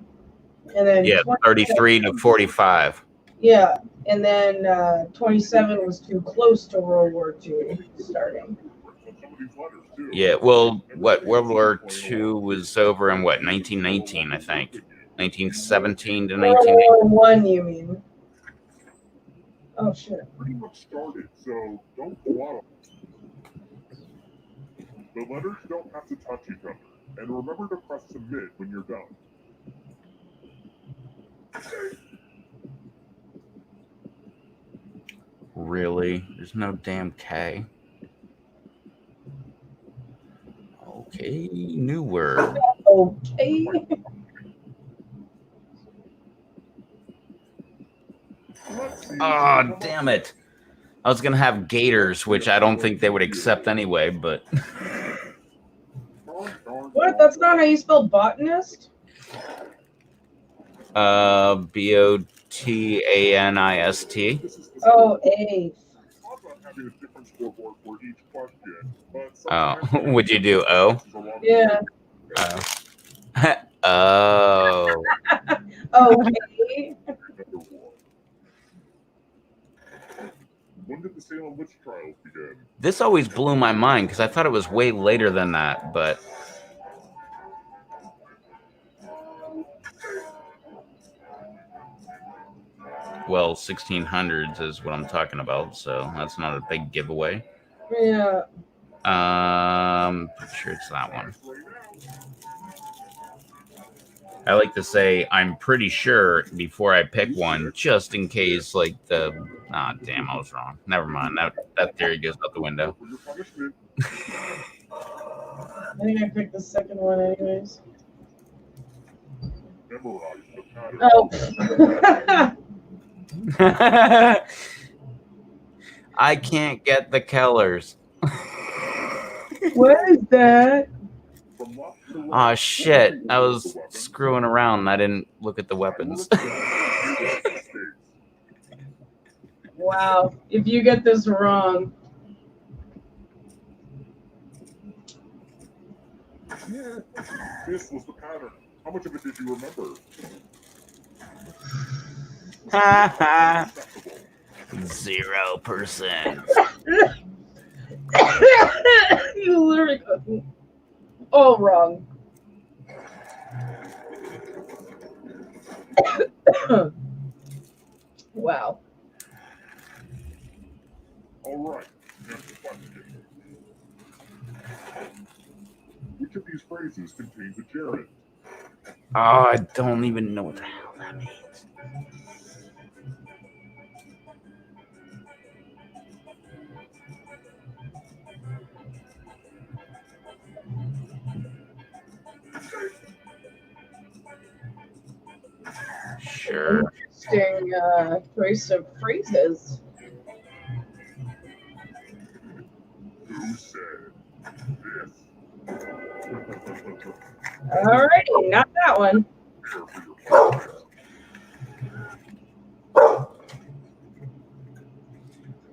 S3: and then
S1: Yeah, 33 to 45.
S3: Yeah, and then 27 was too close to World War II starting.
S1: Yeah, well, what World War II was over in what 1919, I think, 1917 to 1918.
S3: World War I, you mean? Oh shit.
S2: Pretty much started, so don't dawdle. The letters don't have to touch each other, and remember to press submit when you're done.
S1: Really? There's no damn K. Okay, new word.
S3: Okay.
S1: Oh, damn it. I was going to have gators, which I don't think they would accept anyway, but...
S3: What? That's not how you spell botanist?
S1: Botanist.
S3: Oh, A.
S1: Oh, would you do O?
S3: Yeah.
S1: Oh.
S3: Okay.
S2: When did the Salem witch trials begin?
S1: This always blew my mind because I thought it was way later than that, but... well, 1600s is what I'm talking about, so that's not a big giveaway.
S3: Yeah.
S1: Pretty sure it's that one. I like to say I'm pretty sure before I pick one, just in case, like the. Ah, damn, I was wrong. Never mind. That theory goes out the window.
S3: I think I picked the second one, anyways. Oh.
S1: I can't get the colors.
S3: What is that?
S1: Oh shit! I was screwing around and I didn't look at the weapons.
S3: Wow. If you get this wrong.
S2: Yeah, this was the pattern. How much of it did you remember?
S1: Ha ha. 0%.
S3: You literally got all wrong. Wow.
S2: All right. Here's the question. Which of these phrases contains a gerund?
S1: Oh, I don't even know what the hell that means. Sure.
S3: Interesting choice of phrases.
S2: Who said this?
S3: Alrighty, not that one.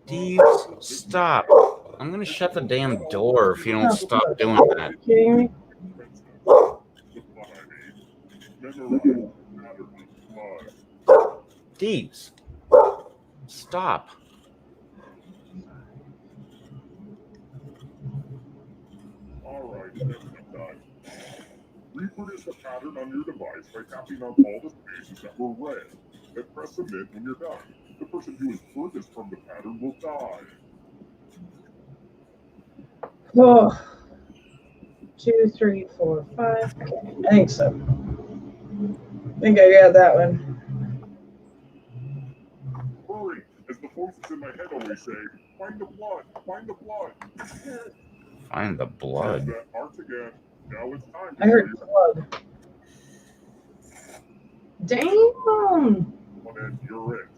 S1: Deeves, stop. I'm gonna shut the damn door if you don't stop doing that.
S3: Are you kidding me?
S1: Deeves, stop.
S2: All right, that's done. Reproduce the pattern on your device by tapping on all the spaces that were red. Then press submit when you're done. The person who is furthest from the pattern will die.
S3: Oh. 2, 3, 4, 5. Okay, I think so. I think I got that one.
S2: Hurry! As the voices in my head always say, find the blood! Find the blood!
S1: Find the blood.
S2: That art again. Now it's time to
S3: I heard
S2: show
S3: blood. Damn!
S2: you what it. You're it.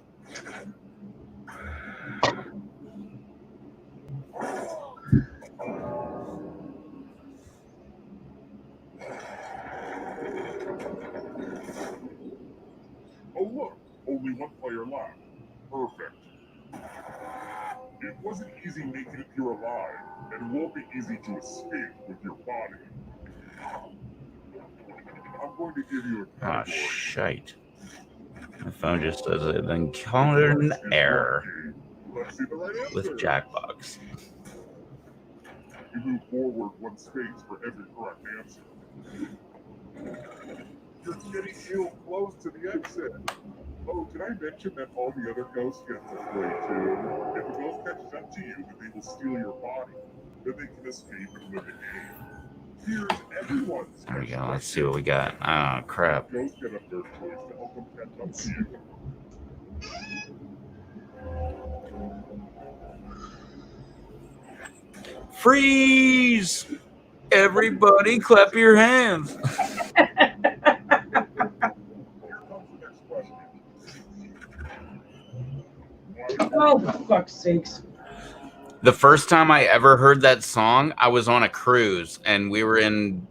S2: Oh look! Only one player left. Perfect. It wasn't easy making it here alive, and it won't be easy to escape with your body. I'm going to give you a
S1: Oh,
S2: category.
S1: shite. My phone just says it encountered an error
S2: Let's see the right answer.
S1: with Jackbox.
S2: You move forward one space for every correct answer. You're getting real close to the exit. Oh, did I mention that all the other ghosts get to play too? If a ghost catches up to you, then they will steal your body. Then they can escape and win the game. Here's everyone's.
S1: There we go. Let's see what we got. Oh, crap.
S2: Ghosts get a third choice to help them catch up to you.
S1: Freeze! Everybody clap your hands.
S2: Here comes the next question.
S3: Oh, for fuck's sakes.
S1: The first time I ever heard that song, I was on a cruise and we were in,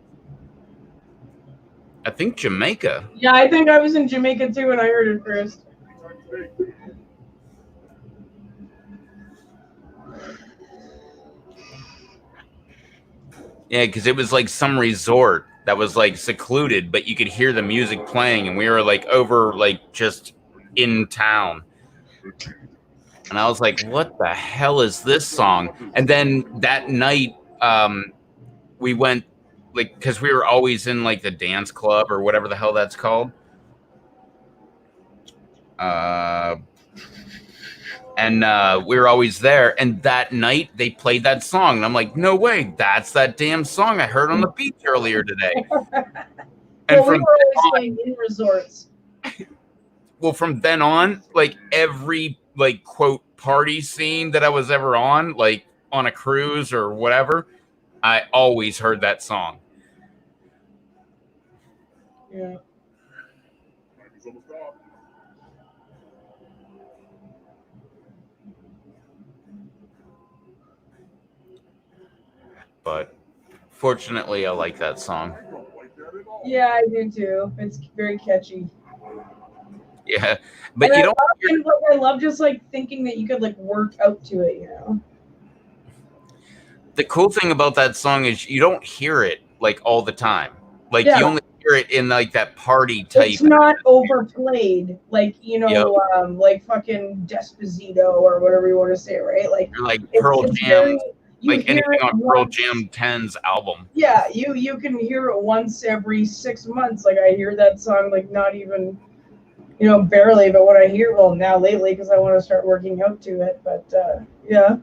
S1: I think, Jamaica.
S3: Yeah, I think I was in Jamaica too when I heard it first.
S1: Yeah, because it was like some resort that was like secluded, but you could hear the music playing and we were like over like just in town. And I was like, what the hell is this song? And then that night, we went, like, because we were always in, like, the dance club or whatever the hell that's called. And we were always there. And that night they played that song. And I'm like, no way, that's that damn song I heard on the beach earlier today. And
S3: Well, we
S1: from
S3: were always
S1: then on,
S3: staying in resorts.
S1: from then on, like every like quote party scene that I was ever on, like on a cruise or whatever, I always heard that song.
S3: Yeah.
S2: Time is almost up.
S1: But fortunately, I like that song.
S2: I don't like that at all.
S3: Yeah, I do too. It's very catchy.
S1: Yeah, but
S3: And
S1: you
S3: I
S1: don't.
S3: love, and, like, I love just like thinking that you could like work out to it, you know.
S1: The cool thing about that song is you don't hear it like all the time. Like
S3: Yeah.
S1: you only hear it in like that party type.
S3: It's not overplayed, like, you know,
S1: Yep.
S3: like fucking Desposito or whatever you want to say, right? Like
S1: Or like
S3: it's,
S1: Pearl
S3: it's
S1: Jam,
S3: very, you
S1: like
S3: hear
S1: anything
S3: it
S1: on Pearl
S3: once.
S1: Jam 10's album.
S3: Yeah, you can hear it once every 6 months. Like I hear that song like not even, you know, barely, but when I hear, well, now lately because I want to start working out to it, but yeah.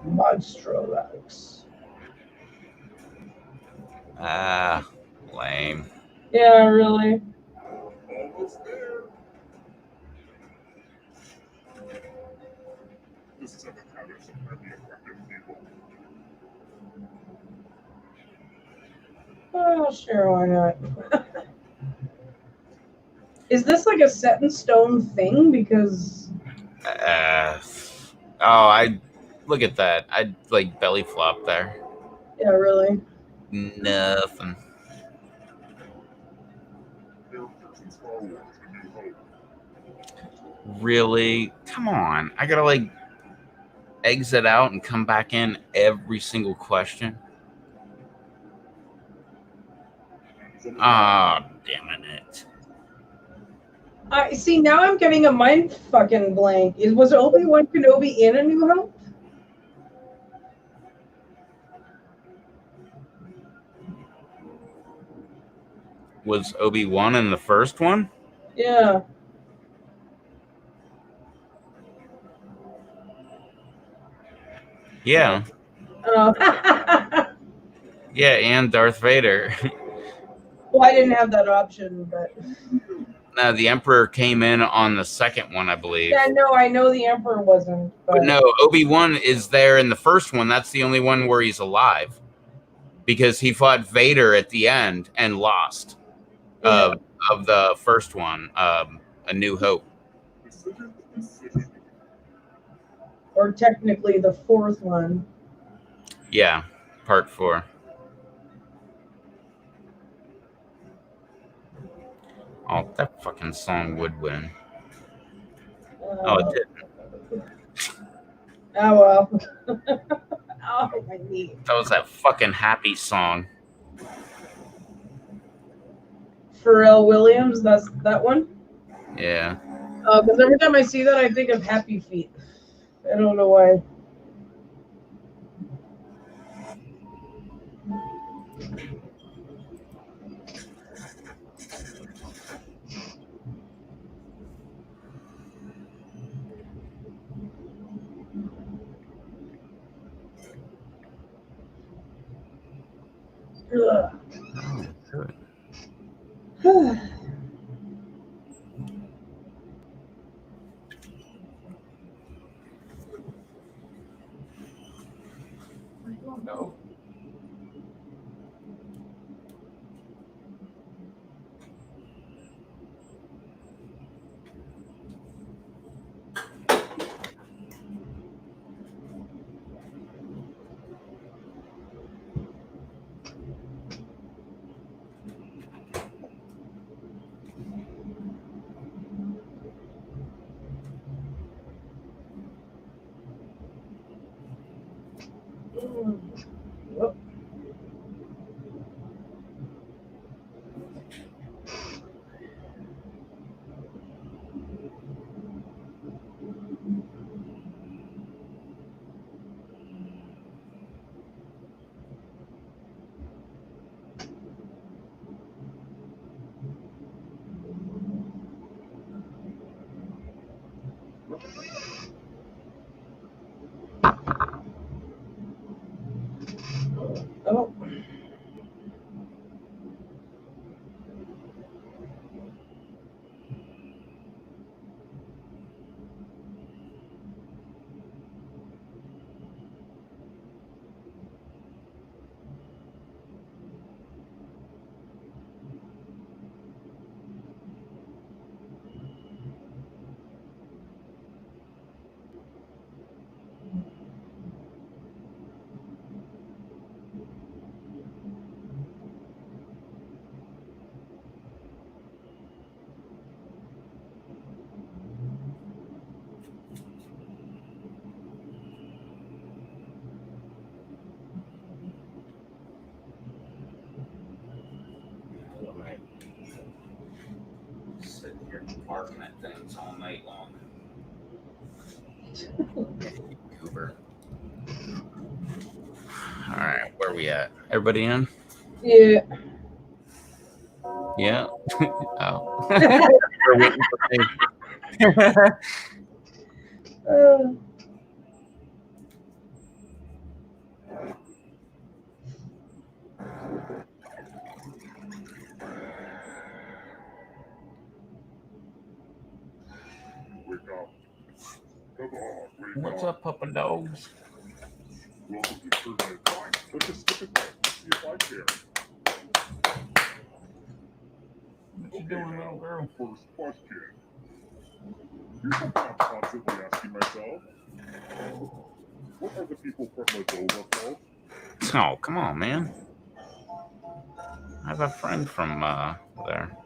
S3: Monstro Lex.
S1: Ah, lame.
S3: Yeah, really.
S2: Almost there. This is at the habits of highly effective people.
S3: Oh, sure, why not? Is this like a set in stone thing? Because
S1: I look at that. I like belly flop there.
S3: yeah, really.
S1: Nothing.
S2: Characters in Star Wars: A New Hope.
S1: Really? Come on. I gotta like exit out and come back in every single question. Ah, damn it.
S3: I see. Now I'm getting a mind fucking blank. Was Obi-Wan Kenobi in A New Hope?
S1: Was Obi-Wan in the first one?
S3: Yeah.
S1: Yeah.
S3: Oh.
S1: Yeah, and Darth Vader.
S3: Well, I didn't have that option, but
S1: No, the Emperor came in on the second one, I believe.
S3: yeah, no, I know the Emperor wasn't.
S1: But no, Obi-Wan is there in the first one. That's the only one where he's alive. Because he fought Vader at the end and lost.
S3: Yeah.
S1: Of the first one, A New Hope.
S3: Or technically the fourth one.
S1: Yeah, part 4. Oh, that fucking song would win. Oh, it didn't.
S3: Oh well. Oh my knee.
S1: That was that fucking happy song.
S3: Pharrell Williams, that's that one?
S1: Yeah.
S3: Because every time I see that, I think of Happy Feet. I don't know why. Ugh.
S1: Oh, good.
S4: No.
S1: You're barking at things all night long. Cooper. All right, where we at? Everybody in?
S3: Yeah.
S1: Yeah. Oh. We're waiting for me.
S2: Wake up. Come on, wake
S1: What's
S2: up.
S1: up, Papa Dogs?
S2: Welcome to Turbine Time. Let's just skip it then. Let's see if I care.
S1: What you doing, little girl?
S2: First question. Here's something I'm constantly asking myself. What are the people from Moldova called?
S1: Oh, come on, man. I have a friend from there.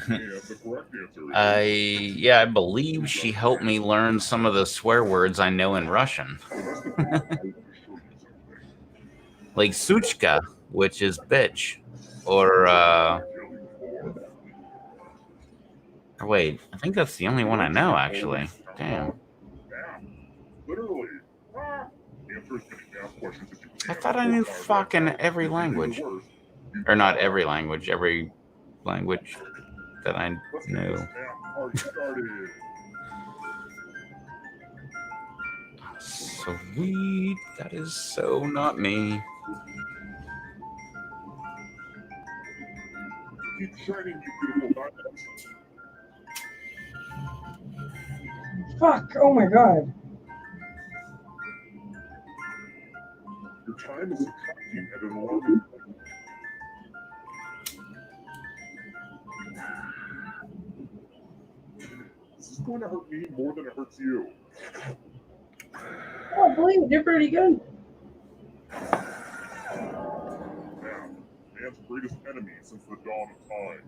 S2: And the correct answer is...
S1: I believe she helped me learn some of the swear words I know in Russian. Like suchka, which is bitch. Or wait, I think that's the only one I know, actually. Damn.
S2: Literally. Answer as many math questions as you can.
S1: I thought I knew fucking every language. Or not every language, every language that I knew. Sweet. That is so not me.
S2: Keep shining, you beautiful diamonds.
S3: Fuck! Oh my god.
S2: Your time is subtracting at an alarming rate. This is going to hurt me more than it hurts you.
S3: Oh, Blaine, you're pretty good.
S2: Now, man's greatest enemy since the dawn of time.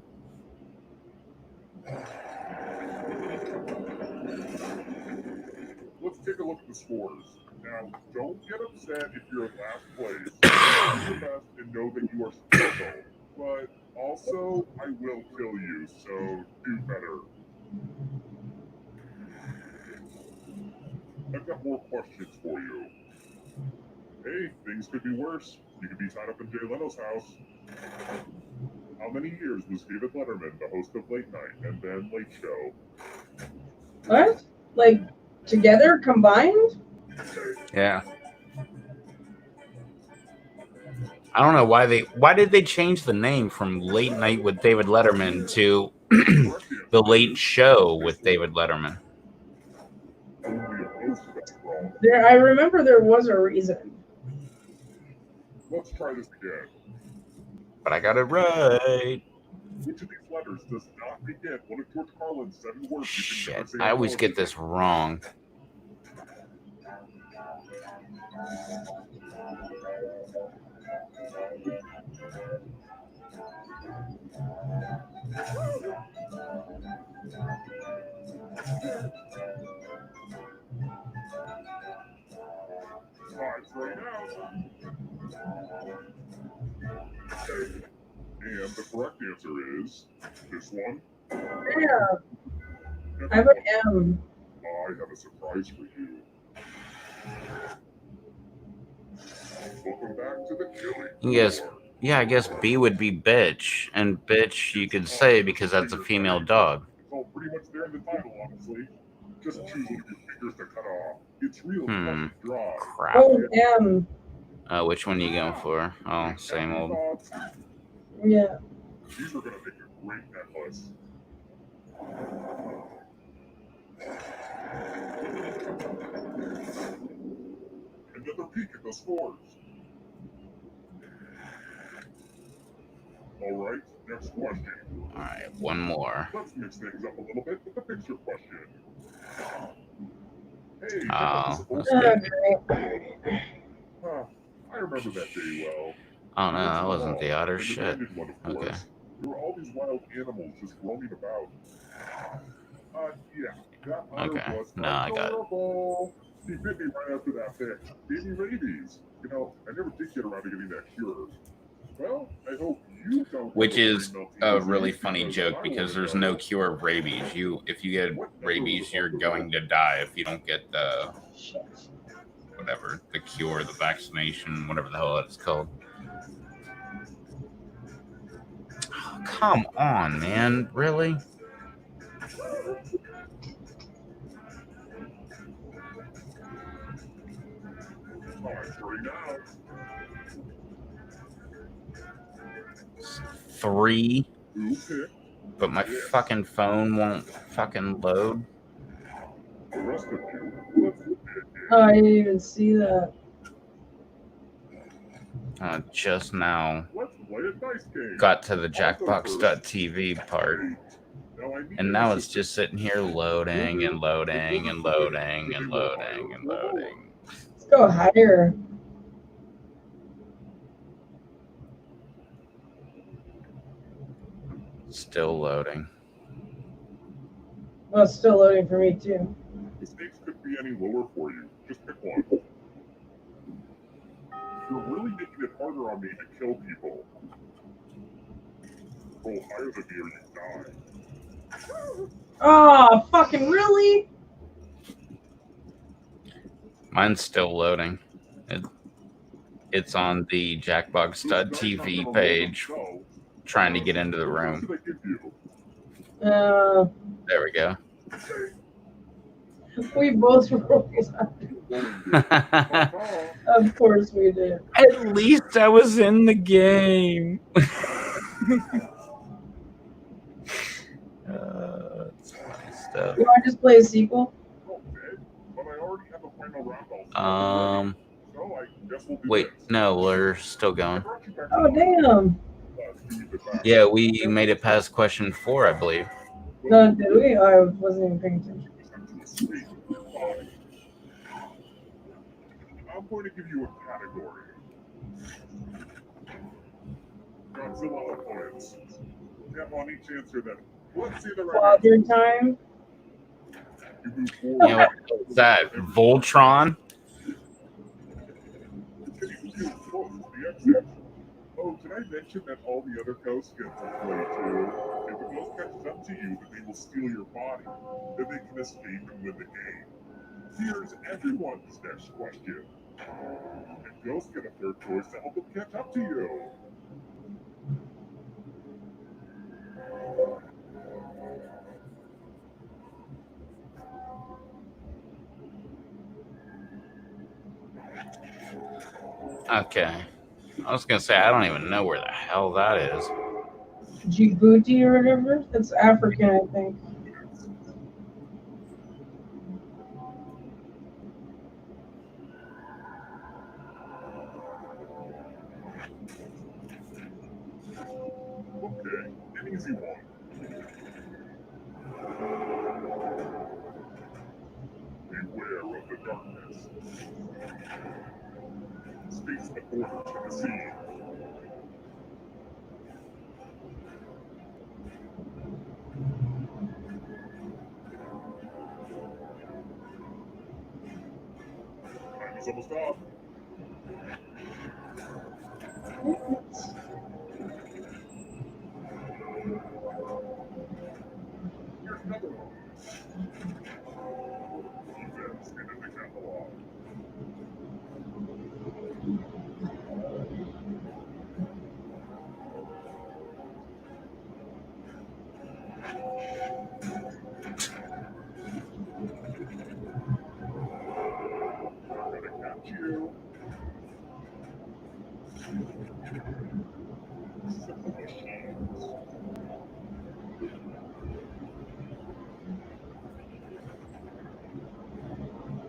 S2: Let's take a look at the scores. Now, don't get upset if you're in last place. Do your best and know that you are special. But also, I will kill you, so do better. I've got more questions for you. Hey, things could be worse. You could be tied up in Jay Leno's house. How many years was David Letterman the host of Late Night and then Late Show?
S3: What? Like, together, combined?
S1: Yeah. I don't know why did they change the name from Late Night with David Letterman to The Late Show with David Letterman?
S3: I remember there was a reason.
S2: Let's try this again.
S1: But I got it right.
S2: Which of these letters does not begin one of George Carlin's 7 words?
S1: Shit, I always get this wrong.
S2: Time's right out. And the correct answer is this one.
S3: Yeah. I have an M.
S2: I have a surprise for you. Welcome back to the killing.
S1: Yes. Yeah, I guess B would be bitch, and bitch you could say because that's a female dog.
S2: It's all pretty much there in the title, honestly. Just choose one of your fingers to cut off. It's real fucking dry.
S1: Crap.
S3: Oh, M.
S1: Which one are you going for? Oh, same old.
S3: Yeah.
S2: These are gonna make a great necklace. Another peek at the scores. Alright, next question.
S1: Alright, one more.
S2: Let's mix things up a little bit with the picture question. Hey,
S1: Oh,
S2: check out this
S1: that's
S2: old-
S1: good.
S2: I remember that day well.
S1: Oh no, that wasn't the otter.
S2: And the
S1: Shit.
S2: abandoned one, of course.
S1: Okay.
S2: There were all these wild animals just roaming about. Yeah, that otter
S1: Okay.
S2: was
S1: No, I got it.
S2: adorable. He bit me right after that bitch. Gave me rabies. You know, I never did get around to getting that cure. Well, I hope you don't.
S1: Which
S2: have
S1: is
S2: brain
S1: a
S2: melting
S1: really
S2: disease
S1: funny
S2: because
S1: joke
S2: I
S1: because
S2: wanna
S1: there's
S2: know.
S1: no cure of rabies. If you get rabies, you're going to die if you don't get the
S3: Shit.
S1: whatever the cure, the vaccination, whatever the hell it's called. Oh, come on, man! Really?
S2: Time for it now.
S1: 3,
S2: Who picked
S1: but my fucking phone won't fucking load.
S2: the rest of you? Let's play a game.
S3: Oh, I didn't even see that.
S1: Just now
S2: Let's play a dice game.
S1: got to the
S2: I'll go first.
S1: Jackbox.tv part,
S2: Now I need
S1: and
S2: an
S1: now it's
S2: assistant.
S1: just sitting here loading and loading and loading and loading and loading.
S3: Let's go higher.
S1: Still loading.
S3: Oh, it's still loading for me too.
S2: The stakes couldn't be any lower for you. Just pick one. You're really making it harder on me to kill people. Roll higher than me or you die.
S3: Oh, fucking really?
S1: Mine's still loading. It's on the Jackbox.tv page, trying to get into the room.
S2: What did I give you?
S1: There we go.
S3: We both rolled. Of course we did.
S1: At least I was in the game. It's funny stuff.
S3: You want to just play a sequel?
S2: Okay, but I already have a final round all so I guess we'll do
S1: Wait,
S2: this.
S1: no, we're still
S2: I
S1: going.
S2: brought you back
S3: Oh,
S2: to
S3: damn.
S1: Yeah, we made it past question 4, I believe.
S3: No, did we? I wasn't even paying attention.
S2: I'm going to give you a category. Godzilla opponents. You have on each answer that. Let's see the right
S3: Father
S2: answer.
S3: time?
S2: You move forward.
S1: Yeah, what's that? Voltron?
S2: Getting too close to the exit. Oh, did I mention that all the other ghosts get to play too? If a ghost catches up to you, then they will steal your body. Then they can escape and win the game. Here's everyone's next question. And ghosts get a third choice to help them catch up to you.
S1: Okay. I was going to say, I don't even know where the hell that is.
S3: Djibouti or whatever? That's African, I think.
S2: Okay, an easy one. Beware of the darkness. Space the border to the sea. Time is almost up. Here's another one. Defense in the catalog. Not gonna catch you. Simple machines.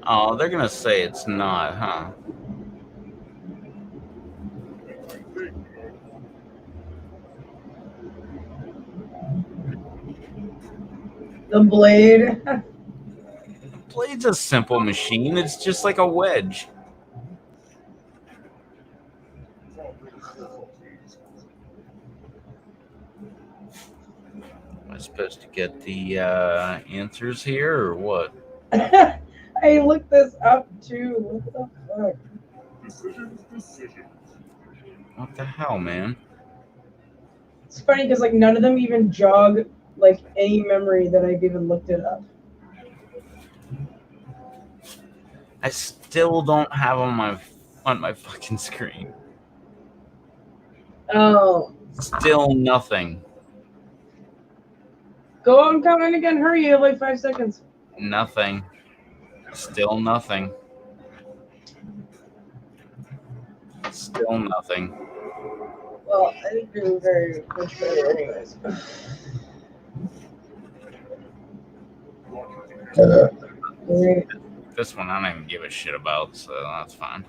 S1: Oh, they're going to say it's not, huh?
S2: That's my thing,
S3: The blade.
S1: Blade's a simple machine. It's just like a wedge.
S2: It's all really simple things.
S1: Am I supposed to get the answers here or what?
S3: I I looked this up too. What the fuck?
S2: Decisions.
S1: What the hell, man?
S3: It's funny because like none of them even jog like any memory that I've even looked it up.
S1: I still don't have on my fucking screen.
S3: Oh,
S1: Still nothing.
S3: go on, comment again. Hurry, you have like 5 seconds.
S1: Nothing. Still nothing. Still nothing.
S3: Well, I think you're very much better, anyways. Great.
S1: This one I don't even give a shit about, so that's fine.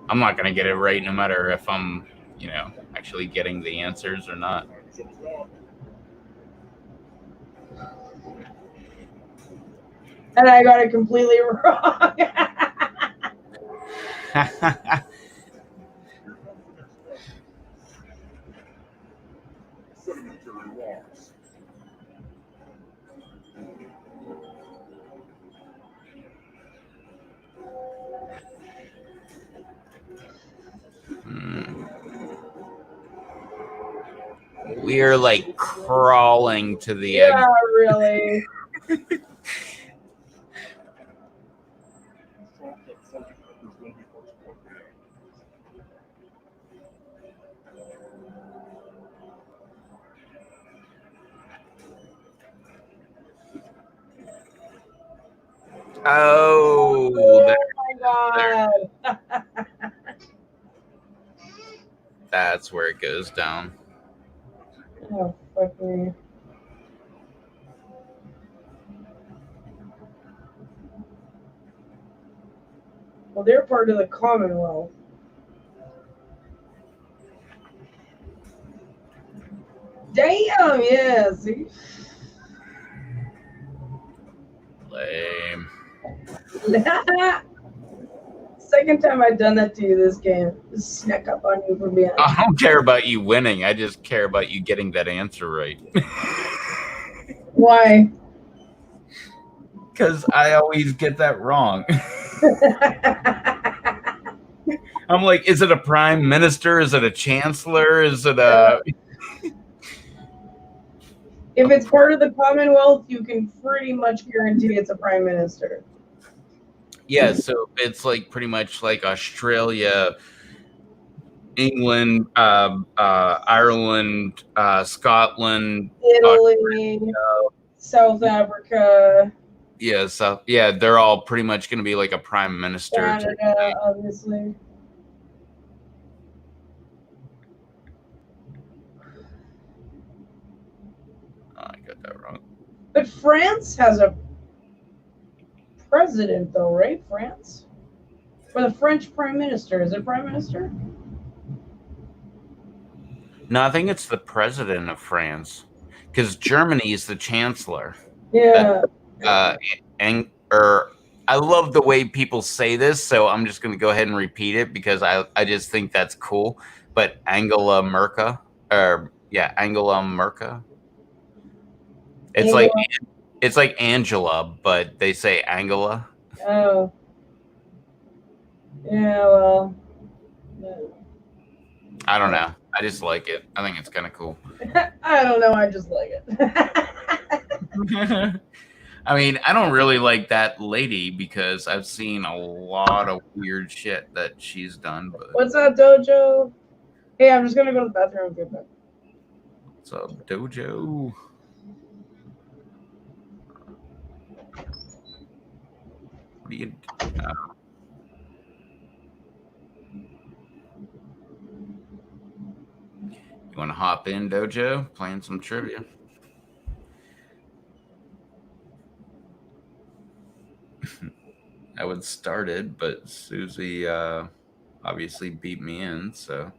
S1: I'm not gonna get it right no matter if I'm, actually getting the answers or not.
S3: And I got it completely wrong.
S2: Sedimentary rocks.
S1: We're like crawling to the
S3: Yeah,
S1: exit.
S3: really.
S1: Oh,
S3: Oh my god.
S1: that's where it goes down.
S3: Oh, fuck me. Well, they're part of the Commonwealth. Damn, yeah, see?
S1: Lame.
S3: Second time I've done that to you this game. Just snuck up on you for being
S1: I don't care about you winning. I just care about you getting that answer right.
S3: Why?
S1: Because I always get that wrong. I'm like, is it a prime minister? Is it a chancellor? Is it a...
S3: If it's part of the Commonwealth, you can pretty much guarantee it's a prime minister.
S1: Yeah, so it's like pretty much like Australia, England, Ireland, Scotland,
S3: Italy, South Africa,
S1: yeah, so yeah, they're all pretty much going to be like a prime minister.
S3: Canada, obviously.
S1: Oh, I got that wrong.
S3: But France has a president, though, right? France? Or the French prime minister. Is it prime minister?
S1: No, I think it's the president of France, because Germany is the chancellor.
S3: Yeah.
S1: I love the way people say this, so I'm just going to go ahead and repeat it because I just think that's cool. But Angela Merkel, Angela Merkel. It's like Angela, but they say Angela.
S3: Oh. Yeah, well. Yeah.
S1: I don't know. I just like it. I think it's kind of cool.
S3: I don't know. I just like it.
S1: I mean, I don't really like that lady because I've seen a lot of weird shit that she's done. But
S3: what's up, Dojo? Hey, I'm just gonna go to the bathroom and get back.
S1: what's up, Dojo? What do you? You want to hop in, Dojo? Playing some trivia. I would start it, but Susie obviously beat me in, so.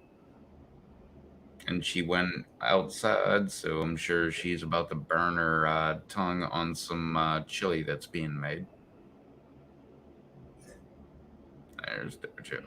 S1: And she went outside, so I'm sure she's about to burn her tongue on some chili that's being made. There's Dojo.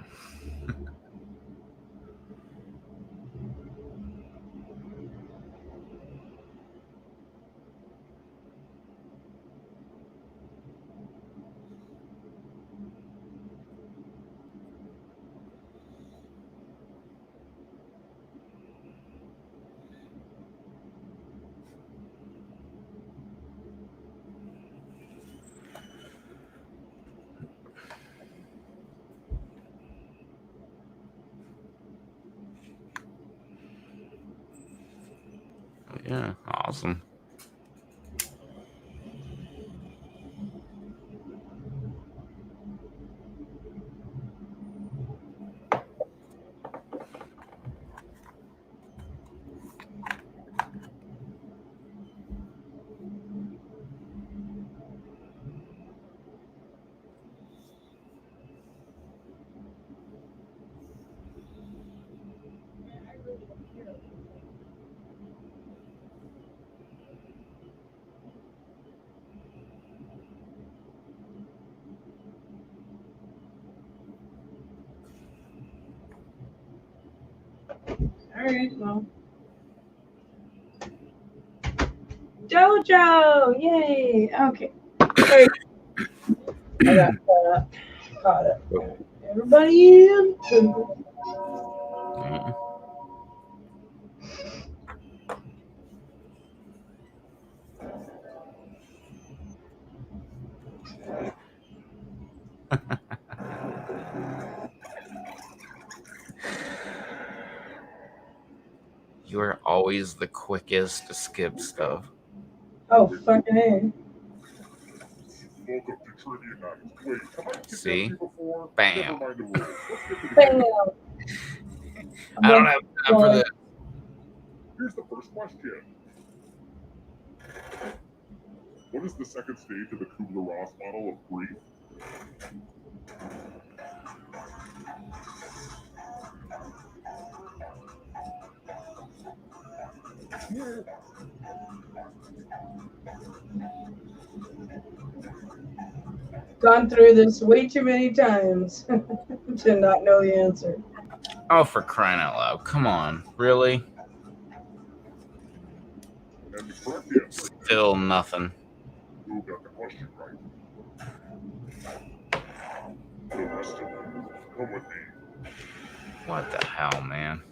S1: Awesome.
S3: All right, well. Jojo! Yay! Okay. Hey. I got caught up. Everybody in.
S1: Mhm. You are always the quickest to skip stuff.
S3: Oh, fucking A.
S2: Welcome to Trivia Night. Wait, have I kidnapped
S1: See?
S2: you before?
S1: Bam.
S2: Never mind the rules. Let's get to the
S3: Bam!
S2: game.
S1: I don't have time for this.
S2: Here's the first question. What is the second stage of the Kubler-Ross model of grief?
S3: Gone through this way too many times to not know the answer.
S1: Oh, for crying out loud. Come on. Really?
S2: And the correct answer.
S1: Still nothing.
S2: Who got the question right? The rest of you, come with me.
S1: What the hell, man?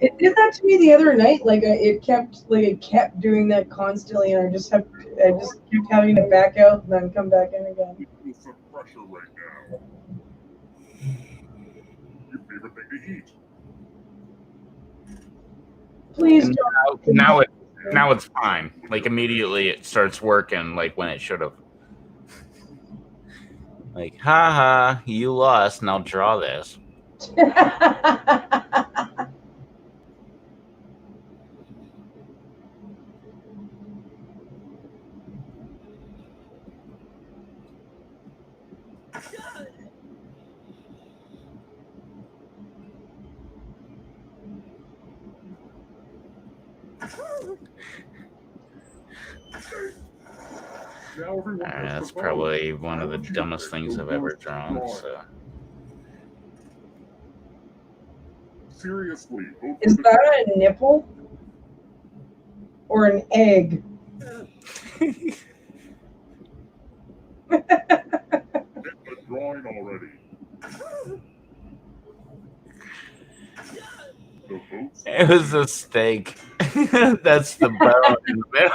S3: It did that to me the other night. It kept doing that constantly, and I just kept having to back out and then come back in again.
S2: You feel some pressure right now. Your favorite thing to eat?
S3: Please
S1: And
S3: don't.
S1: now it's fine. Like immediately it starts working like when it should have. Like, haha, you lost, now draw this.
S2: Now everyone has
S1: That's
S2: to vote.
S1: probably one of the
S2: How would you
S1: dumbest
S2: pick
S1: things
S2: the
S1: I've ever
S2: worst
S1: drawn.
S2: drawing?
S1: So
S2: Seriously, vote
S3: Is
S2: for
S3: that a nipple or an egg?
S2: the drawing already. The votes.
S1: it was a steak. That's the bone in the middle.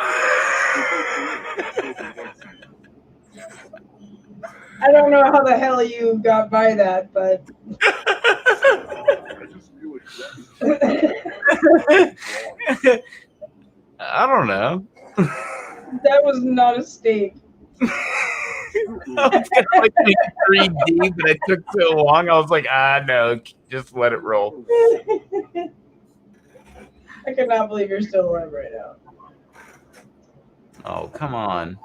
S3: I don't know how the hell you got by that, but
S2: I just feel like
S1: I don't know.
S3: that was not a steak.
S1: I was gonna like make it 3D, but it took so long. I was like, no, just let it roll.
S3: I cannot believe you're still alive right now.
S1: Oh, come on.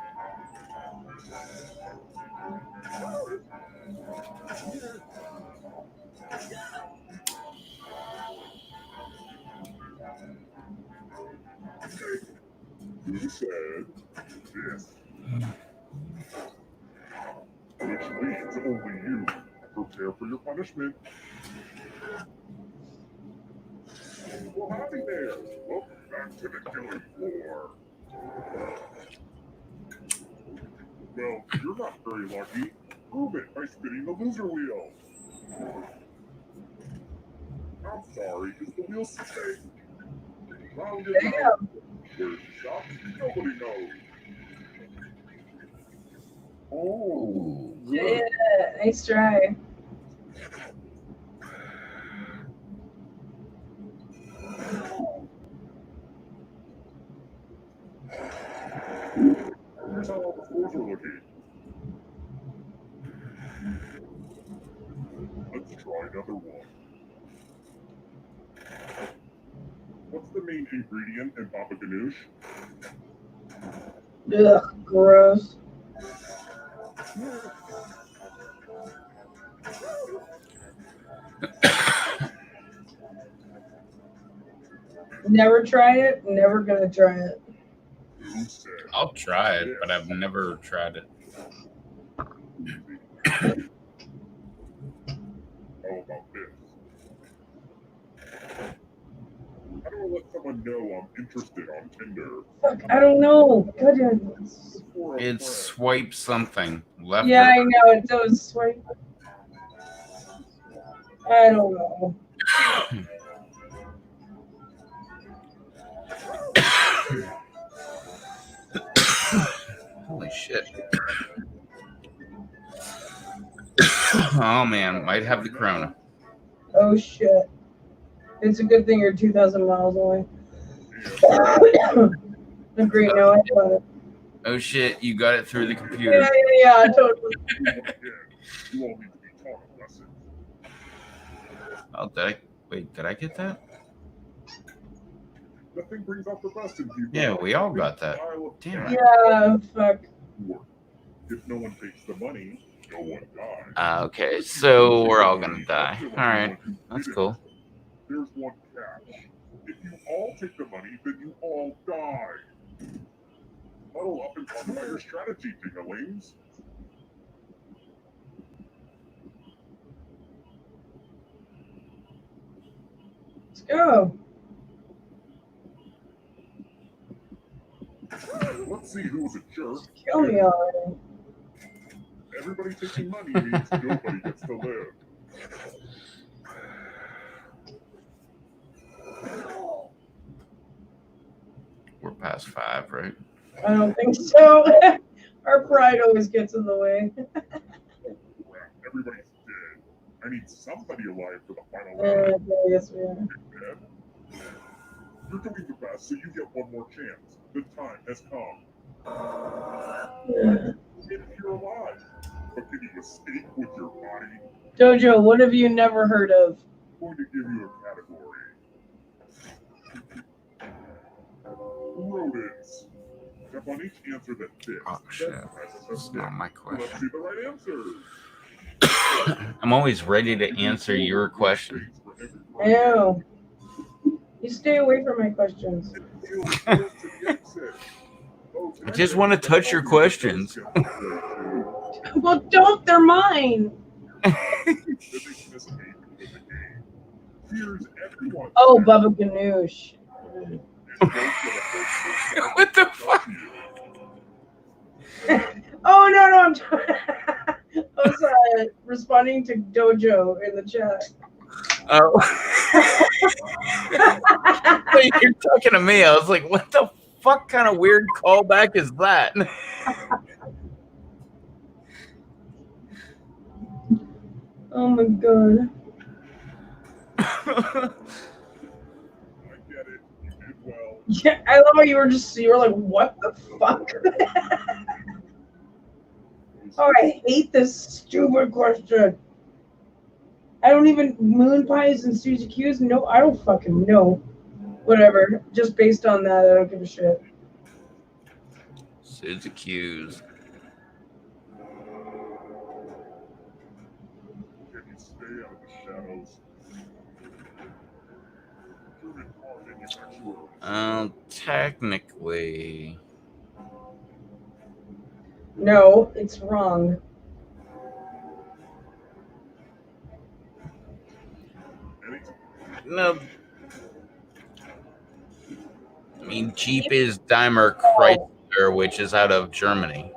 S2: You said this. Which means only you. Prepare for your punishment. Well, howdy there. Welcome back to the killing floor. Well, you're not very lucky. Prove it by spinning the loser wheel. I'm sorry, is the wheel spinning? Round and round. Where's the shop? Nobody knows. Oh,
S3: Yeah, nice try.
S2: looking. Let's try another one. What's the main ingredient in Baba Ganoush?
S3: Ugh, gross. Never tried it. Never gonna try it.
S2: Who said?
S1: I'll try it, but I've never tried it.
S2: How about this? How do I let someone know I'm interested on Tinder?
S3: Fuck, I don't know. Goodness.
S2: Or a
S1: It's
S2: friend?
S1: swipe something left.
S3: Yeah,
S1: or
S3: I know it does. Swipe. I don't know.
S1: Holy shit. Oh man, might have the corona.
S3: Oh shit. It's a good thing you're 2,000 miles away. Agree. No, I got it.
S1: Oh shit, you got it through the
S3: Yeah,
S1: computer.
S3: yeah, totally.
S2: Again, you all need to be taught a lesson.
S1: Oh, did I get that?
S2: Nothing brings out the best in people.
S1: Yeah, we all got that.
S2: Style of
S1: Damn it.
S3: Yeah, fuck.
S2: work. If no one takes the money, no one dies.
S1: Okay, so we're all gonna die. Alright, that's cool.
S2: There's one catch. If you all take the money, then you all die. Huddle up and talk about your strategy, dinglings.
S3: Let's go.
S2: Let's see who's a jerk.
S3: Kill me already.
S2: Everybody taking money means nobody gets to live.
S1: We're past 5, right?
S3: I don't think so. Our pride always gets in the way.
S2: Crap, everybody's dead. I need somebody alive for the final
S3: Yeah,
S2: round.
S3: yes, we are.
S2: Dead? You're doing the best, so you get one more chance. The time has come.
S3: Yeah.
S2: If you're alive, but can you escape with your body?
S3: Jojo, what have you never heard of?
S2: I'm going to give you a category. Rodents. Step on each answer that fits.
S1: Oh shit,
S2: Then press
S1: that's
S2: submit.
S1: not my
S2: Let's
S1: question.
S2: see the right answers.
S1: I'm always ready to answer your question.
S3: I know. You stay away from my questions.
S1: I just want to touch your questions.
S3: Well, don't. They're mine. Oh, Baba Ganoush.
S1: What the fuck?
S3: Oh, no, I'm I was responding to Dojo in the chat.
S1: Oh. You're talking to me. I was like, what the fuck kind of weird callback is that?
S3: Oh my god.
S2: I get it. You did well.
S3: Yeah, I love how you were like, what the fuck? Oh, I hate this stupid question. I don't even moon pies and Suzy Q's. No, I don't fucking know. Whatever. Just based on that, I don't give a shit.
S1: Suzy Q's.
S2: Can you stay out of the shadows? German car manufacturer.
S1: Technically.
S3: No, it's wrong.
S1: No. I mean, Jeep is Daimler Chrysler, which is out of Germany.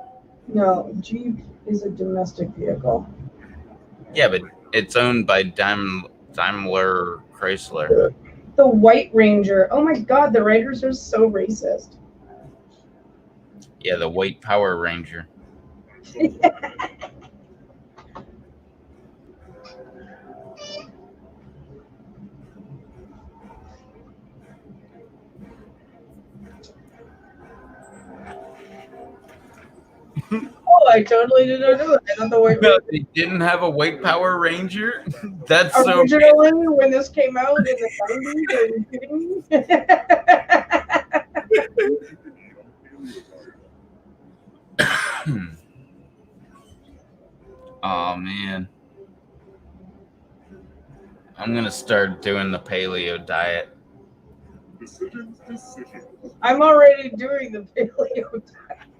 S3: No, Jeep is a domestic vehicle.
S1: Yeah, but it's owned by Daimler Chrysler.
S3: The White Ranger. Oh my god, the writers are so racist.
S1: Yeah, the White Power Ranger.
S3: Oh, I totally did not know that. I thought the White
S1: No, they didn't have a white Power Ranger. That's so.
S3: originally when this came out in the 90s. Are you kidding me?
S1: Oh man, I'm gonna start doing the paleo diet.
S2: Decisions.
S3: I'm already doing the paleo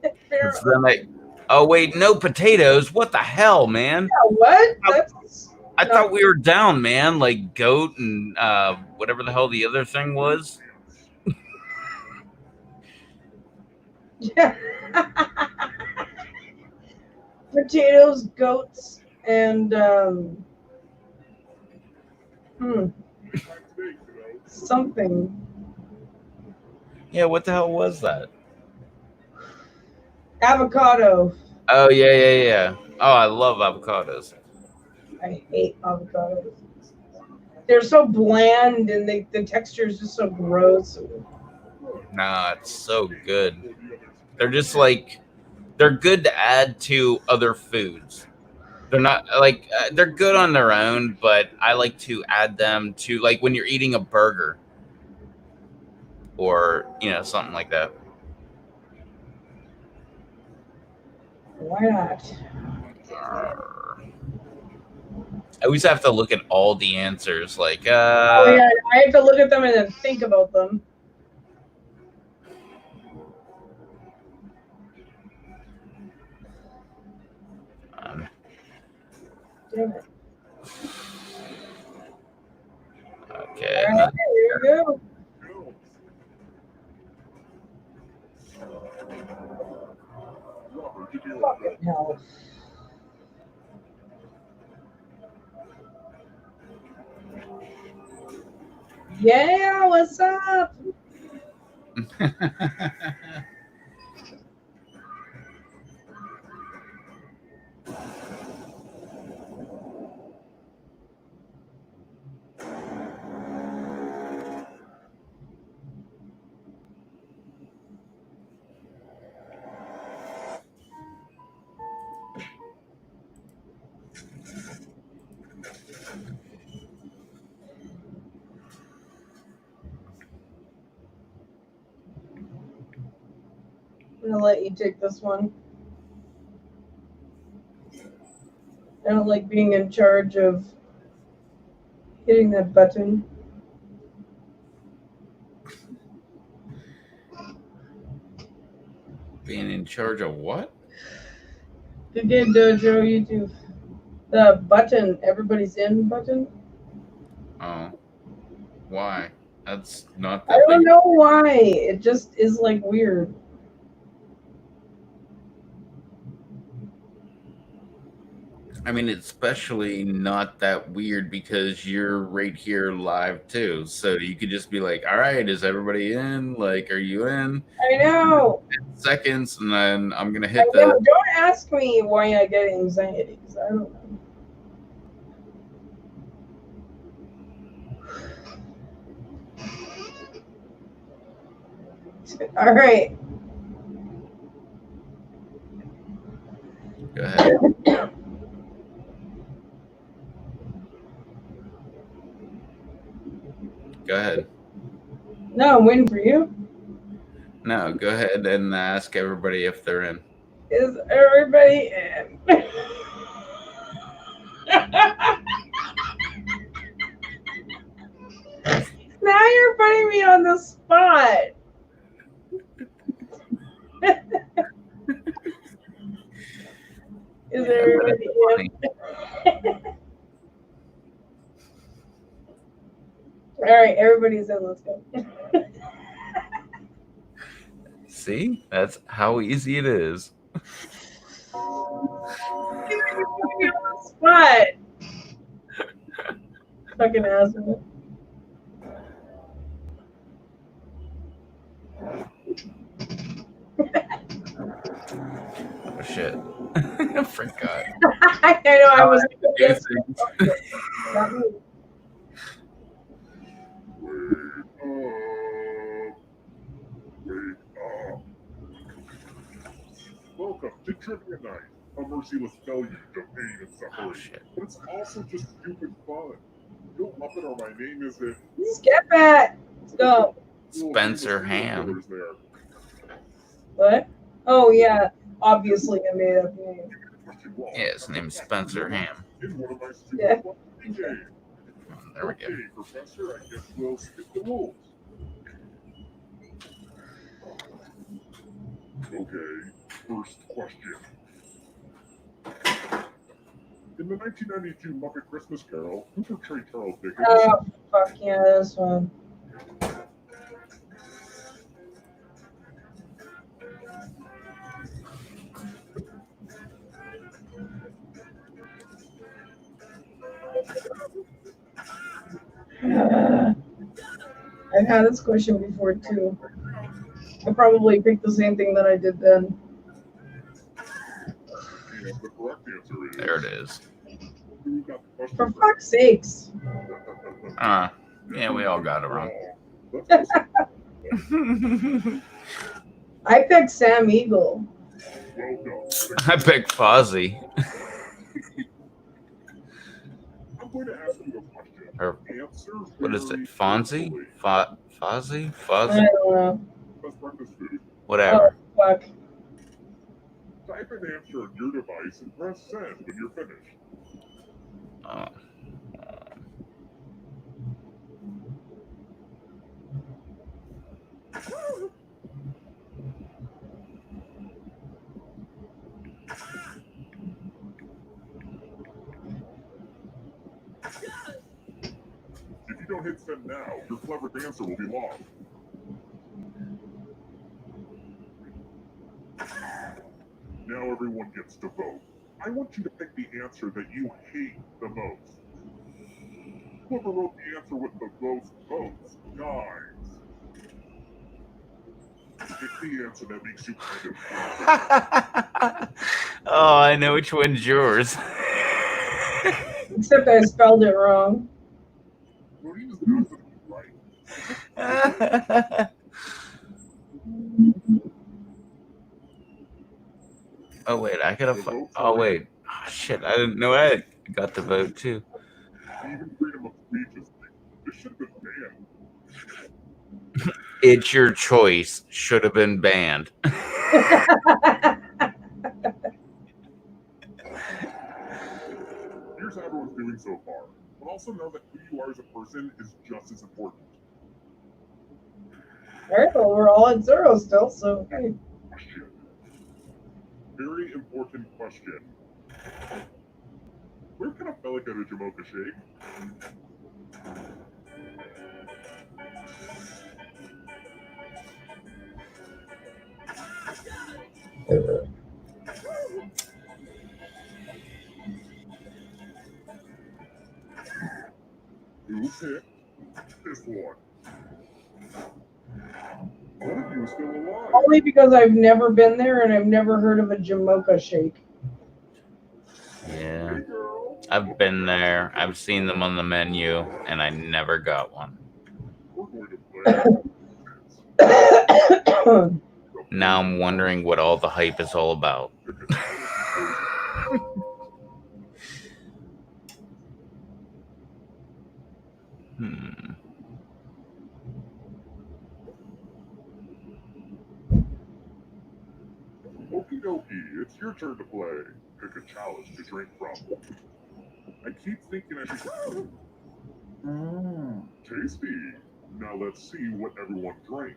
S3: diet.
S1: 'Cause then oh wait, no potatoes. What the hell, man?
S3: What? That's
S1: I thought we were down, man. Like goat and whatever the hell the other thing was.
S3: yeah. Potatoes, goats, and something.
S1: Yeah, what the hell was that?
S3: Avocado.
S1: Oh yeah. Oh, I love avocados.
S3: I hate avocados. They're so bland and the texture is just so gross.
S1: Nah, it's so good. They're just like they're good to add to other foods. They're not like they're good on their own, but I like to add them to like when you're eating a burger or something like that.
S3: Why not?
S1: I always have to look at all the answers. Like,
S3: Oh yeah, I have to look at them and then think about them. Damn it.
S1: Okay.
S3: All right, here we go. Fucking hell. Yeah, what's up? I'm gonna let you take this one. I don't like being in charge of hitting that button.
S1: Being in charge of what?
S3: Good game, Dojo, YouTube. The button, everybody's in button.
S1: Oh, why? That's not
S3: I
S1: that
S3: don't
S1: big.
S3: know why. It just is like weird.
S1: I mean, it's especially not that weird because you're right here live too. So you could just be like, all right, is everybody in? Like, are you in?
S3: I know.
S1: 10 seconds, and then I'm gonna
S3: I
S1: hit
S3: know.
S1: the.
S3: Don't ask me why I get anxiety, 'cause I don't know. All right.
S1: Go ahead. Go ahead.
S3: No, I'm waiting for you.
S1: No, go ahead and ask everybody if they're in.
S3: Is everybody in? Now you're putting me on the spot. Is everybody in? All right, everybody's in. Let's go.
S1: See, that's how easy it is.
S3: Spot. Fucking asshole.
S1: Oh shit! I forgot.
S3: I know I was.
S1: Yes.
S3: Not me.
S2: Welcome The trivia night, a merciless deluge of pain and
S1: Oh
S2: suffering.
S1: shit.
S2: But it's also just stupid fun. Don't love it or my name is it.
S3: Skip it. Let's go.
S1: Spencer Ham.
S2: There.
S3: What? Oh yeah, obviously a made up name.
S1: Yeah, his name's Spencer Ham.
S2: In one of my
S3: Yeah.
S2: stupid fun games.
S1: There we go.
S2: Okay, Professor, I guess we'll skip the rules. Okay, first question. In the 1992 Muppet Christmas Carol, who portrayed Charles Dickens?
S3: Oh fuck yeah, this one. I've had this question before too. I probably picked the same thing that I did then.
S2: And the correct answer is.
S1: There it is.
S2: Who got the question
S3: For
S2: right?
S3: fuck's sakes.
S1: Yeah, we all got it wrong.
S2: Let's go.
S3: I picked Sam Eagle.
S2: Well done.
S1: I picked Fozzie.
S2: I'm going to ask you a question.
S1: Or
S2: Answer
S1: what is it?
S2: very
S1: Fonzie?
S2: carefully.
S1: Fozzie?
S3: I
S1: Fozzie?
S3: don't know.
S2: Best breakfast food.
S1: Whatever.
S3: Fuck.
S2: Type an answer on your device and press send when you're finished.
S1: Oh.
S2: If you don't hit send now, your clever answer will be lost. Now everyone gets to vote. I want you to pick the answer that you hate the most. Whoever wrote the answer with the most votes dies. Pick the answer that makes you kind of
S1: Oh, I know which one's yours.
S3: Except I spelled it wrong.
S2: Rodina's not going to be right.
S1: Oh wait, I gotta. Oh wait. Oh, shit, I didn't know I got the vote too.
S2: Even freedom of speech is like, this should have been banned.
S1: It's your choice. Should have been banned.
S2: Here's how everyone's doing so far. But also know that who you are as a person is just as important.
S3: Alright, well, we're all at 0 still, so hey.
S2: Question. Very important question. Where can a fella get a Jamocha shake? Who picked this one? One of you is still alive.
S3: Only because I've never been there and I've never heard of a Jamocha shake.
S1: Yeah.
S2: Hey girl.
S1: I've been there. I've seen them on the menu, and I never got one.
S2: We're going to play.
S1: Now I'm wondering what all the hype is all about.
S2: Okie dokie, it's your turn to play. Pick a chalice to drink from. I keep thinking I should. Tasty. Now let's see what everyone drank.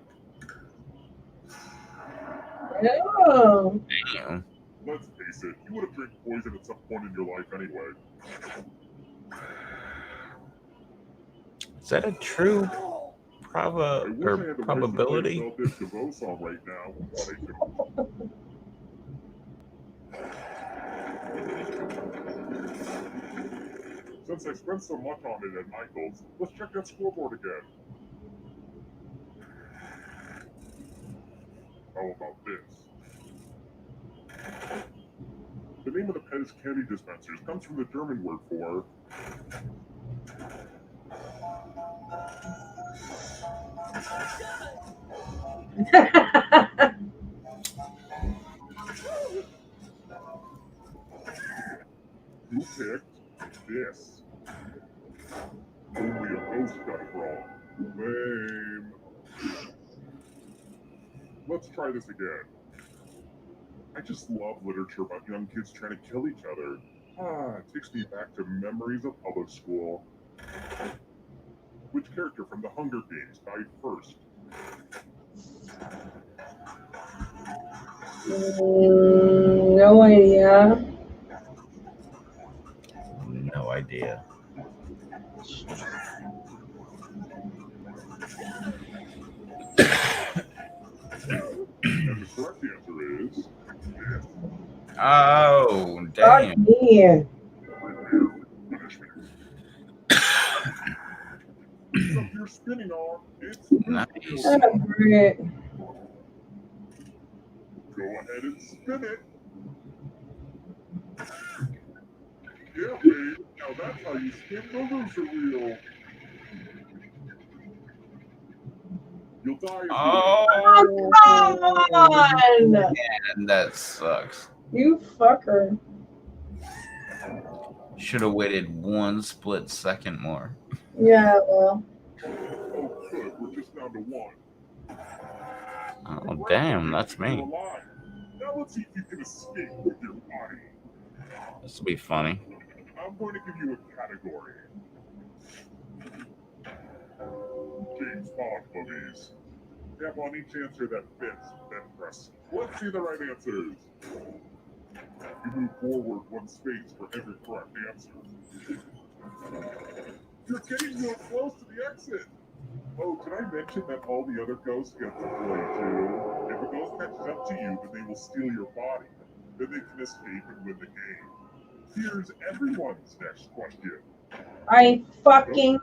S3: Oh.
S1: Damn.
S2: Let's face it, you would have drank poison at some point in your life anyway.
S1: Is that a true
S2: I wish I had the
S1: probability?
S2: voice to play this DeVoe song right now, but I don't. Since I spent so much on it at Michael's, let's check that scoreboard again. How about this? The name of the pet is candy dispensers comes from the German word for You picked this. Only a ghost got it wrong. Lame. Let's try this again. I just love literature about young kids trying to kill each other. It takes me back to memories of public school. Which character from the Hunger Games died first?
S3: No idea.
S1: No idea.
S2: And the correct answer is this.
S1: Oh,
S3: Fuck
S1: damn.
S3: me.
S2: Punishment. Pick up your spinning arm. It's
S1: Nice.
S3: Oh, great.
S2: Go ahead and spin it. Yeah, babe. Now that's how you spin the loser wheel. You'll die if
S1: Oh,
S3: Come on!
S1: man, that sucks.
S3: You fucker.
S1: Should have waited 1 split second more.
S3: Yeah, well.
S2: Oh, good. We're just down to 1.
S1: Oh, damn, that's
S2: You're
S1: me.
S2: alive. Now let's see if you can escape with your body.
S1: This will be funny.
S2: I'm going to give you a category. James Bond movies. Tap on each answer that fits, then press. Let's see the right answers. You move forward 1 space for every correct answer. You're getting real close to the exit. Oh, did I mention that all the other ghosts get to play too? If a ghost catches up to you, then they will steal your body. Then they can escape and win the game. Here's everyone's next question.
S3: I fucking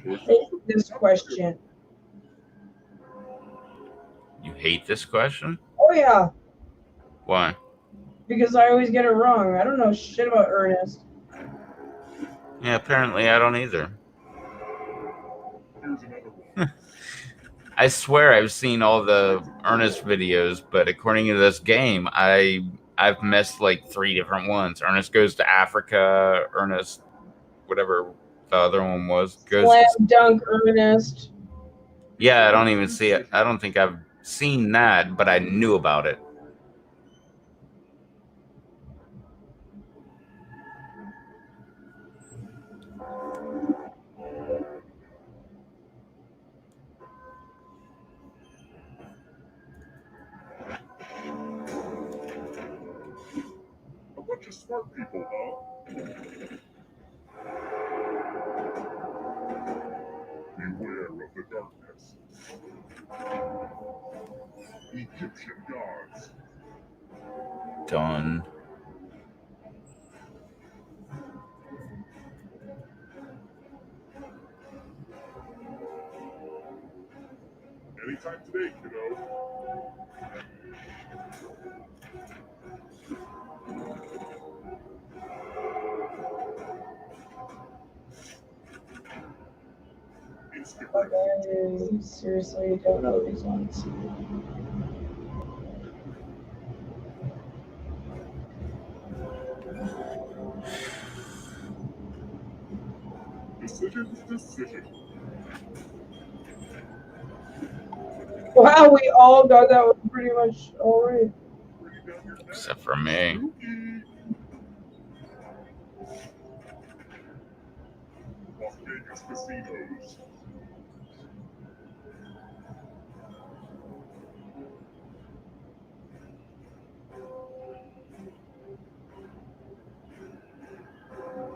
S3: hate this question.
S1: You hate this question?
S3: Oh, yeah.
S1: Why?
S3: Because I always get it wrong. I don't know shit about Ernest.
S1: Yeah, apparently I don't either.
S2: Here's another one.
S1: I swear I've seen all the Ernest videos, but according to this game, I've missed like 3 different ones. Ernest Goes to Africa, Ernest, whatever the other one was.
S3: Slam dunk Ernest.
S1: Yeah, I don't even see it. I don't think I've seen that, but I knew about it.
S2: A bunch of smart people, huh? Beware of the darkness. Egyptian gods.
S1: Done.
S2: Anytime today, kiddo.
S3: I seriously don't know these ones.
S2: Decision.
S3: Wow, we all got that one pretty much all right.
S1: Except for me.
S2: Las Vegas casinos.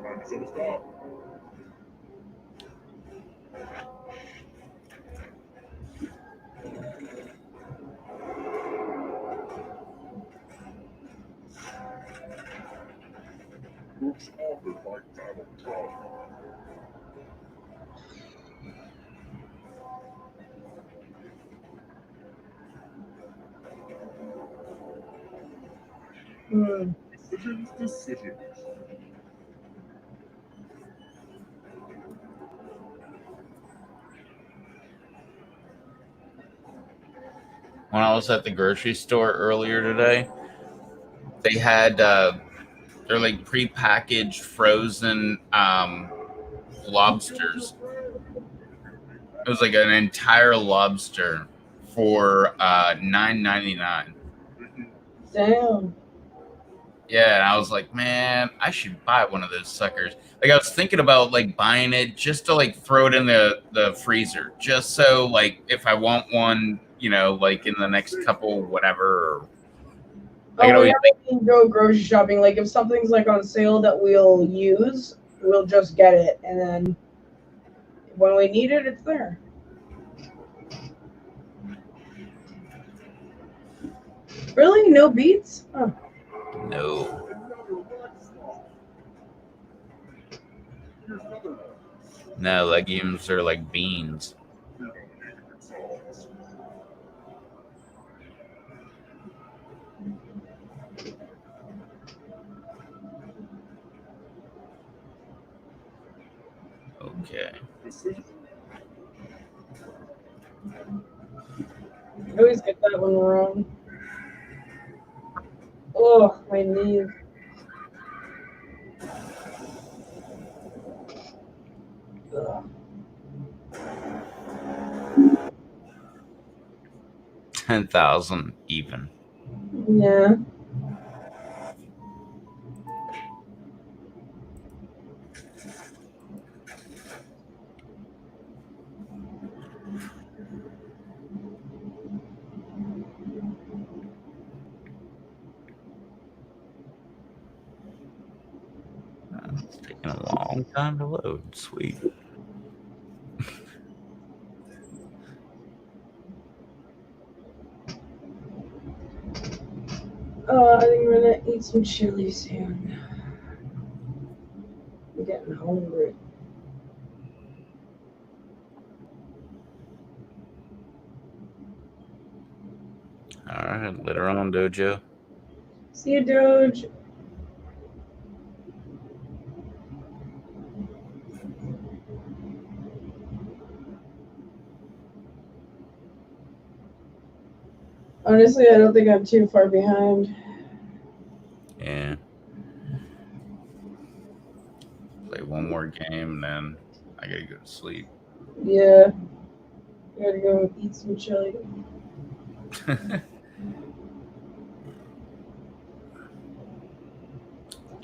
S2: Time to settle stop. Books authored by Donald Trump. Decisions.
S1: When I was at the grocery store earlier today, they had They're like prepackaged frozen lobsters. It was like an entire lobster for $9.99.
S3: Damn.
S1: Yeah, and I was like, man, I should buy one of those suckers. Like I was thinking about like buying it just to like throw it in the freezer, just so like if I want one, you know, like in the next couple whatever. I could
S3: Oh,
S1: always
S3: whenever we go grocery shopping, like if something's like on sale that we'll use, we'll just get it, and then when we need it, it's there. Really? No beets? Huh.
S1: no. No, legumes are like beans. Okay.
S3: I always get that one wrong. Oh, my knees. Ugh.
S1: 10,000 even.
S3: Yeah.
S1: It's taking a long time to load. Sweet.
S3: I think we're gonna eat some chili soon. I'm getting hungry.
S1: All right, later on, Dojo.
S3: See you, Doge. Honestly, I don't think I'm too far behind.
S1: Yeah. Play one more game, and then I gotta go to sleep.
S3: Yeah. I gotta go eat some chili.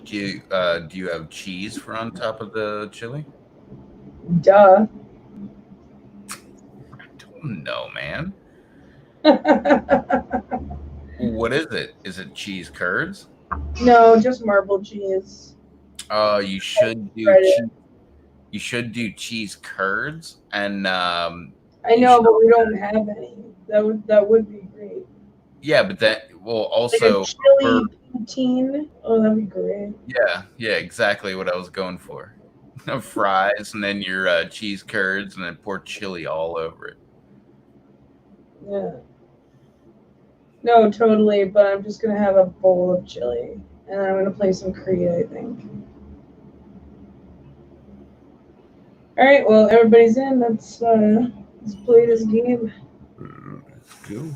S1: Do you have cheese for on top of the chili?
S3: Duh.
S1: I don't know, man. What is it? Is it cheese curds?
S3: No, just marble cheese.
S1: Oh, you should do
S3: Spread it.
S1: cheese. You should do cheese curds, and
S3: I
S1: you
S3: know,
S1: should-
S3: but we don't have any. That would be great.
S1: yeah, but that will
S3: Like
S1: also
S3: a chili poutine. Oh, that'd be great.
S1: yeah, exactly what I was going for. Fries, and then your cheese curds, and then pour chili all over it.
S3: Yeah. No, totally. But I'm just gonna have a bowl of chili, and I'm gonna play some Creed, I think. All right. Well, everybody's in. Let's play this game.
S1: Let's go.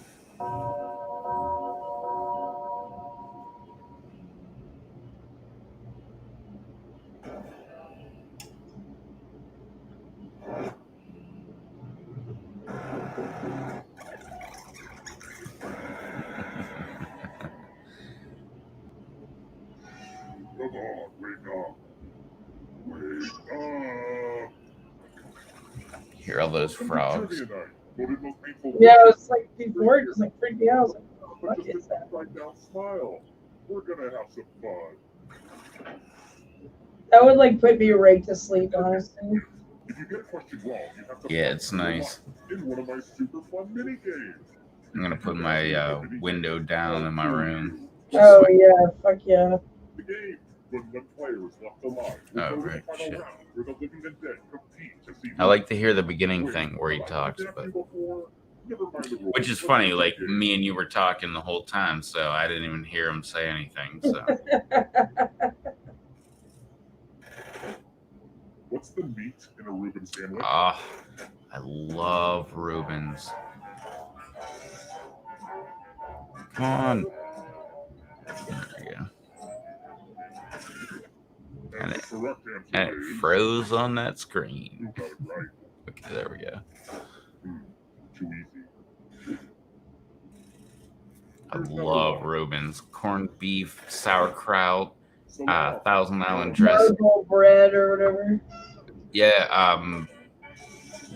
S2: Come on, wake up. Wake up.
S1: Hear all those frogs?
S2: Trivia night. Voted most painful
S3: Yeah, it was like before it just like freaked me out. I was like,
S2: but
S3: what
S2: just
S3: is that?
S2: upside down smile. We're gonna have some fun.
S3: That would like put me right to sleep, honestly.
S2: If you get a question wrong, you have to
S1: Yeah,
S2: find
S1: it's
S2: your
S1: nice.
S2: line in one of my super fun mini games.
S1: I'm gonna put my window down in my room.
S3: Oh yeah, fuck yeah.
S2: The game, when one player is left alive, will
S1: Oh,
S2: go to the
S1: right,
S2: final
S1: shit.
S2: round where the living and dead compete to see
S1: I like to hear the beginning thing where he talks, but which is funny. Like me and you were talking the whole time, so I didn't even hear him say anything. So
S2: What's the meat in a Reuben sandwich?
S1: I love Reubens. Come on. There you go.
S2: And the correct
S1: And
S2: answer
S1: it
S2: is...
S1: froze on that screen.
S2: You got it right.
S1: Okay, there we go.
S2: Too easy.
S1: I
S2: Here's number
S1: love
S2: one.
S1: Reuben's corned beef, sauerkraut,
S2: Salah.
S1: Thousand Island dressing.
S3: Marble bread or whatever.
S1: Yeah,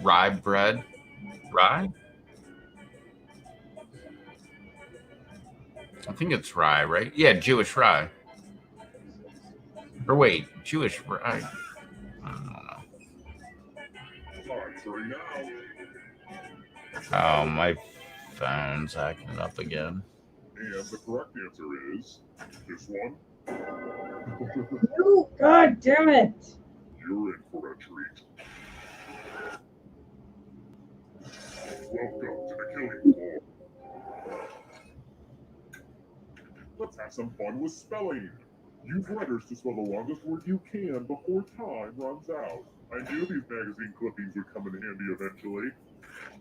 S1: rye bread. Rye? I think it's rye, right? Yeah, Jewish rye. Or wait, Jewish rye. I don't know.
S2: Time's running out.
S1: Oh, my phone's acting up again.
S2: And the correct answer is this one.
S3: Oh, God damn it.
S2: You're in for a treat. Welcome to the killing floor. Let's have some fun with spelling. Use letters to spell the longest word you can before time runs out. I knew these magazine clippings would come in handy eventually,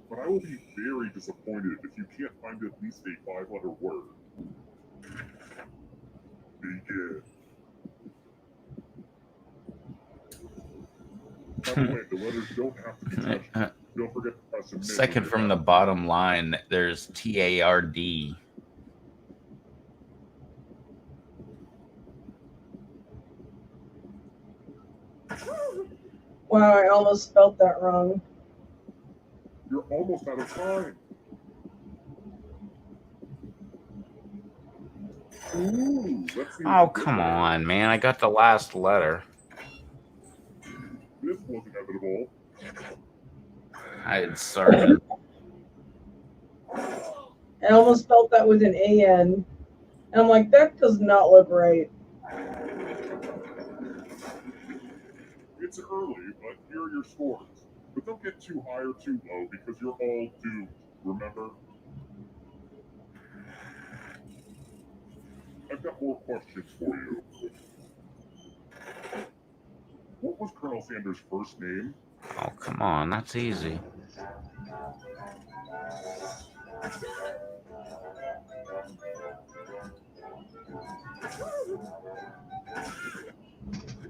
S2: but I will be very disappointed if you can't find at least a 5-letter word. Begin. By the way, the letters don't have to be touched. Don't forget to press submit.
S1: Second from the bottom line, there's TARD.
S3: Wow, I almost spelled that wrong.
S2: You're almost out of time. Ooh, let's see.
S1: Oh, come on, man. I got the last letter.
S2: This was inevitable.
S1: I had started.
S3: I almost spelled that with an AN. And I'm like, that does not look right.
S2: It's early, but here are your scores. But don't get too high or too low because you're all doomed, remember? I've got more questions for you. What was Colonel Sanders' first name?
S1: Oh, come on. That's easy.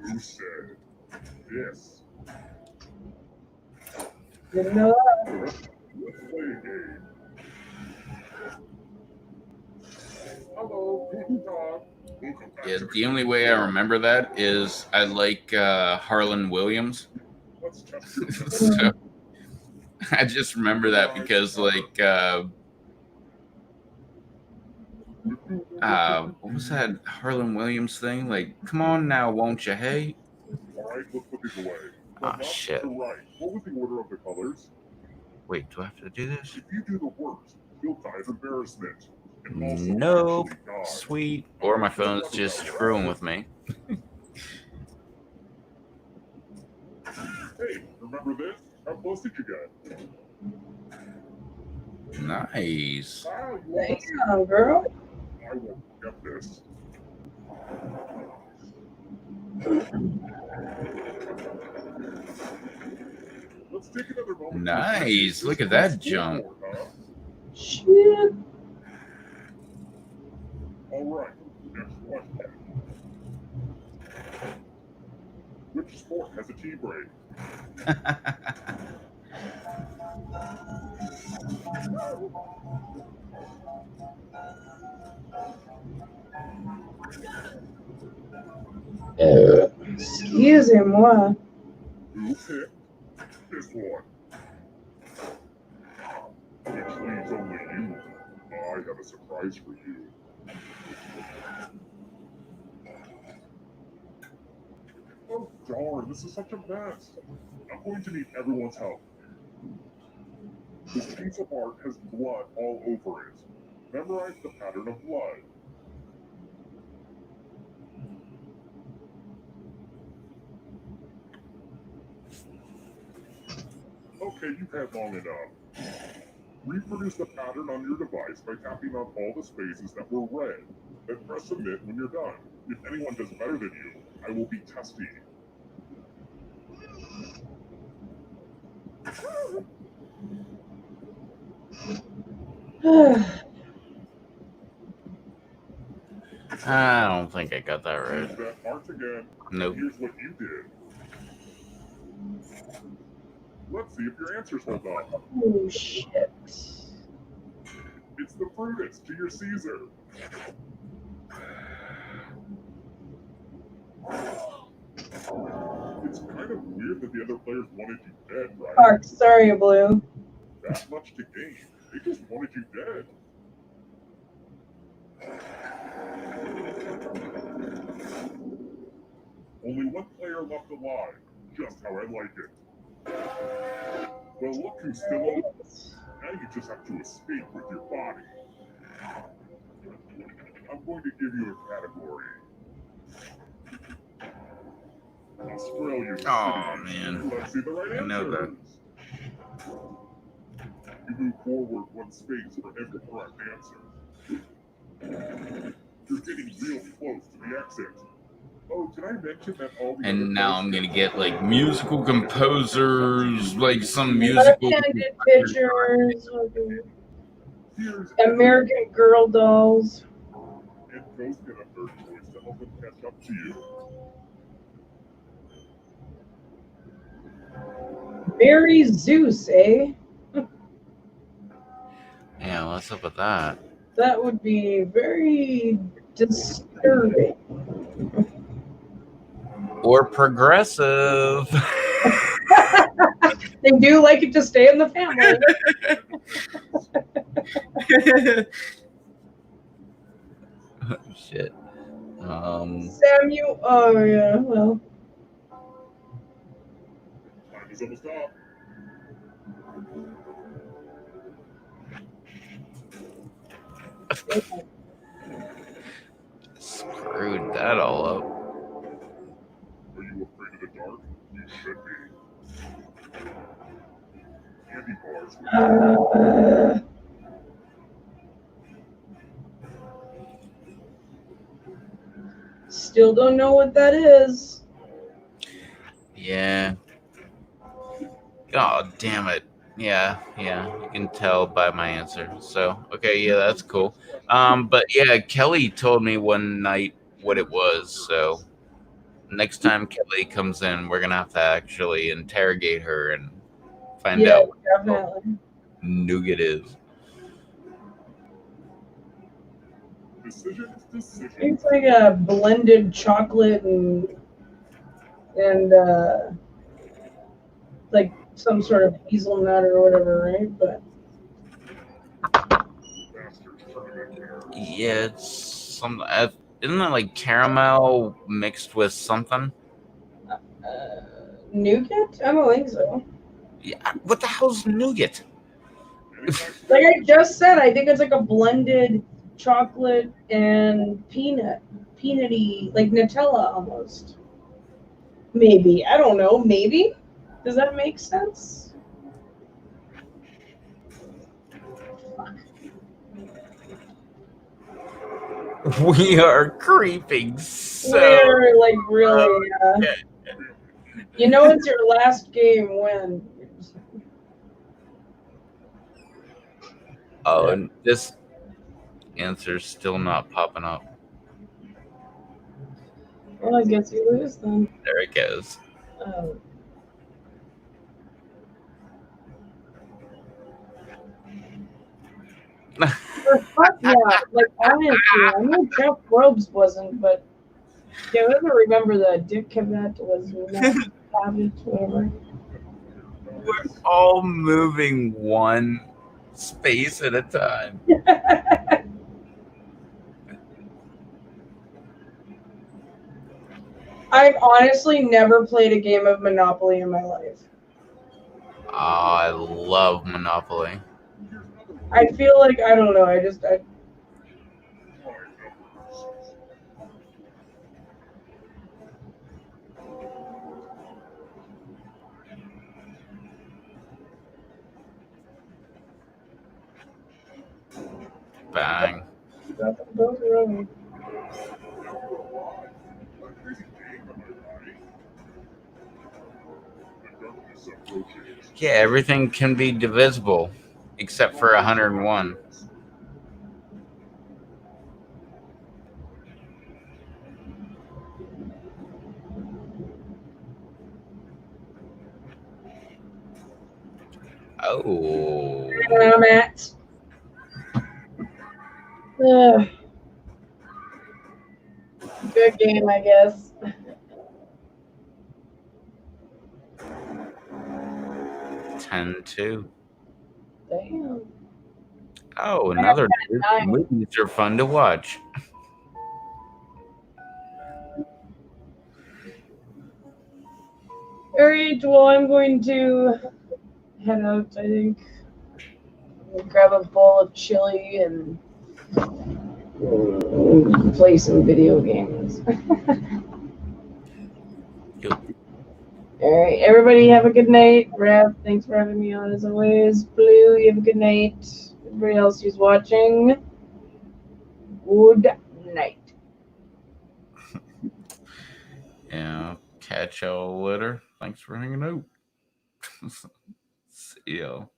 S2: Who said yes?
S3: Didn't know that.
S2: Let's play a game. Hello, guten Tag. Welcome back
S1: Yeah,
S2: to
S1: the only way I remember that is I like Harlan Williams.
S2: Let's test your
S1: So I just remember that because, like, what was that Harlan Williams thing? Like, come on now, won't you? Hey.
S2: All right, let's put these away.
S1: Oh,
S2: From left
S1: shit.
S2: to right, what was the order of the colors?
S1: Wait, do I have to do this?
S2: If you do the worst, you'll die of embarrassment. And also
S1: Nope.
S2: actually die.
S1: Sweet. Or my phone's just screwing with me.
S2: Hey, remember this? How close did you get?
S1: Nice.
S2: Ah, you almost...
S3: Damn, girl.
S2: I won't forget this. Let's take another moment.
S1: Nice. Look at that jump.
S3: Shit.
S2: All right, next question. Which sport has a tea break?
S3: Excusez-moi.
S2: Who picked this one? Which leaves only you. I have a surprise for you. Oh darn, this is such a mess. I'm going to need everyone's help. This piece of art has blood all over it. Memorize the pattern of blood. Okay, you've had long enough. Reproduce the pattern on your device by tapping on all the spaces that were red. Then press submit when you're done. If anyone does better than you, I will be testy.
S1: I don't think I got that right.
S2: Use that art again.
S1: Nope.
S2: Here's what you did. Let's see if your answers hold up.
S3: Oh shit.
S2: It's the Brutus to your Caesar. It's kind of weird that the other players wanted you dead, right?
S3: Fuck, sorry, Blue.
S2: That much to gain. They just wanted you dead. Only one player left alive. Just how I like it. Well, look who's still alive. Now you just have to escape with your body. I'm going to give you a category. Australia.
S1: Oh, man.
S2: Let's see the right answers.
S1: I know that.
S2: You move forward one space for every correct answer. You're getting real close to the exit. Oh, did I mention that all the
S1: And
S2: other
S1: now
S2: players-
S1: I'm gonna get like musical composers, like some musical.
S3: Left-handed pictures,
S2: Here's
S3: American Girl dolls.
S2: and Ghost get a third choice to help them catch up to you.
S3: Mary Zeus, eh?
S1: Yeah, what's up with that?
S3: That would be very disturbing.
S1: Or progressive.
S3: They do like it to stay in the family.
S1: Shit.
S3: Samuel, oh yeah, well.
S2: Time is almost up.
S1: Screwed that all up.
S2: Are you afraid of the dark? You should be. Candy bars.
S3: Still don't know what that is.
S1: Yeah. God damn it. Yeah, you can tell by my answer. So, okay, yeah, that's cool. But yeah, Kelly told me one night what it was. So, next time Kelly comes in, we're gonna have to actually interrogate her and find
S3: Yeah,
S1: out what
S3: definitely.
S1: nougat is.
S2: Decision is decision.
S3: It's like a blended chocolate and like some sort of hazelnut or whatever, right? But
S2: Bastards turn it in.
S1: Yeah, it's some. Isn't it like caramel mixed with something?
S3: nougat? I don't think so.
S1: Yeah, what the hell's nougat?
S3: Like I just said, I think it's like a blended chocolate and peanutty, like Nutella almost. Maybe. I don't know. Maybe. Does that make sense?
S1: We are creeping so.
S3: We're like really. You know, it's your last game when.
S1: Oh, and this answer's still not popping up.
S3: Well, I guess you lose then.
S1: There it goes.
S3: Fuck yeah! Like honestly, I know Jeff Probst wasn't, but yeah, I don't remember that Dick Cavett was Cavett, whatever.
S1: We're all moving one space at a time.
S3: I've honestly never played a game of Monopoly in my life.
S1: Oh, I love Monopoly.
S3: I feel like I don't know.
S1: Bang.
S3: Those are really.
S1: Yeah, everything can be divisible except for 101. Oh.
S3: Where I'm at. Good game, I guess.
S1: 10-2.
S3: Damn.
S1: Oh, another dude.
S3: 9.
S1: Movies are fun to watch.
S3: All right, well, I'm going to head out, I think. Grab a bowl of chili and play some video games.
S1: Yep.
S3: All right, everybody have a good night. Rev, thanks for having me on as always. Blue, you have a good night. Everybody else who's watching, good night.
S1: Yeah. Catch y'all later. Thanks for hanging out. See y'all.